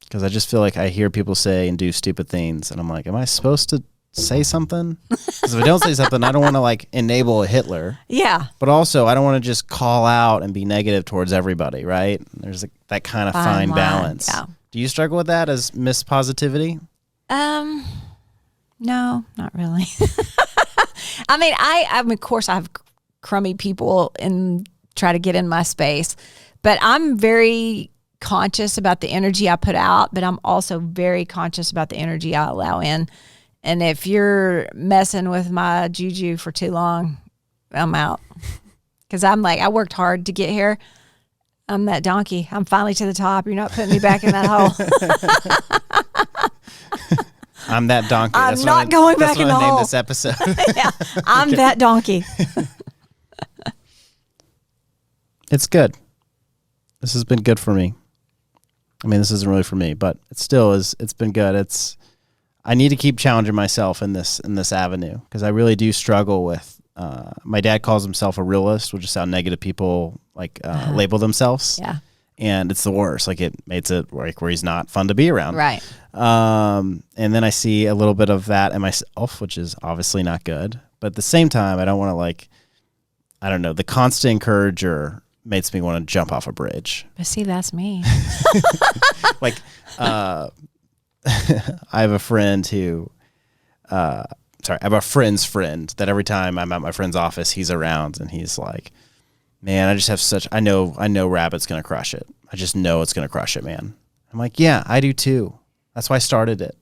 because I just feel like I hear people say and do stupid things, and I'm like, am I supposed to say something? Because if I don't say something, I don't want to like enable a Hitler. Yeah. But also, I don't want to just call out and be negative towards everybody, right? There's that kind of fine balance. Yeah. Do you struggle with that as Miss Positivity? No, not really. I mean, of course, I have crummy people and try to get in my space, but I'm very conscious about the energy I put out, but I'm also very conscious about the energy I allow in. And if you're messing with my juju for too long, I'm out. Because I'm like, I worked hard to get here. I'm that donkey. I'm finally to the top. You're not putting me back in that hole. I'm that donkey. I'm not going back in the hole. That's what I named this episode. Yeah, I'm that donkey. It's good. This has been good for me. I mean, this isn't really for me, but it still is. It's been good. I need to keep challenging myself in this avenue, because I really do struggle with. My dad calls himself a realist, which is how negative people label themselves. Yeah, and it's the worst. Like, it makes it like where he's not fun to be around. Right. And then I see a little bit of that in myself, which is obviously not good. But at the same time, I don't want to I don't know. The constant encourager makes me want to jump off a bridge. But see, that's me. I have a friend who, I have a friend's friend that every time I'm at my friend's office, he's around, and he's like, man, I just have I know Rabbit's going to crush it. I just know it's going to crush it, man. I'm like, yeah, I do too. That's why I started it.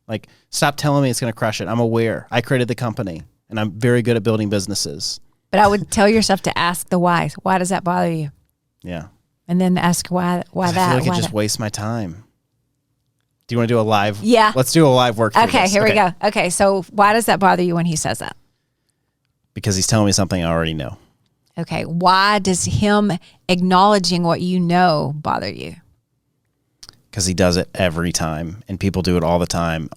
Like, stop telling me it's going to crush it. I'm aware. I created the company, and I'm very good at building businesses. But I would tell yourself to ask the why. Why does that bother you? Yeah. And then ask why that. I feel like it just wastes my time. Do you want to do a live? Yeah. Let's do a live work. Okay, here we go. Okay, so why does that bother you when he says that? Because he's telling me something I already know. Okay, why does him acknowledging what you know bother you? Because he does it every time, and people do it all the time.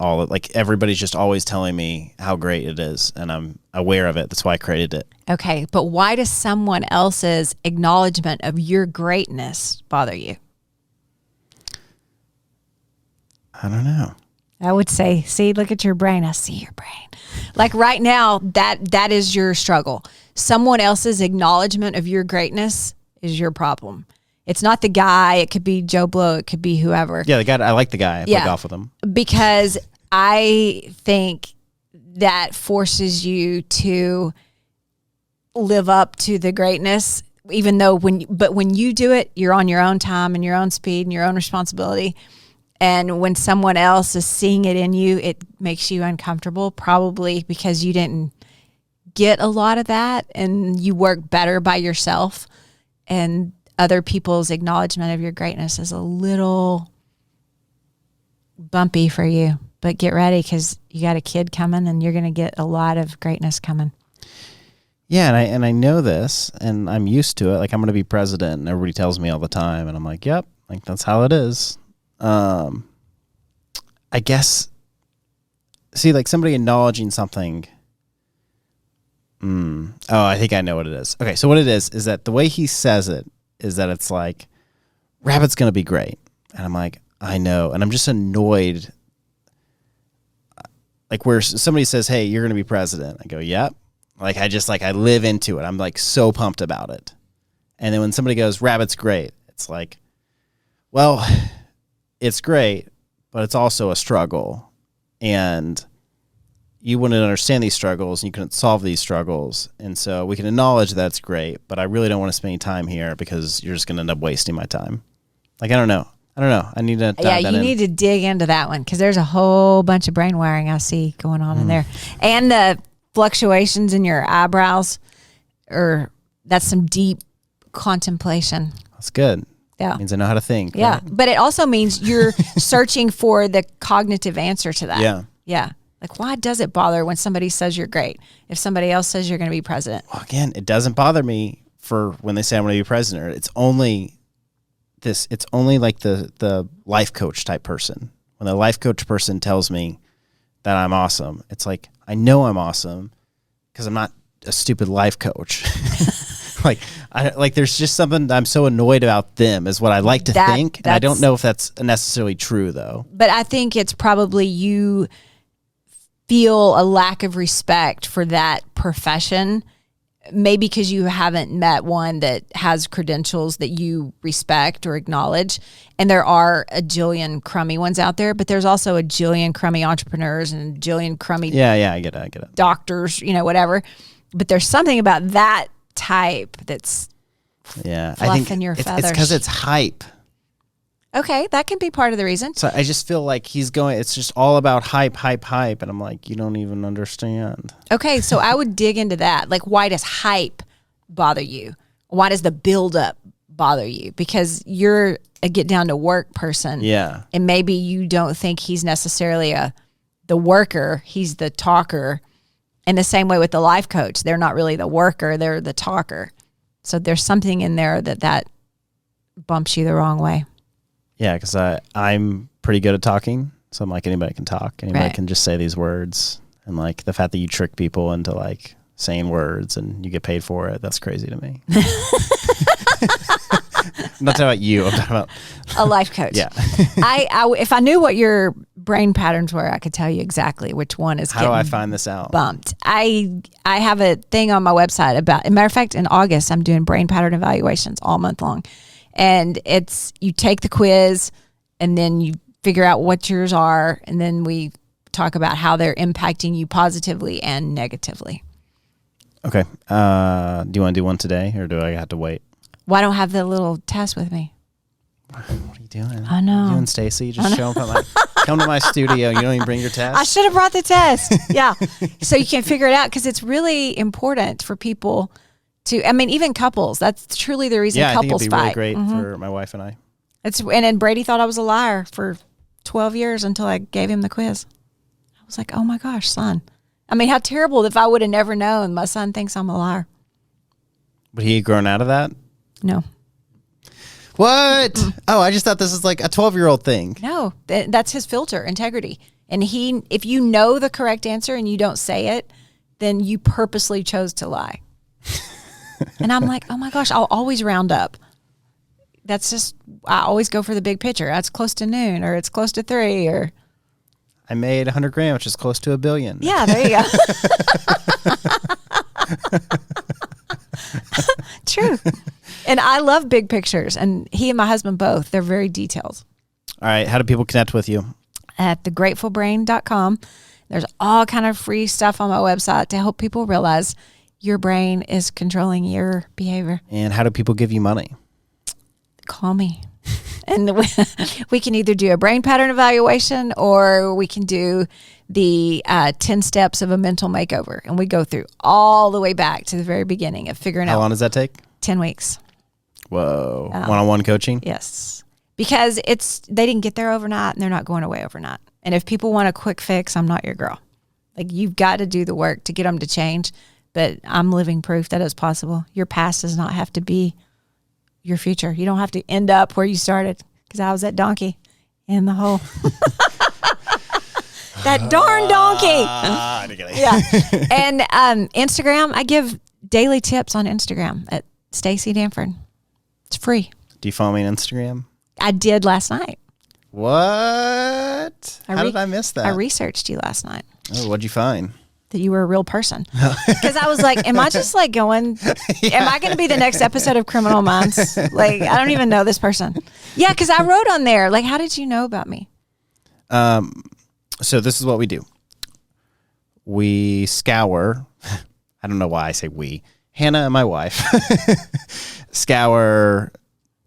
Everybody's just always telling me how great it is, and I'm aware of it. That's why I created it. Okay, but why does someone else's acknowledgement of your greatness bother you? I don't know. I would say, see, look at your brain. I see your brain. Like right now, that is your struggle. Someone else's acknowledgement of your greatness is your problem. It's not the guy. It could be Joe Blow. It could be whoever. Yeah, the guy. I like the guy. I play golf with him. Because I think that forces you to live up to the greatness, even though when you do it, you're on your own time and your own speed and your own responsibility. And when someone else is seeing it in you, it makes you uncomfortable, probably because you didn't get a lot of that and you work better by yourself. And other people's acknowledgement of your greatness is a little bumpy for you. But get ready, because you got a kid coming and you're going to get a lot of greatness coming. Yeah, and I know this, and I'm used to it. Like, I'm going to be president, and everybody tells me all the time, and I'm like, yep, like that's how it is. I guess, see, like somebody acknowledging something. Oh, I think I know what it is. Okay, so what it is that the way he says it is that it's like, Rabbit's going to be great. And I'm like, I know. And I'm just annoyed. Like, where somebody says, hey, you're going to be president. I go, yep. Like, I live into it. I'm like so pumped about it. And then when somebody goes, Rabbit's great, it's like, well, it's great, but it's also a struggle. And you wouldn't understand these struggles, and you couldn't solve these struggles. And so we can acknowledge that's great, but I really don't want to spend any time here because you're just going to end up wasting my time. Like, I don't know. I need to dive that in. You need to dig into that one, because there's a whole bunch of brain wiring I see going on in there. And the fluctuations in your eyebrows, that's some deep contemplation. That's good. Yeah. It means I know how to think. Yeah. Right? But it also means you're searching for the cognitive answer to that. Yeah. Yeah. Like, why does it bother when somebody says you're great if somebody else says you're going to be president? Well, again, it doesn't bother me for when they say I'm going to be president. It's only like the life coach type person. When the life coach person tells me that I'm awesome. It's like, I know I'm awesome because I'm not a stupid life coach. There's just something that I'm so annoyed about them is what I like to think. And I don't know if that's necessarily true though. But I think it's probably you feel a lack of respect for that profession, maybe because you haven't met one that has credentials that you respect or acknowledge. And there are a jillion crummy ones out there, but there's also a jillion crummy entrepreneurs and a jillion crummy I get it. Doctors, whatever. But there's something about that type that's fluffing your feathers. It's because it's hype. Okay, that can be part of the reason. So I just feel like it's just all about hype. And I'm like, you don't even understand. Okay, so I would dig into that. Like, why does hype bother you? Why does the buildup bother you? Because you're a get down to work person. Yeah. And maybe you don't think he's necessarily the worker, he's the talker. And the same way with the life coach. They're not really the worker, they're the talker. So there's something in there that bumps you the wrong way. Yeah, because I'm pretty good at talking. So I'm like, anybody can talk. Anybody can just say these words. And like the fact that you trick people into like saying words and you get paid for it, that's crazy to me. I'm not talking about you. I'm talking about a life coach. Yeah. I if I knew what your brain patterns were, I could tell you exactly which one is. How do I find this out? Bumped. I have a thing on my website about. As a matter of fact, in August, I'm doing brain pattern evaluations all month long, and it's you take the quiz, and then you figure out what yours are, and then we talk about how they're impacting you positively and negatively. Okay. Do you want to do one today, or do I have to wait? Well, I don't have the little test with me. What are you doing? I know. You and Staci just show up at come to my studio. You don't even bring your test. I should have brought the test. Yeah. So you can figure it out because it's really important for people to, I mean, even couples. That's truly the reason couples fight. fight. It'd be really great for my wife and I. And then Brady thought I was a liar for 12 years until I gave him the quiz. I was like, oh my gosh, son. I mean, how terrible if I would have never known my son thinks I'm a liar. Would he have grown out of that? No. What? Oh, I just thought this was like a 12-year-old thing. No, that's his filter, integrity. And if you know the correct answer and you don't say it, then you purposely chose to lie. And I'm like, oh my gosh, I'll always round up. That's just, I always go for the big picture. It's close to noon or it's close to 3 or. I made 100 grand, which is close to $1 billion. Yeah, there you go. True. And I love big pictures, and he and my husband both. They're very detailed. All right. How do people connect with you? At thegratefulbrain.com. There's all kind of free stuff on my website to help people realize your brain is controlling your behavior. And how do people give you money? Call me. And we can either do a brain pattern evaluation or we can do the 10 steps of a mental makeover. And we go through all the way back to the very beginning of figuring out. How long does that take? 10 weeks. Whoa. One-on-one coaching? Yes. Because they didn't get there overnight and they're not going away overnight. And if people want a quick fix, I'm not your girl. Like, you've got to do the work to get them to change. But I'm living proof that it's possible. Your past does not have to be your future. You don't have to end up where you started, because I was that donkey in the hole. That darn donkey. Yeah. And Instagram, I give daily tips on Instagram at Staci Danford. It's free. Do you follow me on Instagram? I did last night. What? How did I miss that? I researched you last night. Oh, what'd you find? That you were a real person. Because I was like, am I just like going, am I going to be the next episode of Criminal Minds? Like, I don't even know this person. Yeah, because I wrote on there, like, how did you know about me? So this is what we do. We scour, I don't know why I say we, Hannah and my wife, scour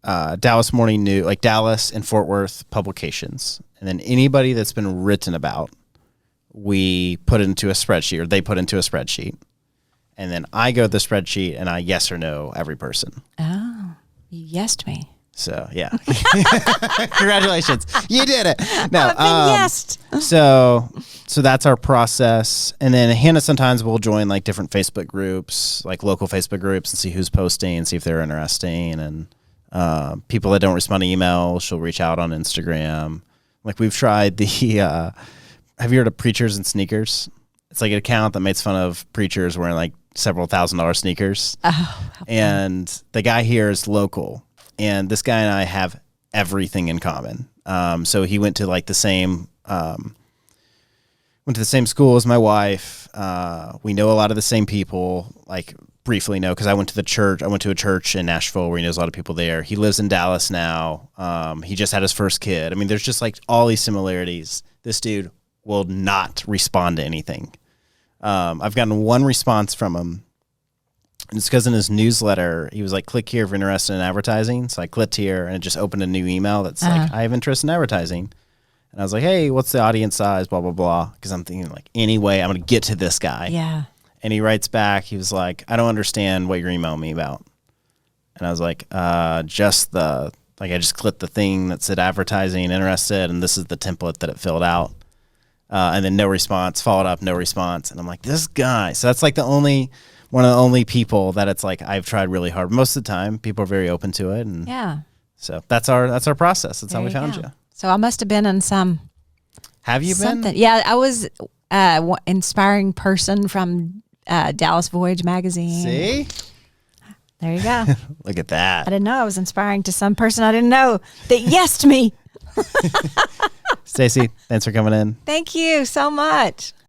Dallas Morning News, like Dallas and Fort Worth publications. And then anybody that's been written about, we put into a spreadsheet, or they put into a spreadsheet. And then I go to the spreadsheet and I yes or no every person. Oh, you yesed me. So, yeah. Congratulations. You did it. No, I've been yesed. So that's our process. And then Hannah sometimes will join like different Facebook groups, like local Facebook groups, and see who's posting, see if they're interesting. And people that don't respond to email, she'll reach out on Instagram. Like, we've tried the have you heard of Preachers and Sneakers? It's like an account that makes fun of preachers wearing like several $1,000 sneakers. Oh, and the guy here is local, and this guy and I have everything in common. So he went to like the same school as my wife. We know a lot of the same people, like briefly know, because I went to a church in Nashville where he knows a lot of people there. He lives in Dallas now. He just had his first kid. I mean, there's just like all these similarities. This dude will not respond to anything. I've gotten one response from him. And it's because in his newsletter, he was like, click here if you're interested in advertising. So I clicked here and it just opened a new email that's like, I have interest in advertising. And I was like, hey, what's the audience size, blah, blah, blah. Because I'm thinking like, anyway, I'm going to get to this guy. Yeah. And he writes back, he was like, I don't understand what you're emailing me about. And I was like, I just clicked the thing that said advertising, interested, and this is the template that it filled out. And then no response, followed up, no response. And I'm like, this guy. So that's like one of the only people that it's like I've tried really hard. Most of the time, people are very open to it. And yeah. So that's our process. That's how we found you. So I must have been in some. Have you something. been? Yeah, I was inspiring person from Dallas Voyage magazine. See? There you go. Look at that. I didn't know I was inspiring to some person I didn't know that yesed me. Staci, thanks for coming in. Thank you so much.